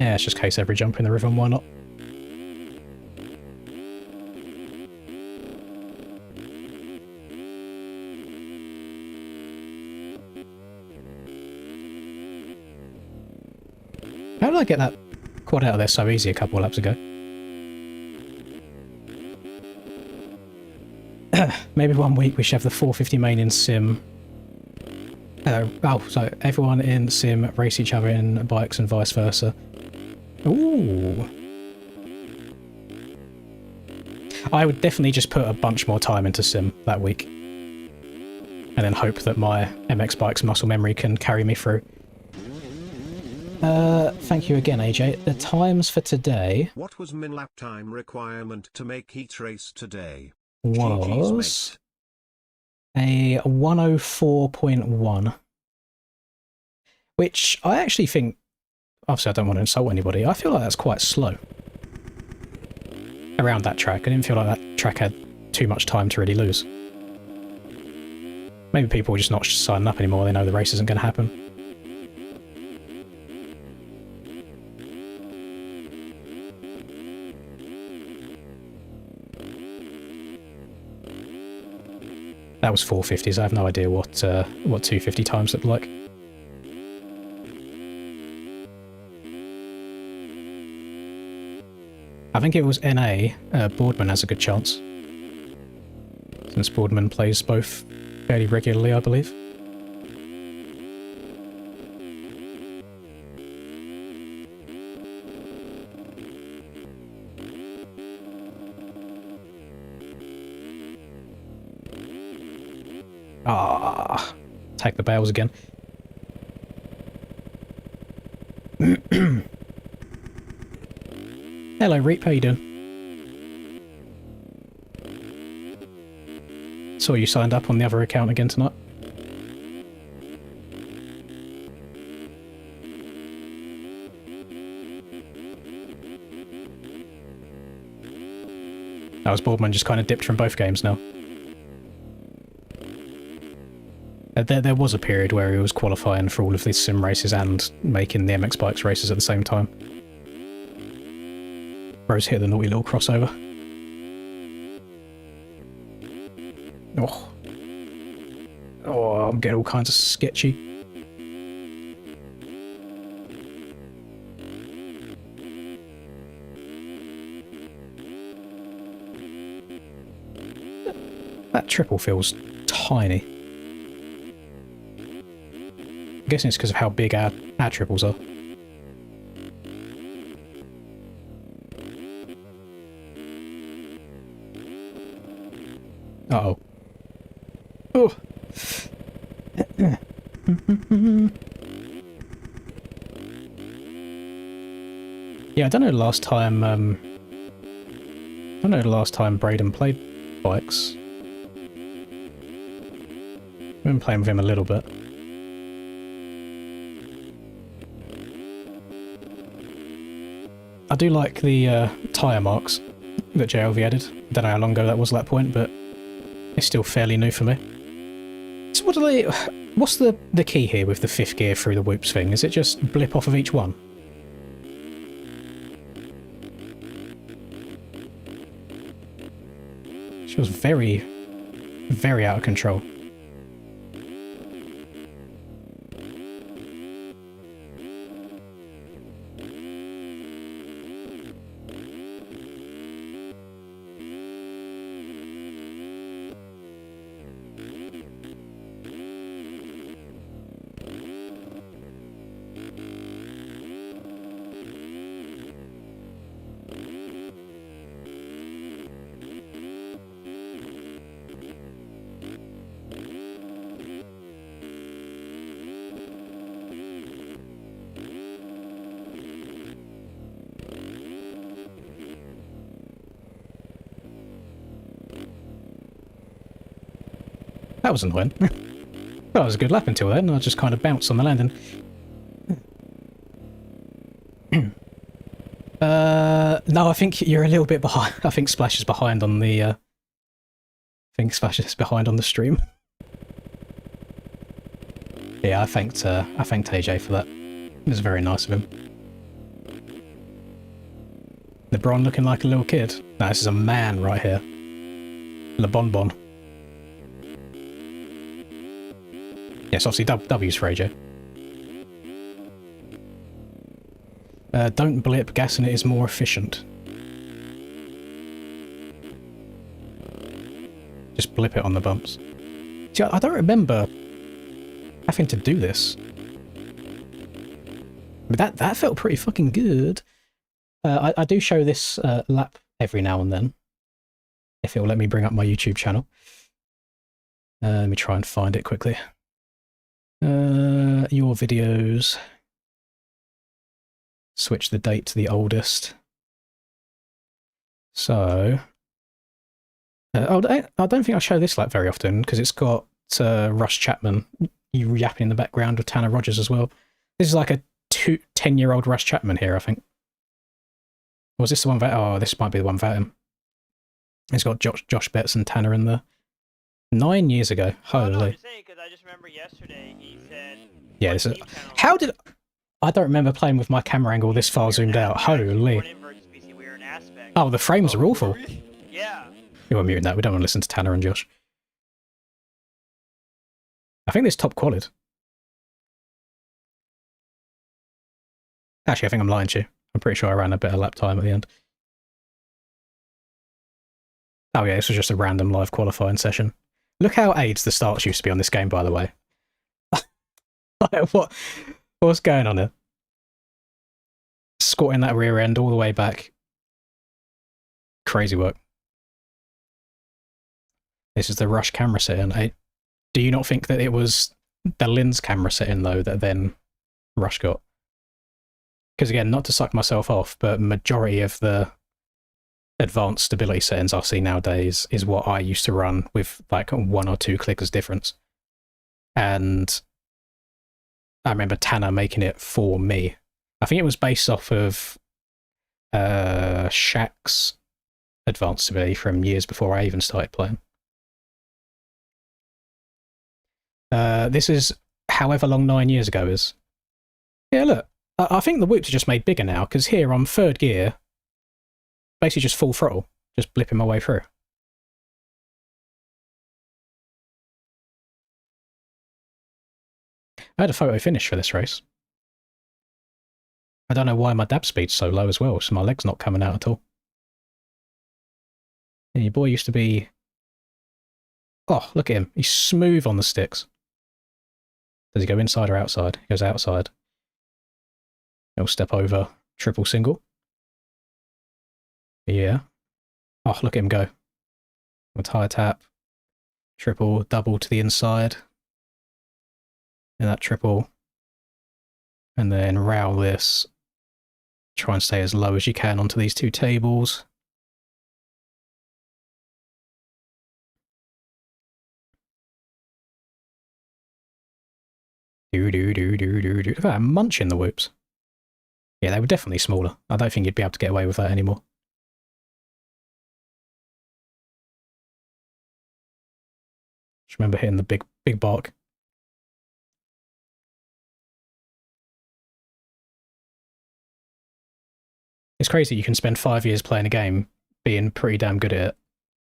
Yeah, it's just case every jump in the river, and why not? How did I get that quad out of there so easy a couple of laps ago? Maybe one week we should have the 450 main in Sim. So everyone in Sim race each other in bikes and vice versa. Ooh. I would definitely just put a bunch more time into Sim that week. And then hope that my MX Bike's muscle memory can carry me through. Thank you again, AJ. The times for today...
What was min lap time requirement to make heat race today?
was... a 104.1. Which I actually think... Obviously, I don't want to insult anybody. I feel like that's quite slow. Around that track. I didn't feel like that track had too much time to really lose. Maybe people are just not signing up anymore. They know the race isn't going to happen. That was 450s. I have no idea what 250 times looked like. I think it was NA. Boardman has a good chance. Since Boardman plays both fairly regularly, I believe. Ah, take the bales again. Hello, Reap. How you doing? Saw you signed up on the other account again tonight. That was Boardman just kind of dipped from both games now. There was a period where he was qualifying for all of these sim races and making the MX Bikes races at the same time. Rose hit the naughty little crossover. Oh. Oh, I'm getting all kinds of sketchy. that triple feels tiny. I'm guessing it's because of how big our triples are. Uh-oh. Oh! Yeah, I don't know the last time, Braden played bikes. I've been playing with him a little bit. I do like the tyre marks that JLV added. I don't know how long ago that was at that point, but it's still fairly new for me. So what do they... What's the key here with the 5th gear through the whoops thing? Is it just blip off of each one? She was very, very out of control. That was annoying. That was a good lap until then. I just kind of bounced on the landing. No, I think you're a little bit behind. I think Splash is behind on the... I think Splash is behind on the stream. Yeah, I thanked AJ for that. It was very nice of him. LeBron looking like a little kid. No, this is a man right here. LeBonbon. Yes, obviously W's for AJ. Don't blip, gas in it is more efficient. Just blip it on the bumps. See, I don't remember having to do this. But that felt pretty fucking good. I do show this lap every now and then, if it will let me bring up my YouTube channel. Let me try and find it quickly. Your videos. Switch the date to the oldest. So, I don't think I show this lap very often because it's got Russ Chapman yapping in the background with Tanner Rogers as well. This is like a 10-year-old Russ Chapman here, I think. Was this the one that? Oh, this might be the one without him. It's got Josh Betts and Tanner in there. 9 years ago. Holy.
Oh, no, I'm just saying because I just remember yesterday he said.
Yeah, this is. How did? I don't remember playing with my camera angle this far zoomed out. Holy. Oh, the frames are awful.
Yeah.
You want to mute that. We don't want to listen to Tanner and Josh. I think this top quality. Actually, I think I'm lying to you. I'm pretty sure I ran a better lap time at the end. Oh yeah, this was just a random live qualifying session. Look how AIDS the starts used to be on this game, by the way. What's going on here? Squatting that rear end all the way back. Crazy work. This is the Rush camera setting. Do you not think that it was the Lin's camera setting, though, that then Rush got? Because again, not to suck myself off, but majority of the advanced stability settings I see nowadays is what I used to run with like 1 or 2 clickers difference. And I remember Tanner making it for me. I think it was based off of Shaq's advanced stability from years before I even started playing. This is however long 9 years ago is. Yeah, look. I think the whoops are just made bigger now, because here I'm 3rd gear, basically just full throttle, just blipping my way through. I had a photo finish for this race. I don't know why my dab speed's so low as well, so my leg's not coming out at all. Yeah, your boy used to be Oh, look at him. He's smooth on the sticks. Does he go inside or outside? He goes outside. He'll step over. Triple single. Yeah. Oh, look at him go. With high tap. Triple, double to the inside. And that triple. And then row this. Try and stay as low as you can onto these two tables. Look at that munch in the whoops. Yeah, they were definitely smaller. I don't think you'd be able to get away with that anymore. Just remember hitting the big bark. It's crazy you can spend 5 years playing a game, being pretty damn good at it,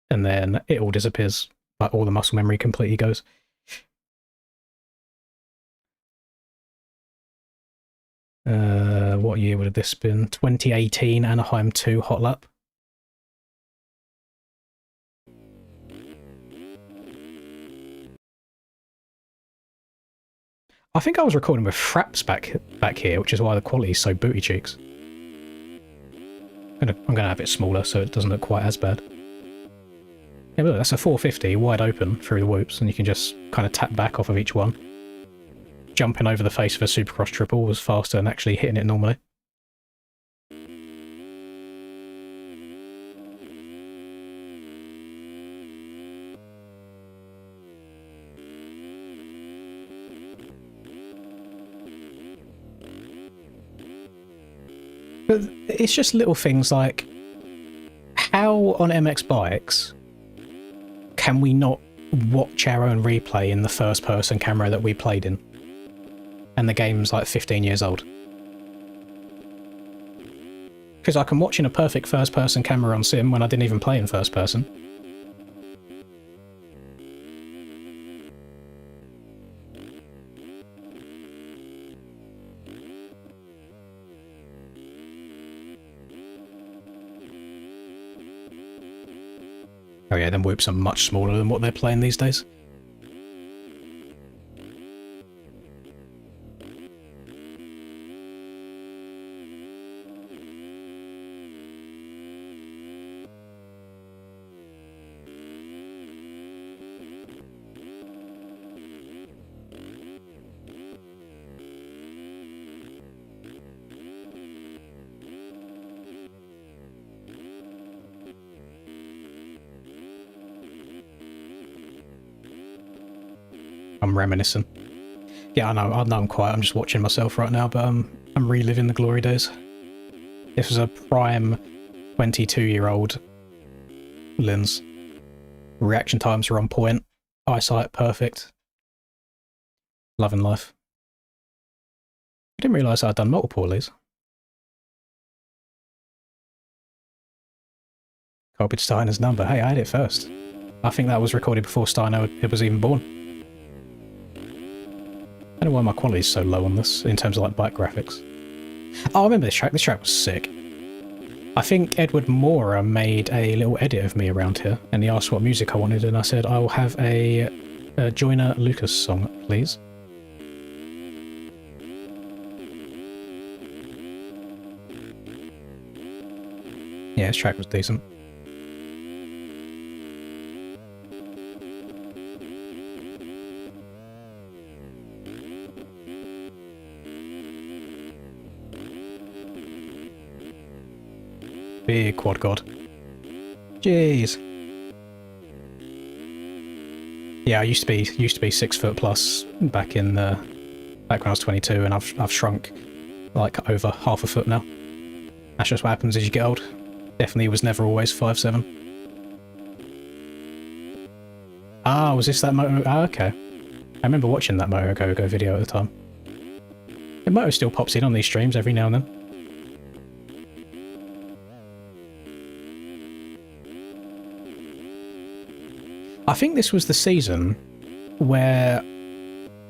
and then it all disappears. Like all the muscle memory completely goes. What year would have this been? 2018 Anaheim 2 hot lap. I think I was recording with fraps back here, which is why the quality is so booty cheeks. I'm gonna have it smaller so it doesn't look quite as bad. Yeah, look, that's a 450 wide open through the whoops, and you can just kind of tap back off of each one. Jumping over the face of a Supercross triple was faster than actually hitting it normally. But it's just little things like, how on MX bikes can we not watch our own replay in the first person camera that we played in? And the game's like 15 years old. Because I can watch in a perfect first person camera on Sim when I didn't even play in first person. Oh yeah, them whoops are much smaller than what they're playing these days. I'm reminiscing. Yeah, I know I'm quiet. I'm just watching myself right now, but I'm reliving the glory days. This was a prime 22-year-old lens. Reaction times are on point. Eyesight perfect. Loving life. I didn't realise I'd done multiple of these. Copied Steiner's number. Hey, I had it first. I think that was recorded before Steiner was even born. I don't know why my quality is so low on this, in terms of like bike graphics. Oh, I remember this track. This track was sick. I think Edward Mora made a little edit of me around here, and he asked what music I wanted, and I said, I will have a Joyner Lucas song, please. Yeah, this track was decent. Big quad god. Jeez. Yeah, I used to be 6 foot plus back in back when I was 22, and I've shrunk like over half a foot now. That's just what happens as you get old. Definitely was never always 5'7". Ah, was this that Moto? Ah, okay. I remember watching that Moto Go video at the time. The Moto still pops in on these streams every now and then. I think this was the season where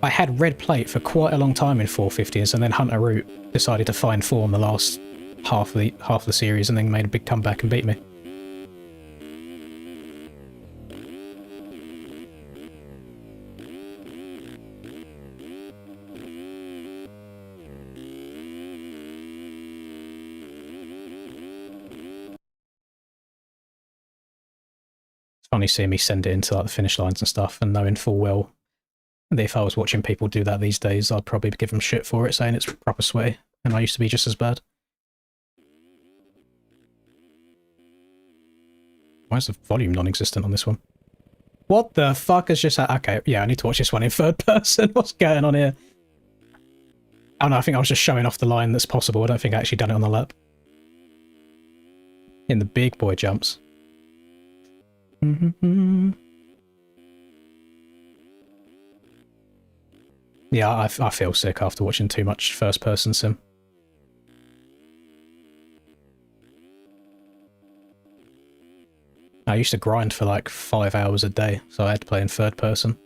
I had red plate for quite a long time in 450s, and then Hunter Root decided to find form the last half of the series, and then made a big comeback and beat me. funny seeing me send it into like the finish lines and stuff, and knowing full well that if I was watching people do that these days, I'd probably give them shit for it, saying it's proper sweaty, and I used to be just as bad. Why is the volume non-existent on this one? What the fuck has just happened? Okay, yeah, I need to watch this one in third person. What's going on here? Oh no, I think I was just showing off the line that's possible. I don't think I actually done it on the lap. In the big boy jumps. Yeah, I feel sick after watching too much first person sim. I used to grind for like 5 hours a day, so I had to play in third person.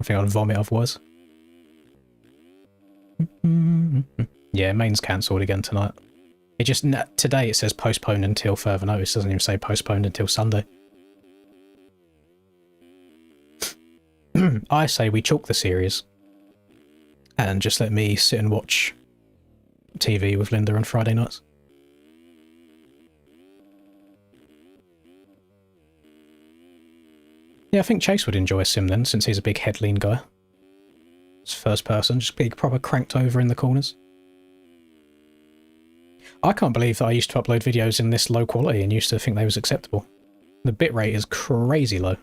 I think I'd vomit otherwise. Yeah, main's cancelled again tonight. It just, today it says postponed until further notice, doesn't even say postponed until Sunday. I say we chalk the series and just let me sit and watch TV with Linda on Friday nights. Yeah, I think Chase would enjoy a sim then, since he's a big head lean guy. It's first person, just big proper cranked over in the corners. I can't believe that I used to upload videos in this low quality and used to think they was acceptable. The bitrate is crazy low.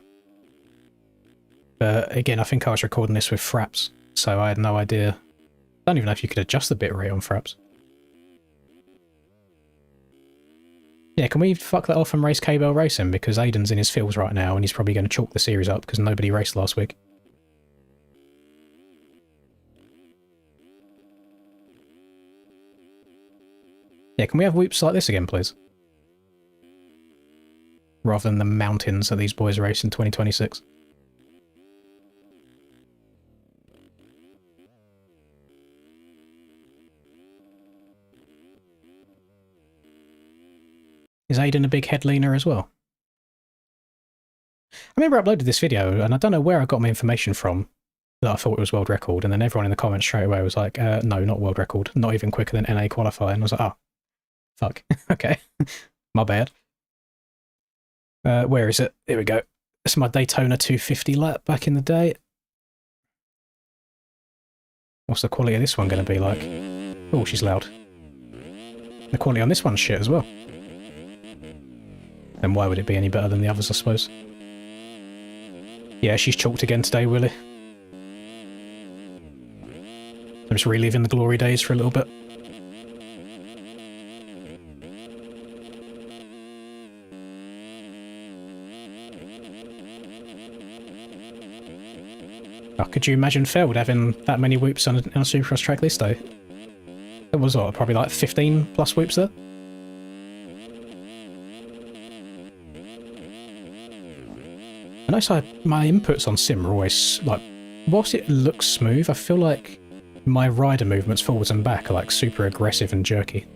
But again, I think I was recording this with Fraps, so I had no idea. I don't even know if you could adjust the bitrate on Fraps. Yeah, can we fuck that off and race K-Bell Racing? Because Aiden's in his feels right now and he's probably going to chalk the series up because nobody raced last week. Yeah, can we have whoops like this again, please? Rather than the mountains that these boys race in 2026. Is Aiden a big head leaner as well? I remember I uploaded this video, and I don't know where I got my information from that I thought it was world record, and then everyone in the comments straight away was like, no, not world record, not even quicker than NA qualifying. And I was like, oh, fuck, okay, my bad. Where is it? Here we go. It's my Daytona 250 lap back in the day. What's the quality of this one going to be like? Oh, she's loud. The quality on this one's shit as well. Then why would it be any better than the others, I suppose? Yeah, she's chalked again today, Willie. I'm just reliving the glory days for a little bit. Oh, could you imagine Feld having that many whoops on a Supercross track this day? It was what, probably like 15 plus whoops there? I notice my inputs on sim are always, like, whilst it looks smooth, I feel like my rider movements forwards and back are like super aggressive and jerky.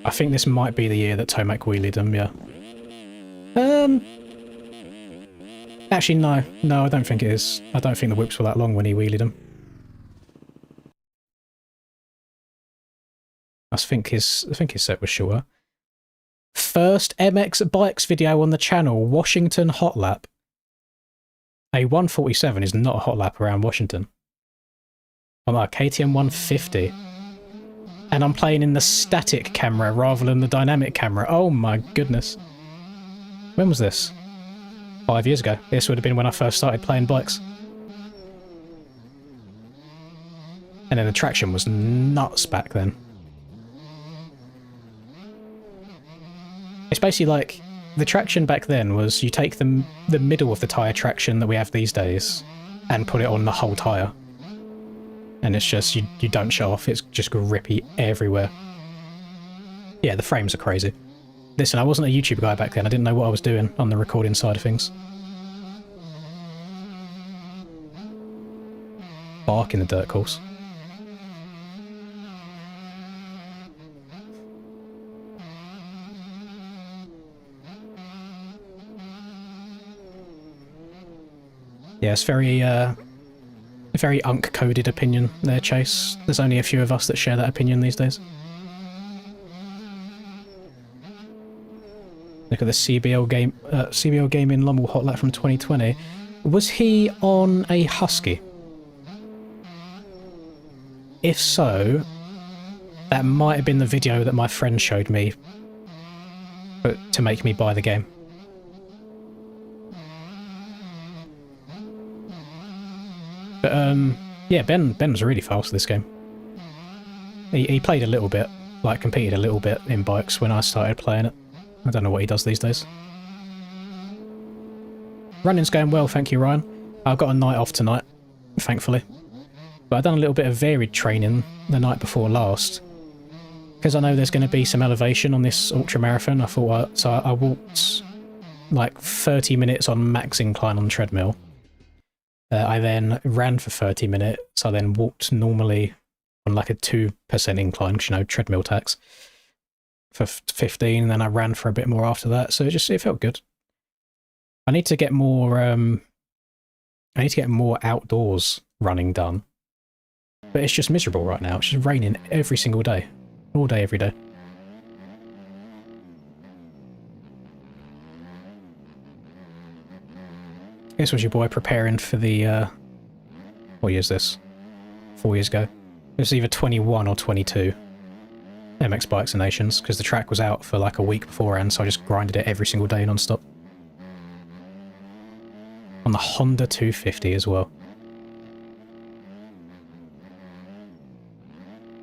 I think this might be the year that Tomac wheelied them, yeah. Actually, no. No, I don't think it is. I don't think the whips were that long when he wheelied them. I think his set was shorter. First MX bikes video on the channel, Washington hot lap. A 147 is not a hot lap around Washington. I'm like KTM 150. And I'm playing in the static camera rather than the dynamic camera. Oh my goodness. When was this? 5 years ago. This would have been when I first started playing bikes. And then the traction was nuts back then. It's basically like, the traction back then was you take the middle of the tyre traction that we have these days and put it on the whole tyre. And it's just, you don't show off, it's just grippy everywhere. Yeah, the frames are crazy. Listen, I wasn't a YouTube guy back then, I didn't know what I was doing on the recording side of things. Bark in the dirt course. Yeah, it's very, a very unk-coded opinion there, Chase. There's only a few of us that share that opinion these days. Look at the CBL game, CBL Gaming Lummel Hotlet from 2020. Was he on a Husky? If so, that might have been the video that my friend showed me to make me buy the game. But, yeah, Ben was really fast this game. He played a little bit, like competed a little bit in bikes when I started playing it. I don't know what he does these days. Running's going well, thank you, Ryan. I've got a night off tonight, thankfully. But I've done a little bit of varied training the night before last. Because I know there's going to be some elevation on this ultramarathon, I thought so I walked like 30 minutes on max incline on the treadmill. I then ran for 30 minutes. I then walked normally on like a 2% incline, because, you know, treadmill tax, for 15, and then I ran for a bit more after that. So it felt good. I need to get more outdoors running done. But it's just miserable right now. It's just raining every single day. All day, every day. This was your boy preparing for the, what year is this? 4 years ago. It was either 21 or 22 MX Bikes and Nations, because the track was out for like a week beforehand, so I just grinded it every single day non-stop. On the Honda 250 as well.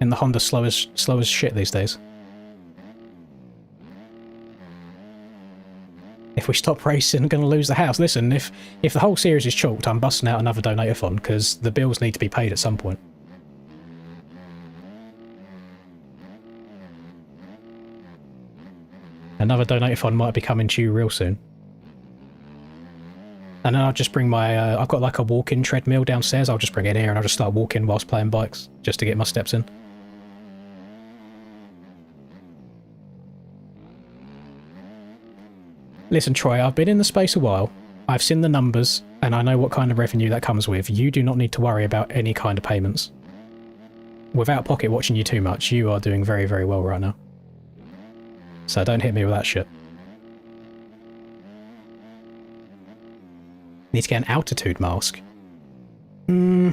And the Honda's slow as shit these days. If we stop racing, I'm going to lose the house. Listen, if the whole series is chalked, I'm busting out another donator-thon, because the bills need to be paid at some point. Another donator-thon might be coming to you real soon. And then I'll just bring my, I've got like a walk-in treadmill downstairs, I'll just bring it here and I'll just start walking whilst playing bikes, just to get my steps in. Listen, Troy, I've been in the space a while, I've seen the numbers, and I know what kind of revenue that comes with. You do not need to worry about any kind of payments. Without Pocket watching you too much, you are doing very, very well right now. So don't hit me with that shit. Need to get an altitude mask. No,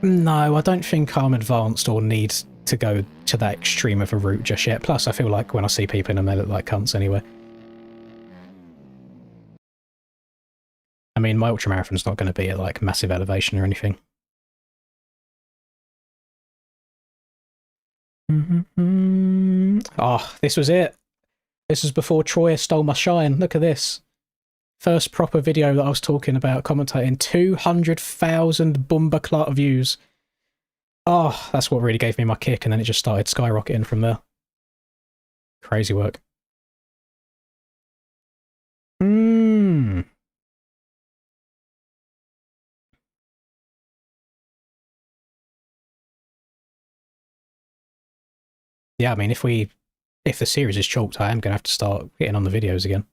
I don't think I'm advanced or need to go to that extreme of a route just yet. Plus, I feel like when I see people in them, they look like cunts anyway. I mean, my ultramarathon's not going to be at like massive elevation or anything. Oh, this was it. This was before Troy stole my shine. Look at this. First proper video that I was talking about, commentating. 200,000 Bumbaclat views. Oh, that's what really gave me my kick, and then it just started skyrocketing from there. Crazy work. Yeah, I mean, if the series is chalked, I am going to have to start getting on the videos again.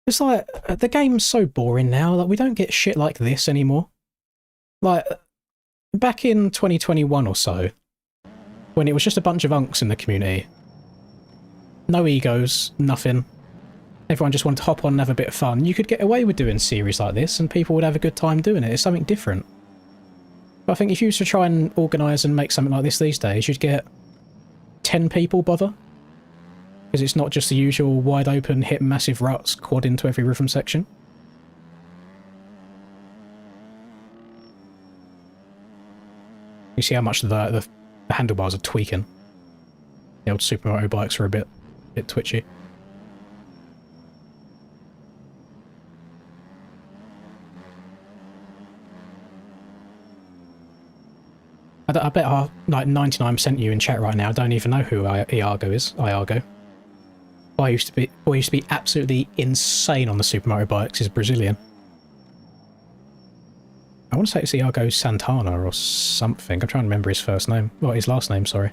It's like, the game's so boring now, like, we don't get shit like this anymore. Like, back in 2021 or so, when it was just a bunch of unks in the community, no egos, nothing, everyone just wanted to hop on and have a bit of fun, you could get away with doing series like this and people would have a good time doing it. It's something different. But I think if you used to try and organise and make something like this these days, you'd get 10 people bother. Because it's not just the usual wide open, hit massive ruts, quad into every rhythm section. You see how much the handlebars are tweaking. The old Super Mario bikes are a bit twitchy. I bet like 99% of you in chat right now don't even know who Iargo is. Iargo. Boy used to be absolutely insane on the Super Mario bikes. He's Brazilian. I want to say it's Iargo Santana or something. I'm trying to remember his first name. Well, his last name, sorry.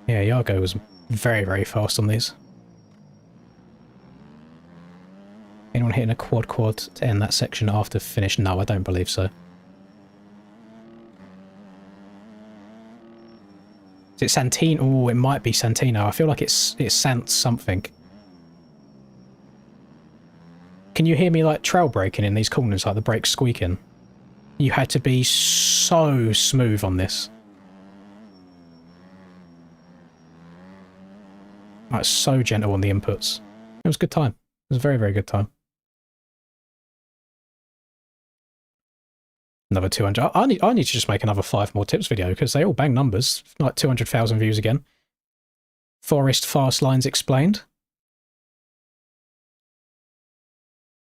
Yeah, Iargo was very, very fast on these. Anyone hitting a quad to end that section after finish? No, I don't believe so. Is it Santino? Oh, it might be Santino. I feel like it's Sant something. Can you hear me like trail braking in these corners, like the brakes squeaking? You had to be so smooth on this. Like so gentle on the inputs. It was a good time. It was a very, very good time. Another 200. I need to just make another 5 more tips video because they all bang numbers. Like 200,000 views again. Forest fast lines explained.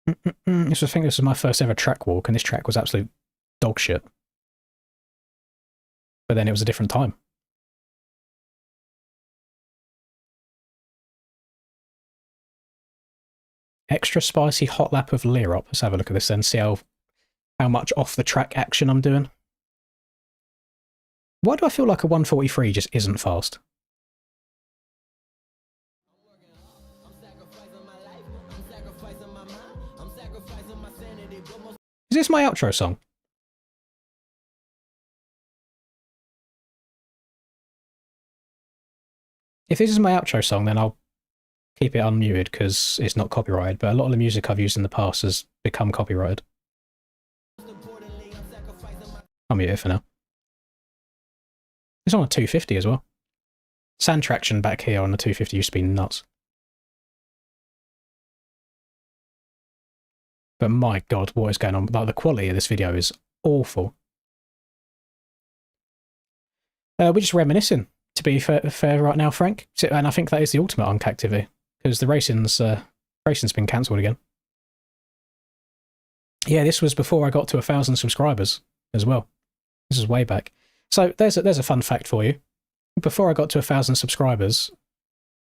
I think this was my first ever track walk, and this track was absolute dog shit. But then it was a different time. Extra spicy hot lap of Leerop. Let's have a look at this then, see how much off the track action I'm doing. Why do I feel like a 143 just isn't fast? Is this my outro song? If this is my outro song, then I'll keep it unmuted because it's not copyrighted, but a lot of the music I've used in the past has become copyrighted. I'll mute it for now. It's on a 250 as well. Sand traction back here on the 250 used to be nuts. But my god, what is going on? Like, the quality of this video is awful. We're just reminiscing, to be fair right now, Frank. And I think that is the ultimate UNC TV, because the racing's been cancelled again. Yeah, this was before I got to 1,000 subscribers as well. This is way back. So there's a fun fact for you. Before I got to 1,000 subscribers,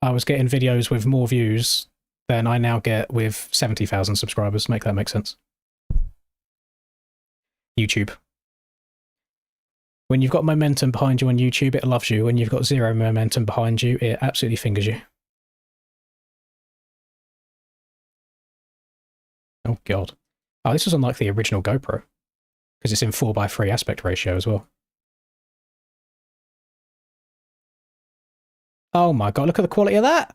I was getting videos with more views than I now get with 70,000 subscribers. Make that make sense? YouTube. When you've got momentum behind you on YouTube, it loves you. When you've got zero momentum behind you, it absolutely fingers you. Oh god. Oh, this was on like the original GoPro, because it's in 4:3 aspect ratio as well. Oh my god, look at the quality of that!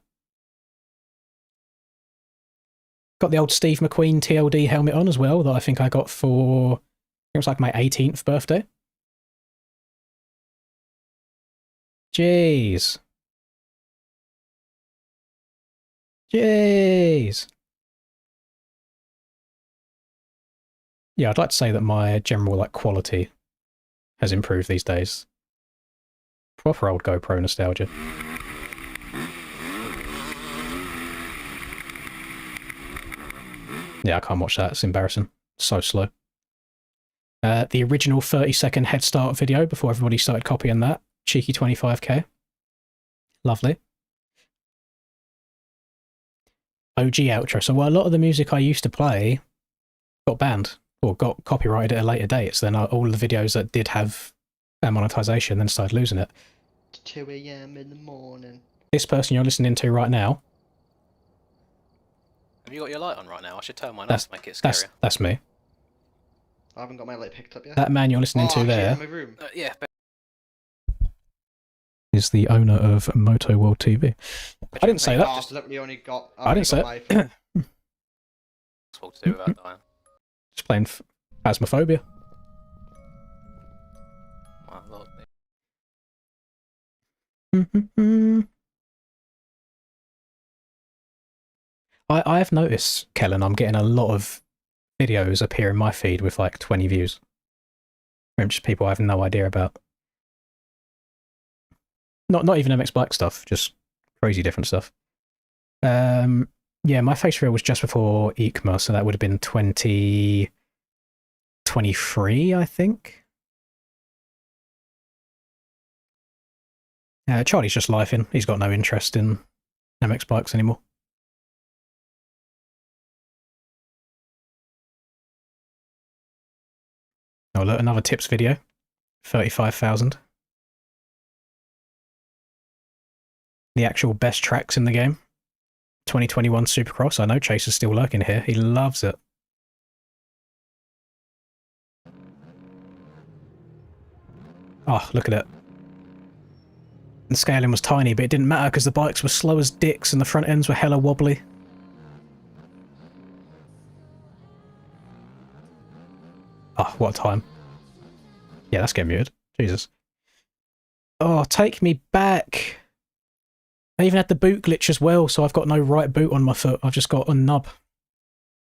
Got the old Steve McQueen TLD helmet on as well, that I think I got for, I think it was like my 18th birthday. Jeez. Jeez. Yeah, I'd like to say that my general like quality has improved these days. Proper old GoPro nostalgia. Yeah, I can't watch that. It's embarrassing. So slow. The original 30-second head start video before everybody started copying that. Cheeky 25k. Lovely. OG outro. So, well, a lot of the music I used to play got banned or got copyrighted at a later date. So then all the videos that did have monetization then started losing it.
2 AM in the morning.
This person you're listening to right now.
Have you got your light on right now? I should turn mine off to make it scarier.
That's me.
I haven't got my light picked up yet.
That man you're listening to there
in my room.
Yeah.
is the owner of Moto World TV. I didn't say that.
I've literally only got.
I didn't say it.
Possible to do without dying.
Just playing Phasmophobia.
Oh, Lord.
I've noticed, Kellen, I'm getting a lot of videos appear in my feed with like 20 views. From just people I have no idea about. Not even MX Black stuff, just crazy different stuff. Yeah, my face reveal was just before ECMA, so that would have been 2023, I think. Charlie's just lifing. He's got no interest in MX bikes anymore. Oh, look, another tips video. 35,000. The actual best tracks in the game. 2021 Supercross. I know Chase is still lurking here. He loves it. Oh, look at it. The scaling was tiny, but it didn't matter because the bikes were slow as dicks and the front ends were hella wobbly. Oh, what a time. Yeah, that's getting muted. Jesus. Oh, take me back. I even had the boot glitch as well, so I've got no right boot on my foot. I've just got a nub.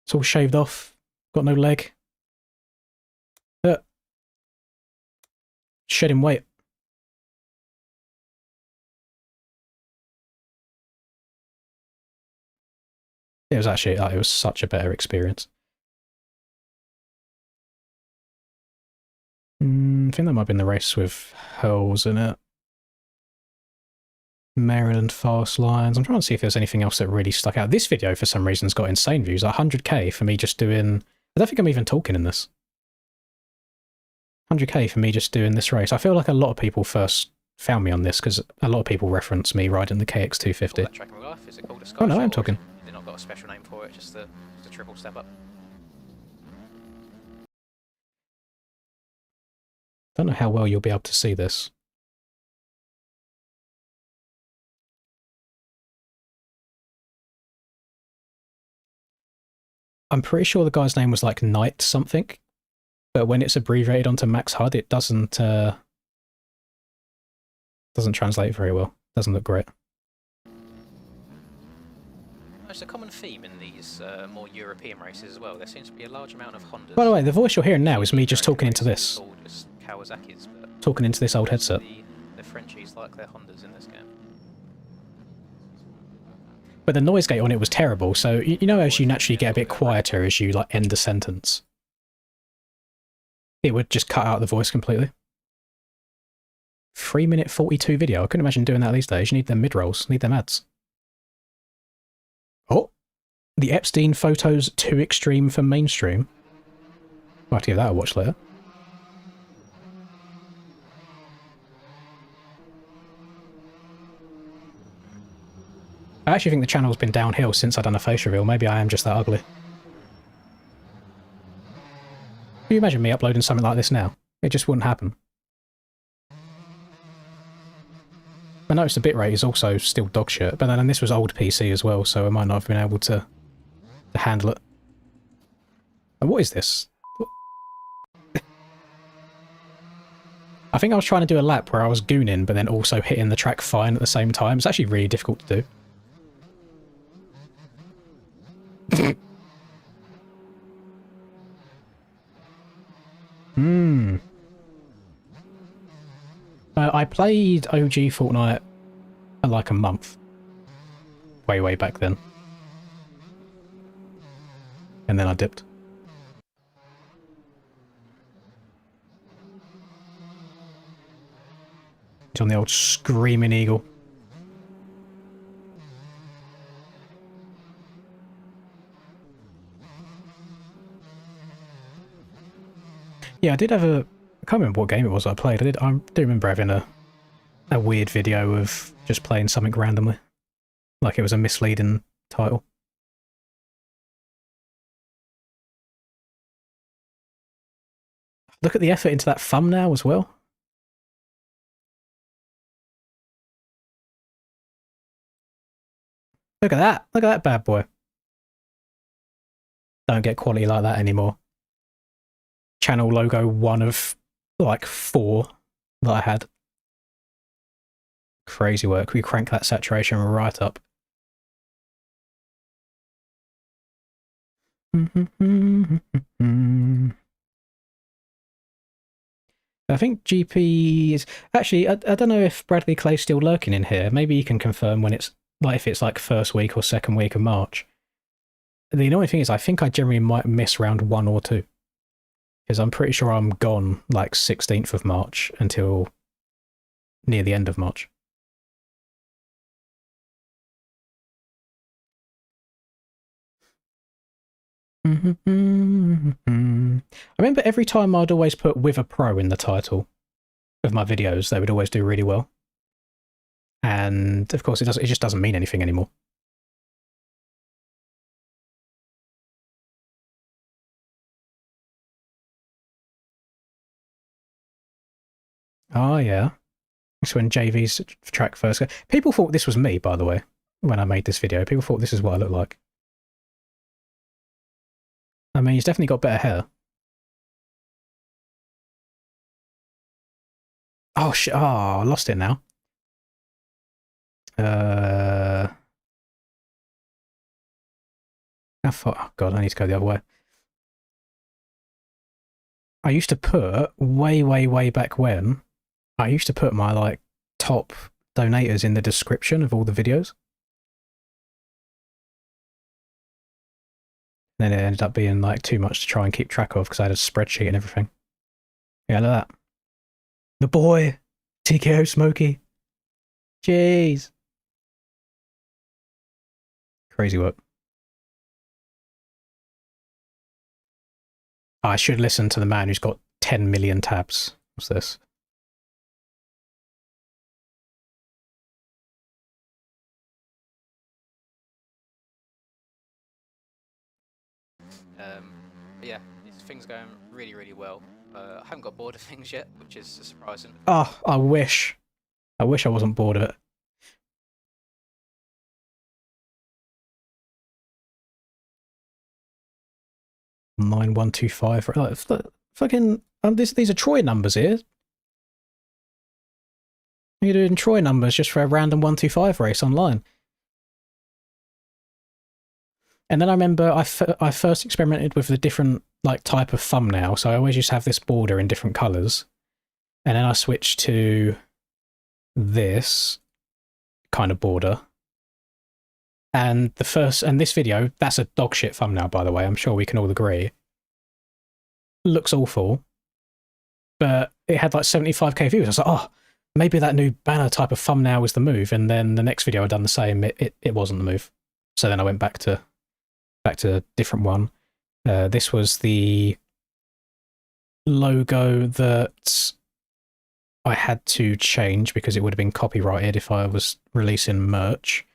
It's all shaved off. Got no leg. Shedding weight. It was actually, it was such a better experience. I think that might have been the race with Hurls in it. Maryland Fast Lines. I'm trying to see if there's anything else that really stuck out. This video, for some reason, has got insane views. 100k for me just doing... I don't think I'm even talking in this. 100k for me just doing this race. I feel like a lot of people first found me on this because a lot of people reference me riding the KX250.
Track in real life? Is it called a
Oh no, I'm talking.
They've not got a special name for it, just a triple step up.
Don't know how well you'll be able to see this. I'm pretty sure the guy's name was like Knight something, but when it's abbreviated onto Max HUD, it doesn't translate very well. Doesn't look great.
It's a common theme in these more European races as well. There seems to be a large amount of Hondas.
By the way, the voice you're hearing now is me just talking into this.
Kawasaki's, but
talking into this old headset.
The Frenchies like their Hondas in this game.
But the noise gate on it was terrible, so you know as you naturally get a bit quieter as you like end a sentence, it would just cut out the voice completely. 3-minute 42 video. I couldn't imagine doing that these days. You need them mid-rolls, need them ads. Oh, the Epstein photos too extreme for mainstream. I'll have to give that a watch later. I actually think the channel's been downhill since I've done a face reveal. Maybe I am just that ugly. Can you imagine me uploading something like this now? It just wouldn't happen. I noticed the bitrate is also still dog shit, but then this was old PC as well, so I might not have been able to handle it. And what is this? I think I was trying to do a lap where I was gooning, but then also hitting the track fine at the same time. It's actually really difficult to do. I played OG Fortnite for like a month. Way back then. And then I dipped. It's on the old Screaming Eagle. Yeah, I did have a... I can't remember what game it was I played. I do remember having a weird video of just playing something randomly. Like it was a misleading title. Look at the effort into that thumbnail as well. Look at that. Look at that bad boy. Don't get quality like that anymore. Channel logo 1 of like 4 that I had. Crazy work. We crank that saturation right up. I think GP is... Actually, I don't know if Bradley Clay's still lurking in here. Maybe you can confirm when it's... Like, if it's like first week or second week of March. The annoying thing is I think I generally might miss round 1 or 2. Because I'm pretty sure I'm gone like 16th of March until near the end of March. I remember every time I'd always put with a pro in the title of my videos, they would always do really well. And of course it just doesn't mean anything anymore. Oh, yeah. That's when JV's track first. People thought this was me, by the way, when I made this video. People thought this is what I look like. I mean, he's definitely got better hair. Oh, shit. Oh, I lost it now. How far? Oh, God, I need to go the other way. I used to put, way back when, I used to put my, like, top donators in the description of all the videos. Then it ended up being, like, too much to try and keep track of because I had a spreadsheet and everything. Yeah, look at that. The boy! TKO Smokey! Jeez! Crazy work. I should listen to the man who's got 10 million tabs. What's this?
Yeah, things going really well. I haven't got bored of things yet, which is surprising.
Oh, I wish. I wish I wasn't bored of it. Nine 125. Like, fucking. These are Troy numbers here. You're doing Troy numbers just for a random 125 race online. And then I remember I first experimented with the different like type of thumbnail. So I always used to have this border in different colours. And then I switched to this kind of border. And this video, that's a dog shit thumbnail, by the way. I'm sure we can all agree. Looks awful. But it had like 75k views. I was like, oh, maybe that new banner type of thumbnail was the move. And then the next video I'd done the same. It wasn't the move. So then I went back to a different one. This was the logo that I had to change because it would have been copyrighted if I was releasing merch.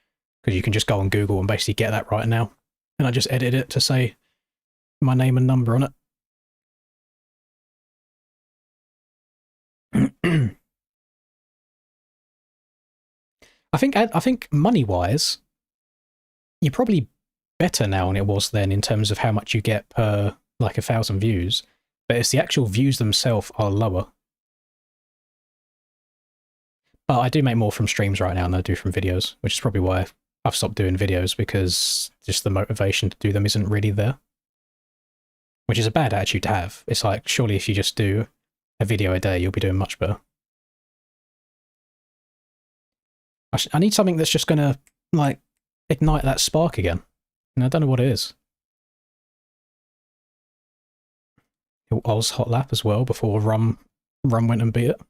Because you can just go on Google and basically get that right now. And I just edited it to say my name and number on it. I think money-wise, you're probably better now than it was then in terms of how much you get per, like, 1,000 views. But it's the actual views themselves are lower. But I do make more from streams right now than I do from videos, which is probably why I've stopped doing videos, because just the motivation to do them isn't really there. Which is a bad attitude to have. It's like, surely if you just do a video a day, you'll be doing much better. I need something that's just going to, like, ignite that spark again. And I don't know what it is. Oz hot lap as well before Rum went and beat it.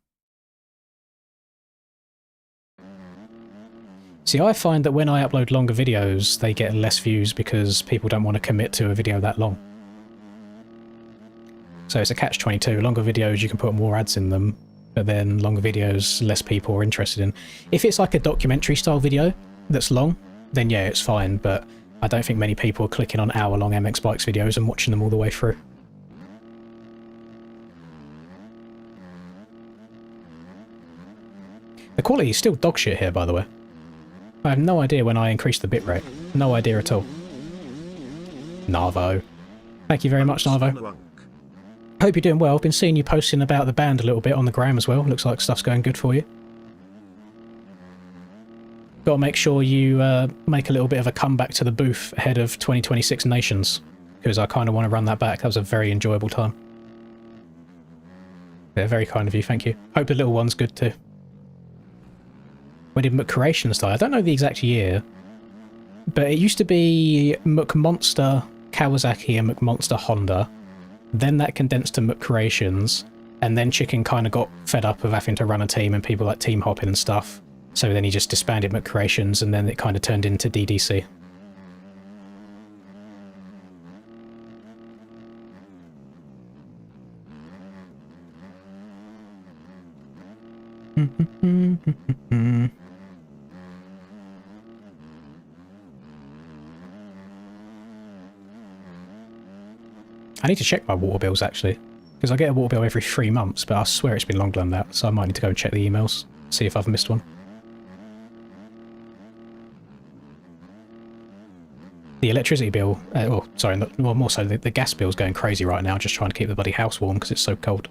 See, I find that when I upload longer videos, they get less views because people don't want to commit to a video that long. So it's a catch-22. Longer videos, you can put more ads in them, but then longer videos, less people are interested in. If it's like a documentary-style video that's long, then yeah, it's fine, but I don't think many people are clicking on hour-long MX Bikes videos and watching them all the way through. The quality is still dog shit here, by the way. I have no idea when I increased the bitrate. No idea at all. Narvo. Thank you very much, Narvo. Hope you're doing well. I've been seeing you posting about the band a little bit on the gram as well. Looks like stuff's going good for you. Got to make sure you make a little bit of a comeback to the booth ahead of 2026 Nations, because I kind of want to run that back. That was a very enjoyable time. Yeah, very kind of you, thank you. Hope the little one's good too. When did McCreations die? I don't know the exact year, but it used to be McMonster Kawasaki and McMonster Honda. Then that condensed to McCreations, and then Chicken kind of got fed up of having to run a team and people like team hopping and stuff. So then he just disbanded McCreations, and then it kind of turned into DDC. I need to check my water bills, actually. Because I get a water bill every 3 months, but I swear it's been longer than that, so I might need to go and check the emails, see if I've missed one. The electricity bill, well, more so the gas bill's going crazy right now, just trying to keep the bloody house warm because it's so cold.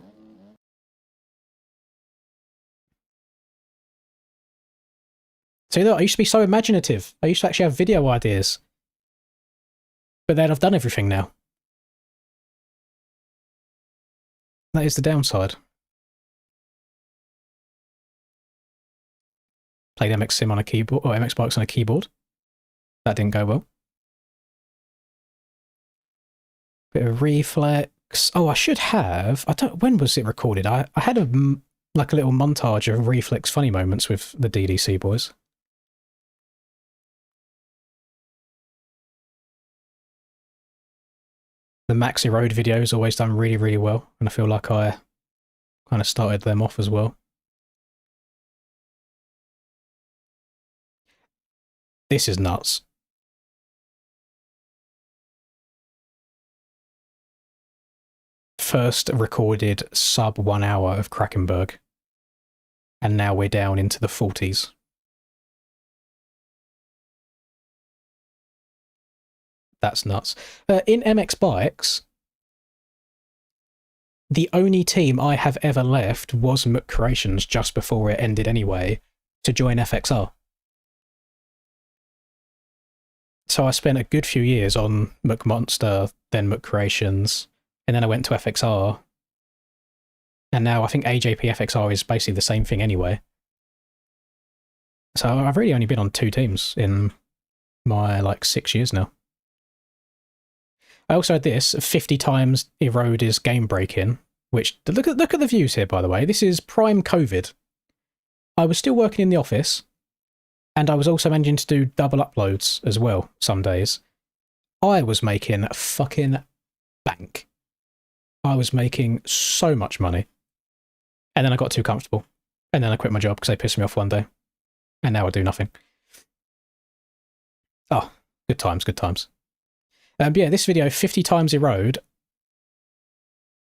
See, look, I used to be so imaginative. I used to actually have video ideas. But then I've done everything now. That is the downside. Played MX Sim on a keyboard, or MX Bikes on a keyboard. That didn't go well. Bit of reflex. Oh, I should have. I don't. When was it recorded? I had a little montage of reflex funny moments with the DDC boys. The Maxi Road videos always done really, really well, and I feel like I kind of started them off as well. This is nuts. First recorded sub 1 hour of Krakenberg, and now we're down into the 40s. That's nuts. In MX Bikes, the only team I have ever left was McCreations just before it ended anyway, to join FXR. So I spent a good few years on McMonster, then McCreations, and then I went to FXR. And now I think AJP FXR is basically the same thing anyway. So I've really only been on 2 teams in my, 6 years now. I also had this 50 times Erode is game breaking, which, look at the views here, by the way. This is prime COVID. I was still working in the office, and I was also managing to do double uploads as well some days. I was making fucking bank. I was making so much money. And then I got too comfortable. And then I quit my job because they pissed me off one day. And now I do nothing. Oh, good times, good times. But yeah, this video, 50 times Erode.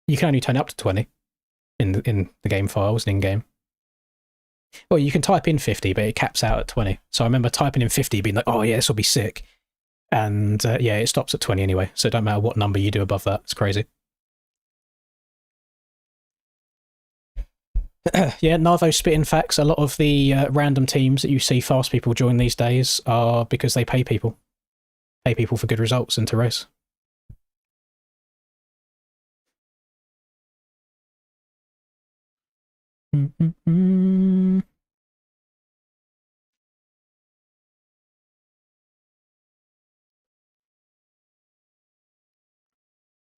You can only turn up to 20 in the game files and in-game. Well, you can type in 50, but it caps out at 20. So I remember typing in 50, being like, oh yeah, this will be sick. And yeah, it stops at 20 anyway. So it don't matter what number you do above that. It's crazy. Yeah, Narvo spitting facts. A lot of the random teams that you see fast people join these days are because they pay people. Pay people for good results and to race.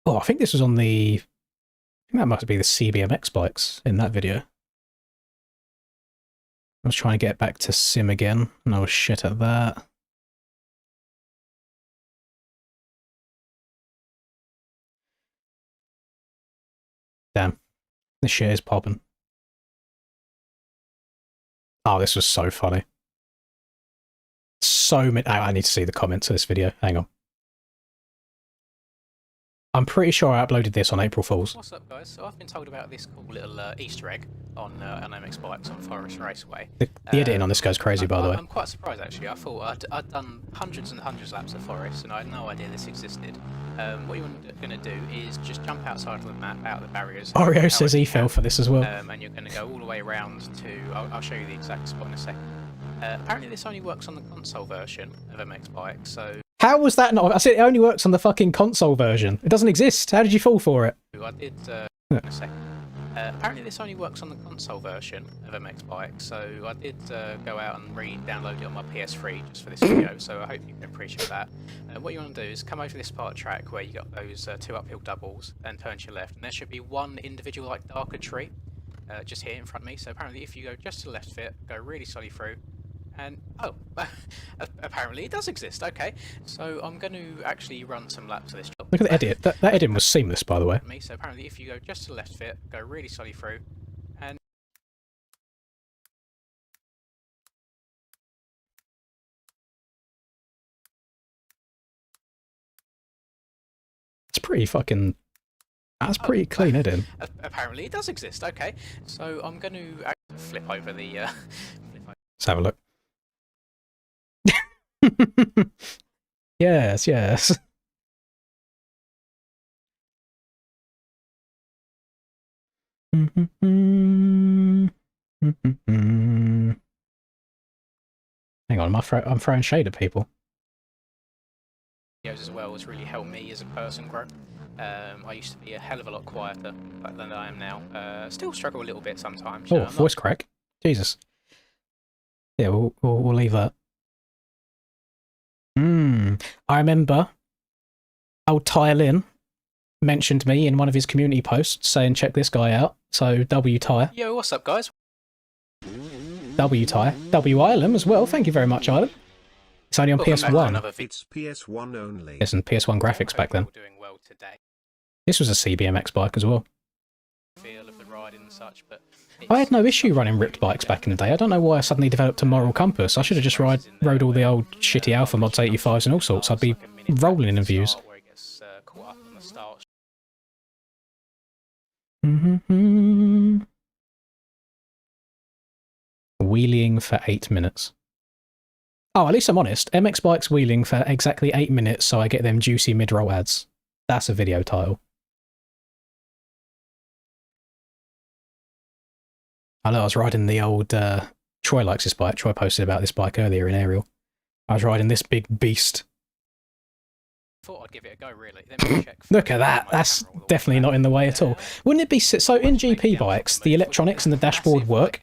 Oh, I think this was on the... I think that must be the CBMX bikes in that video. I was trying to get back to Sim again, and I was shit at that. Damn. This shit is popping. Oh, this was so funny. So many... I need to see the comments of this video. Hang on. I'm pretty sure I uploaded this on April Fool's.
What's up, guys? So I've been told about this cool little Easter egg on an MX Bikes on Forest Raceway.
The editing on this goes crazy, by the way.
I'm quite surprised, actually. I thought I'd done hundreds and hundreds of laps of Forest, and I had no idea this existed. What you're going to do is just jump outside of the map, out of the barriers.
Oreo says he fell for this as well.
And you're going to go all the way around to... I'll show you the exact spot in a second. Apparently this only works on the console version of MX Bikes, so...
How was that not? I said it only works on the fucking console version. It doesn't exist. How did you fall for it?
I did in a second. Apparently this only works on the console version of MX Bikes, so I did go out and re-download it on my PS3 just for this video, so I hope you can appreciate that. What you want to do is come over this part of the track where you got those 2 uphill doubles and turn to your left, and there should be one individual darker tree just here in front of me. So apparently if you go just to the left bit, go really slowly through, and oh, apparently it does exist. Okay, so I'm going to actually run some laps of this job.
Look at the edit. That editing was seamless, by the way.
So apparently if you go just to the left bit, go really slowly through, and
It's pretty fucking That's pretty clean, isn't it?
Apparently it does exist. Okay, so I'm going to flip over the.
Let's have a look. Yes, yes. Hang on, I'm throwing shade at people.
Videos as well has really helped me as a person grow. I used to be a hell of a lot quieter than I am now. Still struggle a little bit sometimes.
Oh, voice crack. Jesus. Yeah, we'll leave that. I remember old Ty Lin mentioned me in one of his community posts saying check this guy out. So W Ty.
Yo, what's up, guys?
W Ty. W Ireland as well. Thank you very much, Ireland. It's only on PS1.
It's PS1 only.
Yes, and PS1 graphics back then.
Doing well today.
This was a CBMX bike as well.
Feel of the riding and such, but
I had no issue running ripped bikes back in the day. I don't know why I suddenly developed a moral compass. I should have just rode all the old shitty Alpha Mods 85s and all sorts. I'd be rolling in views. Wheeling for 8 minutes. Oh, at least I'm honest. MX Bikes wheeling for exactly 8 minutes so I get them juicy mid-roll ads. That's a video title. I know I was riding the old, Troy likes this bike. Troy posted about this bike earlier in Aerial. I was riding this big beast.
Thought I'd give it a go, really. Let me check.
Look at that. That's definitely not in the way at all. Wouldn't it be... So in GP bikes, the electronics and the dashboard work.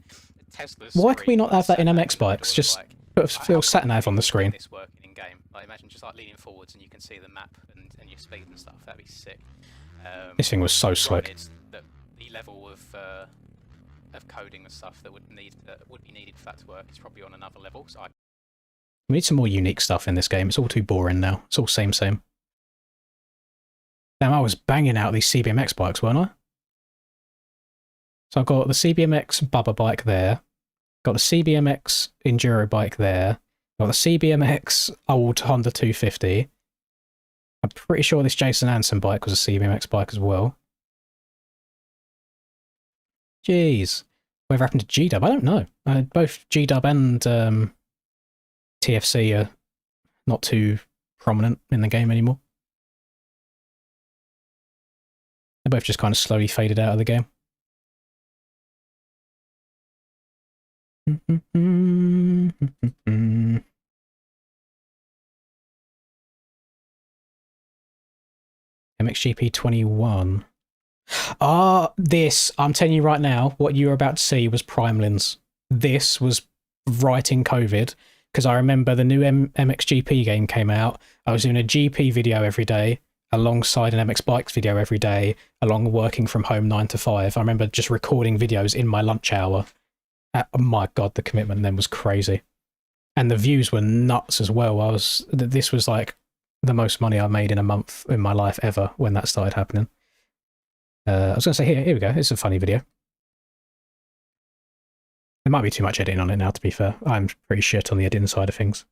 Why can we not have that in MX bikes? Just put a little sat-nav on the screen.
This working in game. Like, imagine just like leaning forwards and you can see the map and your speed and stuff. That'd be sick.
This thing was so slick.
The level of coding and stuff that would be needed for that to work is probably on another level. So
We need some more unique stuff in this game. It's all too boring now. It's all same. Damn, I was banging out these CBMX bikes, weren't I? So I've got the CBMX Bubba bike there. Got the CBMX Enduro bike there. Got the CBMX old Honda 250. I'm pretty sure this Jason Anson bike was a CBMX bike as well. Jeez. Whatever happened to G-Dub? I don't know. Both G-Dub and TFC are not too prominent in the game anymore. They both just kind of slowly faded out of the game. MXGP 21. This, I'm telling you right now, what you were about to see was Primelins. This was right in COVID, because I remember the new MXGP game came out. I was doing a GP video every day, alongside an MX Bikes video every day, along working from home 9 to 5. I remember just recording videos in my lunch hour. Oh my god, the commitment then was crazy. And the views were nuts as well. This was like the most money I made in a month in my life ever when that started happening. I was going to say, here we go. It's a funny video. There might be too much editing on it now, to be fair. I'm pretty shit on the editing side of things.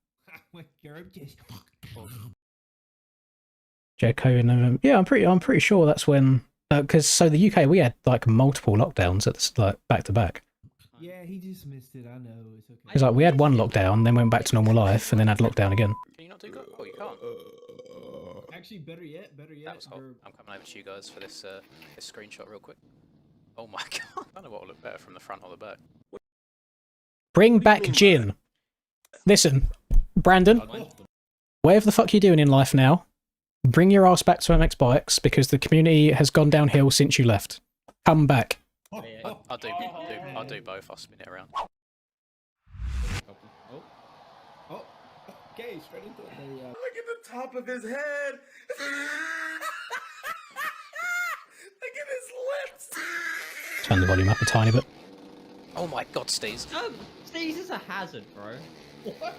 Jericho in November. Yeah, I'm pretty sure that's when. Because so the UK, we had like multiple lockdowns at like back to back.
Yeah, he just missed it. I know. It's okay.
It's like we had one lockdown, then went back to normal life, and then had lockdown again.
Can you not do that? Oh, you can't.
Actually, better yet.
That was hot. I'm coming over to you guys for this this screenshot real quick. Oh my god! I don't know what will look better from the front or the back.
Bring back gin. Listen, Brandon, whatever the fuck you're doing in life now, bring your ass back to MX Bikes because the community has gone downhill since you left. Come back.
I'll do both. I'll spin it around.
Okay, straight into it.
Look at the top of his head. Look at his lips.
Turn the volume up a tiny bit.
Oh my god, Steez.
Steez is a hazard, bro.
What?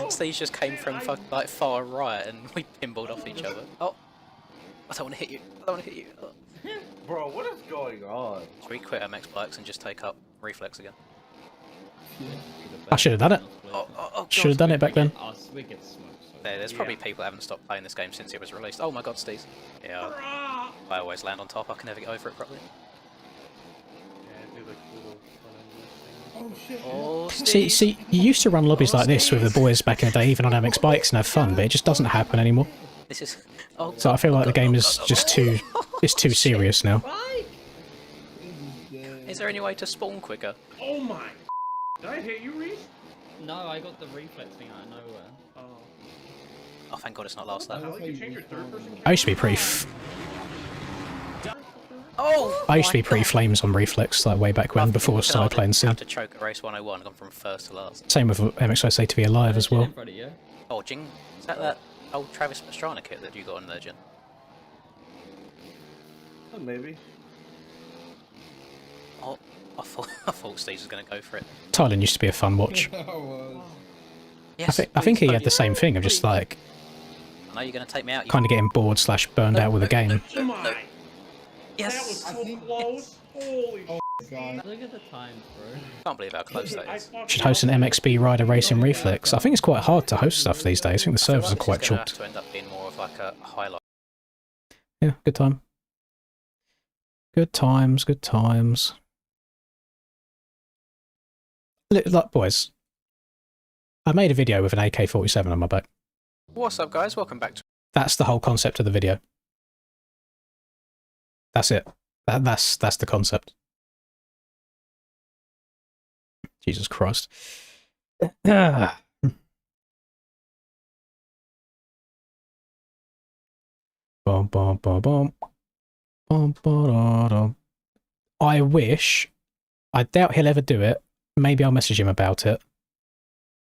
Steez just came from like far right and we pinballed off each other. Oh, I don't want to hit you. I don't want to hit you. Oh.
Bro, what is going on?
Should we quit MX Bikes and just take up Reflex again?
I should have done it. Should have done it back then.
We get smoked. So
There's probably people who haven't stopped playing this game since it was released. Oh my god, Steve. Yeah, I always land on top. I can never get over it properly.
Oh shit.
Oh,
See, you used to run lobbies like this with the boys back in the day, even on MX bikes, and have fun, but it just doesn't happen anymore.
This is. Oh,
So I feel like the game is just too, it's too serious now.
Is there any way to spawn quicker?
Oh my. Did I hit you, Reese?
No, I got the reflex thing out of nowhere.
Oh.
Oh, thank god it's not last lap.
How did you change your third person?
I used to be pretty,
Oh!
I used to be pretty flames on reflex, like way back when, before I started playing C.
Have to choke at race 101, gone from first to last.
Same with MXI TV Alive as well.
Oh, Jing, is that old Travis Pastrana kit that you got on there, Jin?
Oh, maybe.
Oh, I thought Steve was going to go for it.
Thailand used to be a fun watch.
Yes,
I think he had the same thing of just like
I know you're going to take me out.
kind of getting bored / burned out with the game.
Oh my.
Yes!
That was so close. Holy
Look at the times, bro.
Can't believe how close that is.
Should host an MXB Rider Racing Reflex. I think it's quite hard to host stuff these days. I think the servers are quite
This is gonna
short.
have to end up being more of like a highlight.
Yeah, good time. Good times, good times. Look, boys. I made a video with an AK-47 on my back.
What's up, guys? Welcome back to.
That's the whole concept of the video. That's it. That's the concept. Jesus Christ. Ah. Bum, bum, bum, bum. Bum, ba-da-dum. I wish, I doubt he'll ever do it. Maybe I'll message him about it.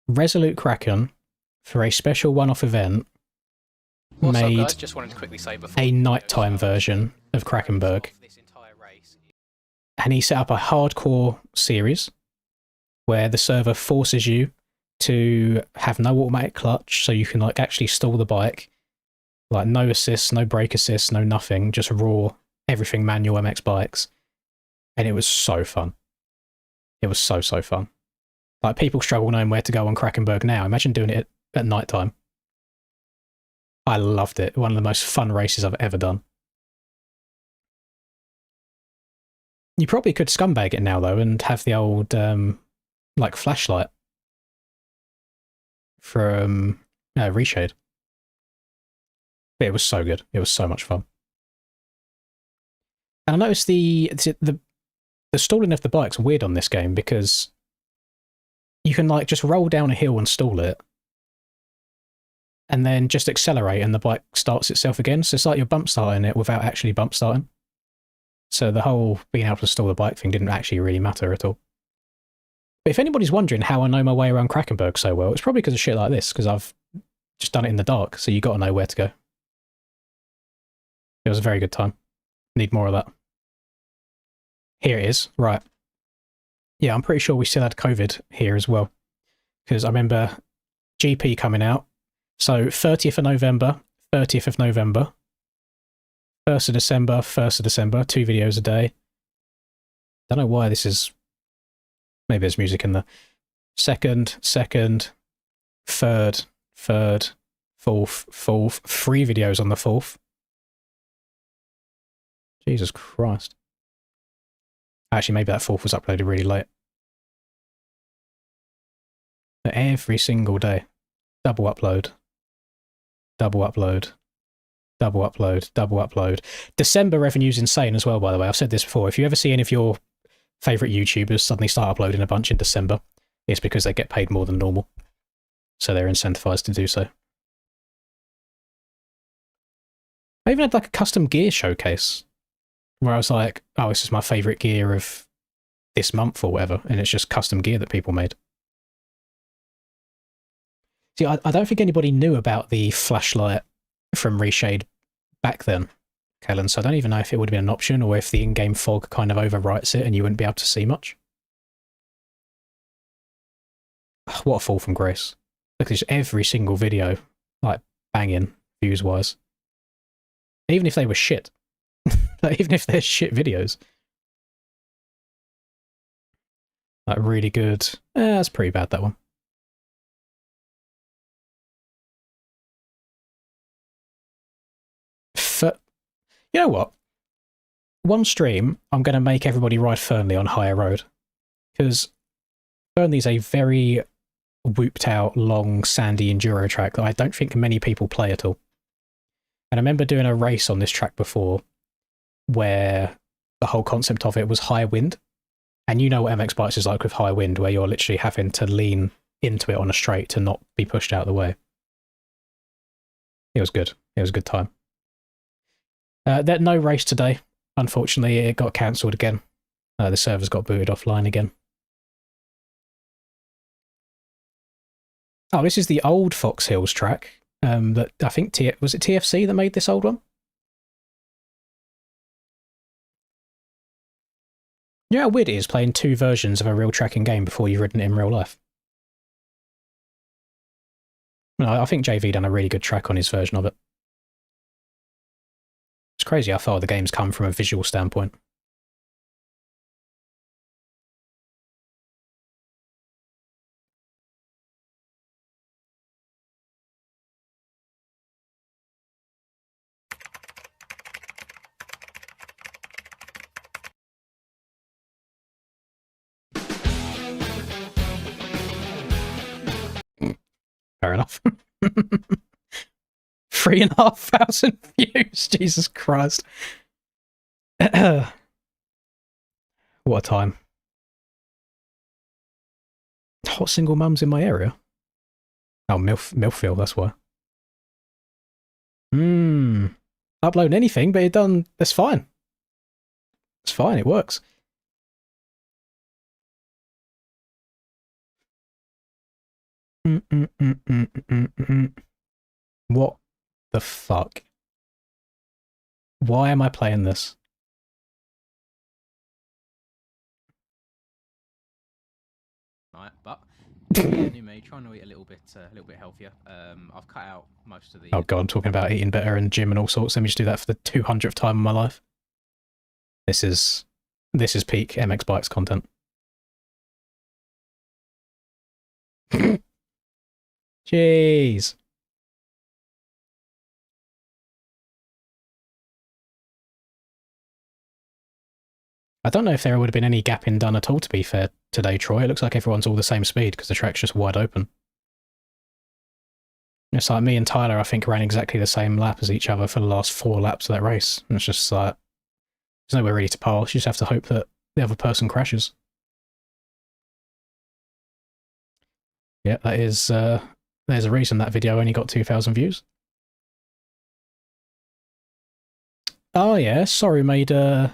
Resolute Kraken, for a special one-off event,
What's up,
made
guys? Just wanted to quickly say before
a
the video
nighttime
starts,
version of Krakenberg.
this entire race.
And he set up a hardcore series where the server forces you to have no automatic clutch, so you can like actually stall the bike, like no assists, no brake assists, no nothing, just raw, everything manual MX bikes. And it was so fun. It was so fun. Like, people struggle knowing where to go on Krakenberg now. Imagine doing it at night time. I loved it. One of the most fun races I've ever done. You probably could scumbag it now, though, and have the old, like, flashlight from Reshade. But it was so good. It was so much fun. And I noticed the stalling of the bike's weird on this game, because you can, like, just roll down a hill and stall it, and then just accelerate and the bike starts itself again. So it's like you're bump starting it without actually bump starting. So the whole being able to stall the bike thing didn't actually really matter at all. But if anybody's wondering how I know my way around Krakenberg so well, it's probably because of shit like this, because I've just done it in the dark, so you got to know where to go. It was a very good time. Need more of that. Here it is. Right. Yeah, I'm pretty sure we still had COVID here as well, because I remember GP coming out. So 30th of November, 30th of November, 1st of December, 1st of December, 2 videos a day. Don't know why this is... Maybe there's music in there. 2nd, 3rd, 4th, 3 videos on the 4th. Jesus Christ. Actually, maybe that 4th was uploaded really late. But every single day. Double upload. Double upload. Double upload. Double upload. December revenue's insane as well, by the way. I've said this before. If you ever see any of your favourite YouTubers suddenly start uploading a bunch in December, it's because they get paid more than normal. So they're incentivized to do so. I even had like a custom gear showcase where I was like, oh, this is my favourite gear of this month or whatever, and it's just custom gear that people made. See, I don't think anybody knew about the flashlight from Reshade back then, Kellen, so I don't even know if it would have been an option or if the in-game fog kind of overwrites it and you wouldn't be able to see much. What a fall from grace. Look at just every single video, like, banging, views-wise. Even if they were shit. Like, even if they're shit videos. Like really good. That's pretty bad, that one. You know what? One stream, I'm going to make everybody ride Fernley on higher road. Because Fernley's a very whooped out, long, sandy enduro track that I don't think many people play at all. And I remember doing a race on this track before where the whole concept of it was high wind. And you know what MX Bikes is like with high wind, where you're literally having to lean into it on a straight to not be pushed out of the way. It was good. It was a good time. No race today. Unfortunately, it got cancelled again. The servers got booted offline again. Oh, this is the old Fox Hills track. That I think was it TFC that made this old one? You know how weird it is playing two versions of a real track in game before you've ridden it in real life? I think JV done a really good track on his version of it. It's crazy how far the game's come from a visual standpoint. Fair enough. 3,500 views. Jesus Christ. What a time. Hot single mums in my area. Oh, Milfville, that's why. Upload anything, but that's fine. It's fine, it works. What the fuck? Why am I playing this?
Right, but new me, trying to eat a little bit healthier. I've cut out most of the.
Oh god, I'm talking about eating better and gym and all sorts. Let me just do that for the 200th time in my life. This is peak MX Bikes content. Jeez. I don't know if there would have been any gapping done at all, to be fair, today, Troy. It looks like everyone's all the same speed because the track's just wide open. It's like me and Tyler, I think, ran exactly the same lap as each other for the last 4 laps of that race. And it's just like, there's nowhere really to pass. You just have to hope that the other person crashes. Yeah, that is, there's a reason that video only got 2,000 views. Oh yeah, sorry made, oh,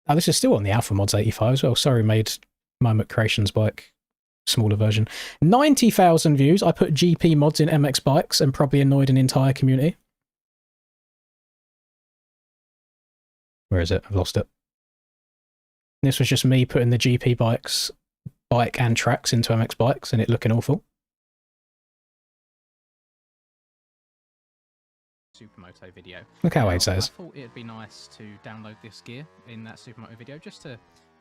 this is still on the Alpha Mods 85 as well. Sorry made my McCreations bike smaller version. 90,000 views. I put GP mods in MX Bikes and probably annoyed an entire community. Where is it? I've lost it. This was just me putting the GP bike and tracks into MX Bikes and it looking awful.
Supermoto video.
Look how Wade says.
I thought it'd be nice to download this gear in that Supermoto video just to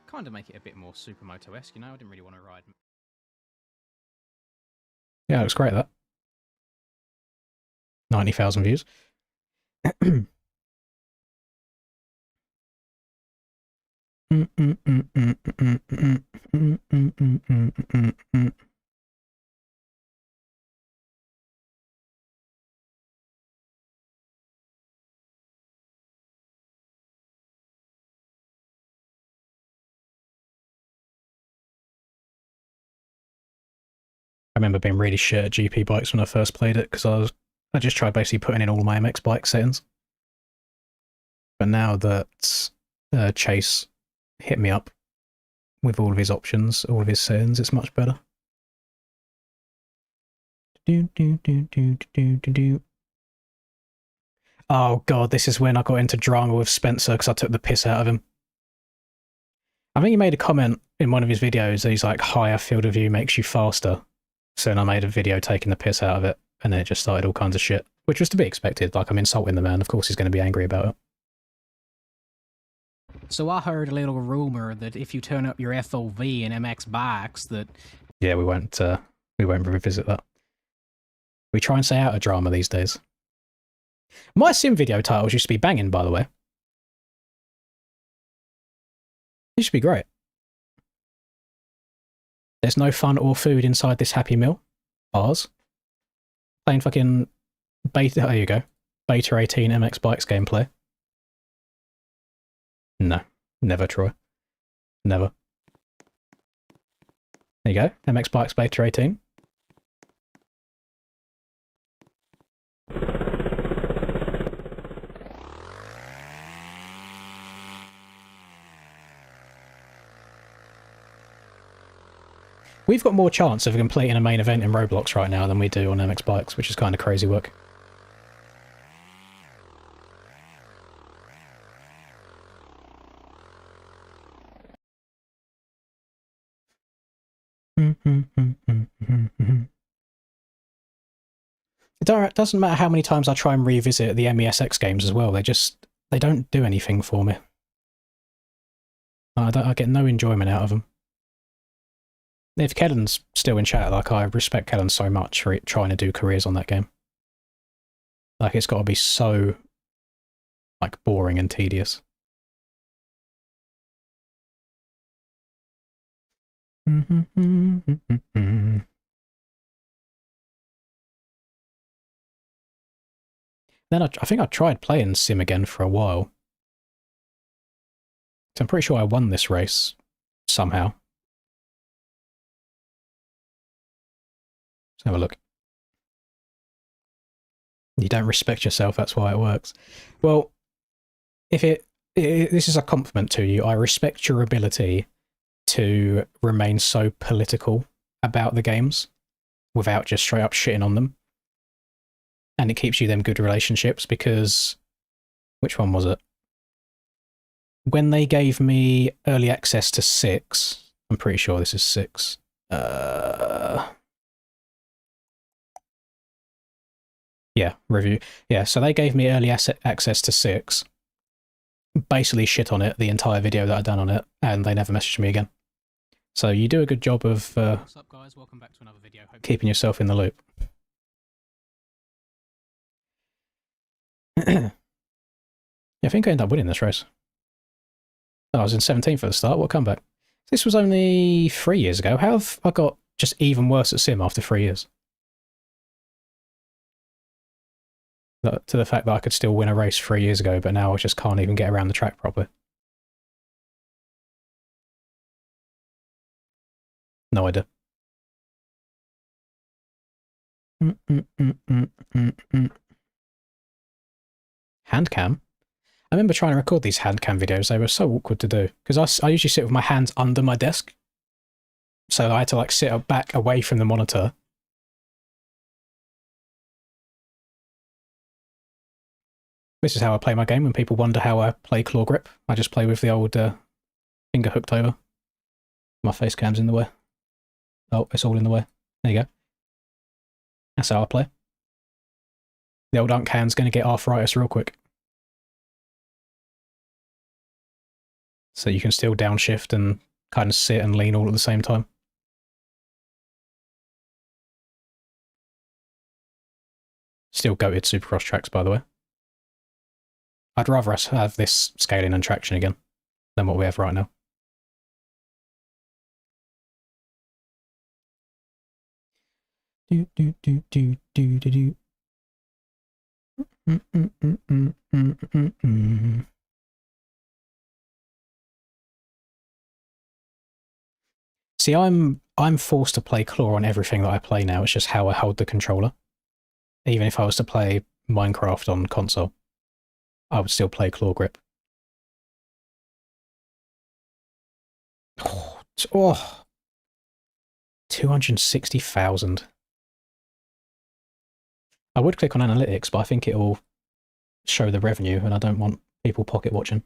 kind of make it a bit more Supermoto-esque, you know? I didn't really want to ride.
Yeah, it looks great, that. 90,000 views. I remember being really shit at GP bikes when I first played it because I just tried basically putting in all my MX bike settings. But now that Chase hit me up with all of his options, all of his settings, it's much better. Oh god, this is when I got into drama with Spencer because I took the piss out of him. I think he made a comment in one of his videos that he's like, higher field of view makes you faster. So then I made a video taking the piss out of it, and then it just started all kinds of shit, which was to be expected. Like, I'm insulting the man, of course he's going to be angry about it. So I heard a little rumor that if you turn up your FOV in MX bikes, that yeah, we won't revisit that. We try and stay out of drama these days. My sim video titles used to be banging, by the way. It used to be great. There's no fun or food inside this Happy Meal. Bars. Playing fucking beta. There you go. Beta 18 MX Bikes gameplay. No, never, Troy. Never. There you go. MX Bikes Beta 18. We've got more chance of completing a main event in Roblox right now than we do on MX Bikes, which is kind of crazy work. It doesn't matter how many times I try and revisit the MESX games as well. They don't do anything for me. I get no enjoyment out of them. If Kellen's still in chat, like, I respect Kellen so much for trying to do careers on that game. Like, it's got to be so, like, boring and tedious. Then I think I tried playing Sim again for a while. So I'm pretty sure I won this race somehow. Let's have a look. You don't respect yourself, that's why it works. Well, if this is a compliment to you. I respect your ability to remain so political about the games without just straight up shitting on them. And it keeps you them good relationships because... Which one was it? When they gave me early access to 6, I'm pretty sure this is 6. Yeah, review. Yeah, so they gave me early access to 6. Basically shit on it, the entire video that I'd done on it, and they never messaged me again. So you do a good job of what's up, guys? Welcome back to another video. Keeping yourself in the loop. Yeah, I think I ended up winning this race. I was in 17th at the start. What comeback? This was only 3 years ago. How have I got just even worse at Sim after 3 years? To the fact that I could still win a race 3 years ago, but now I just can't even get around the track properly. No idea. Hand cam? I remember trying to record these hand cam videos. They were so awkward to do because I usually sit with my hands under my desk, so I had to like sit up back away from the monitor. This is how I play my game when people wonder how I play claw grip. I just play with the old finger hooked over. My face cam's in the way. Oh, it's all in the way. There you go. That's how I play. The old unk hand's going to get arthritis real quick. So you can still downshift and kind of sit and lean all at the same time. Still goated Supercross tracks, by the way. I'd rather us have this scaling and traction again than what we have right now. Do do do do do do do. See, I'm forced to play claw on everything that I play now. It's just how I hold the controller. Even if I was to play Minecraft on console, I would still play claw grip. Oh, 260,000. I would click on analytics, but I think it will show the revenue, and I don't want people pocket watching.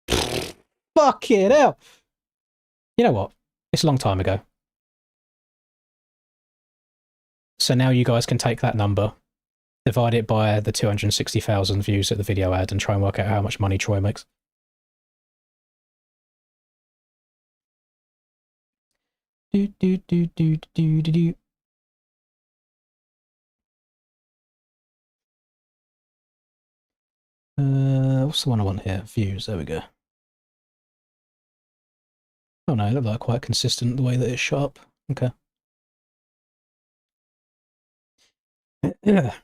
Fuck it out. You know what? It's a long time ago. So now you guys can take that number divide it by the 260,000 views that the video had, and try and work out how much money Troy makes. Do do do do do do do. What's the one I want here? Views. There we go. Oh no, it looked like quite consistent the way that it's shot up. Okay. Yeah.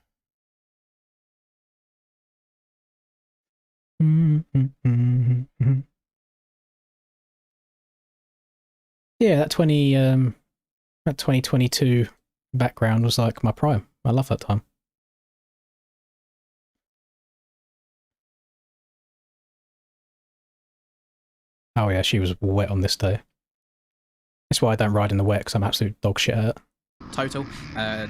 Yeah, that 2022 background was like my prime. I love that time. Oh yeah, she was wet on this day. That's why I don't ride in the wet, because I'm absolute dog shit at it.
Total.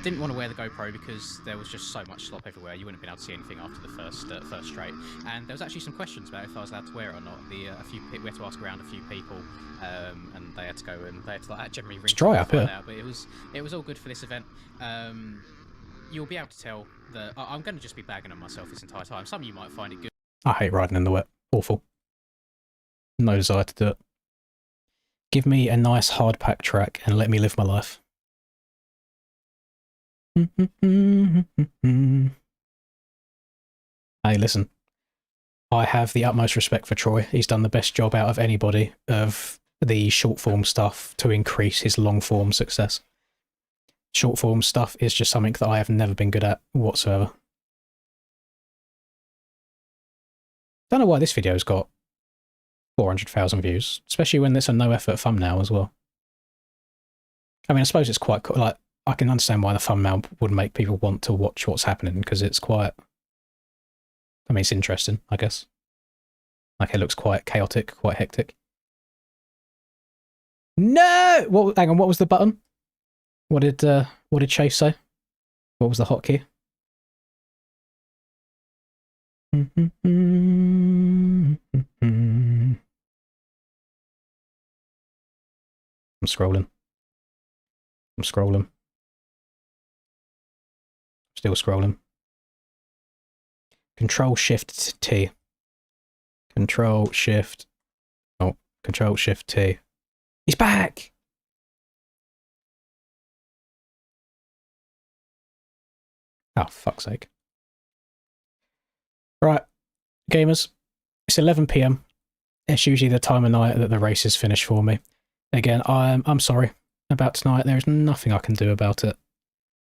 Didn't want to wear the GoPro because there was just so much slop everywhere. You wouldn't have been able to see anything after the first straight. And there was actually some questions about if I was allowed to wear it or not. We had to ask around a few people, and they had to go and they had to like generally ring.
It's dry up here.
But it was all good for this event. You'll be able to tell that I'm going to just be bagging on myself this entire time. Some of you might find it good.
I hate riding in the wet. Awful. No desire to do it. Give me a nice hard pack track and let me live my life. Hey, listen. I have the utmost respect for Troy. He's done the best job out of anybody of the short form stuff to increase his long form success. Short form stuff is just something that I have never been good at whatsoever. Don't know why this video's got 400,000 views, especially when it's a no effort thumbnail as well. I mean, I suppose it's quite cool. Like, I can understand why the thumbnail would make people want to watch what's happening, because it's quite, I mean, it's interesting, I guess. Like, it looks quite chaotic, quite hectic. No! What, hang on, what was the button? What did Chase say? What was the hotkey? I'm scrolling. I'm scrolling. Still scrolling. Control-Shift T. Control-Shift... Oh, Control-Shift T. He's back! Oh, fuck's sake. Right, gamers. It's 11 PM. It's usually the time of night that the races finish for me. Again, I'm sorry about tonight. There is nothing I can do about it.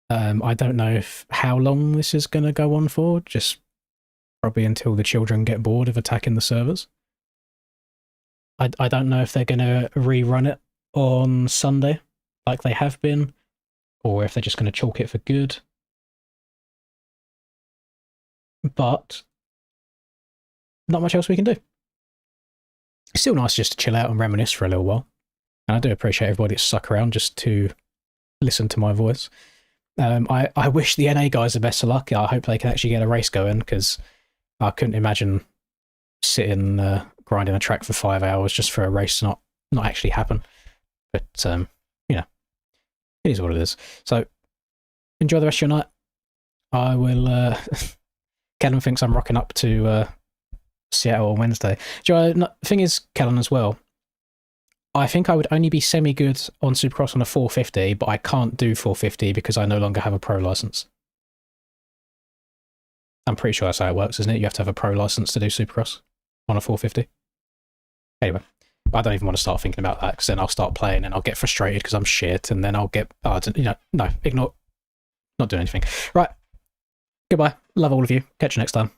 I don't know how long this is going to go on for. Just probably until the children get bored of attacking the servers. I don't know if they're going to rerun it on Sunday like they have been, or if they're just going to chalk it for good. But not much else we can do. It's still nice just to chill out and reminisce for a little while. And I do appreciate everybody that stuck around just to listen to my voice. I wish the NA guys the best of luck. I hope they can actually get a race going, because I couldn't imagine sitting grinding a track for 5 hours just for a race to not actually happen. But you know, it is what it is. So enjoy the rest of your night. I will. Kellen thinks I'm rocking up to Seattle on Wednesday. The thing is, Kellen, as well, I think I would only be semi-good on Supercross on a 450, but I can't do 450 because I no longer have a pro license. I'm pretty sure that's how it works, isn't it? You have to have a pro license to do Supercross on a 450. Anyway, I don't even want to start thinking about that, because then I'll start playing and I'll get frustrated because I'm shit, and then I'll get, no, ignore, not doing anything. Right, goodbye. Love all of you. Catch you next time.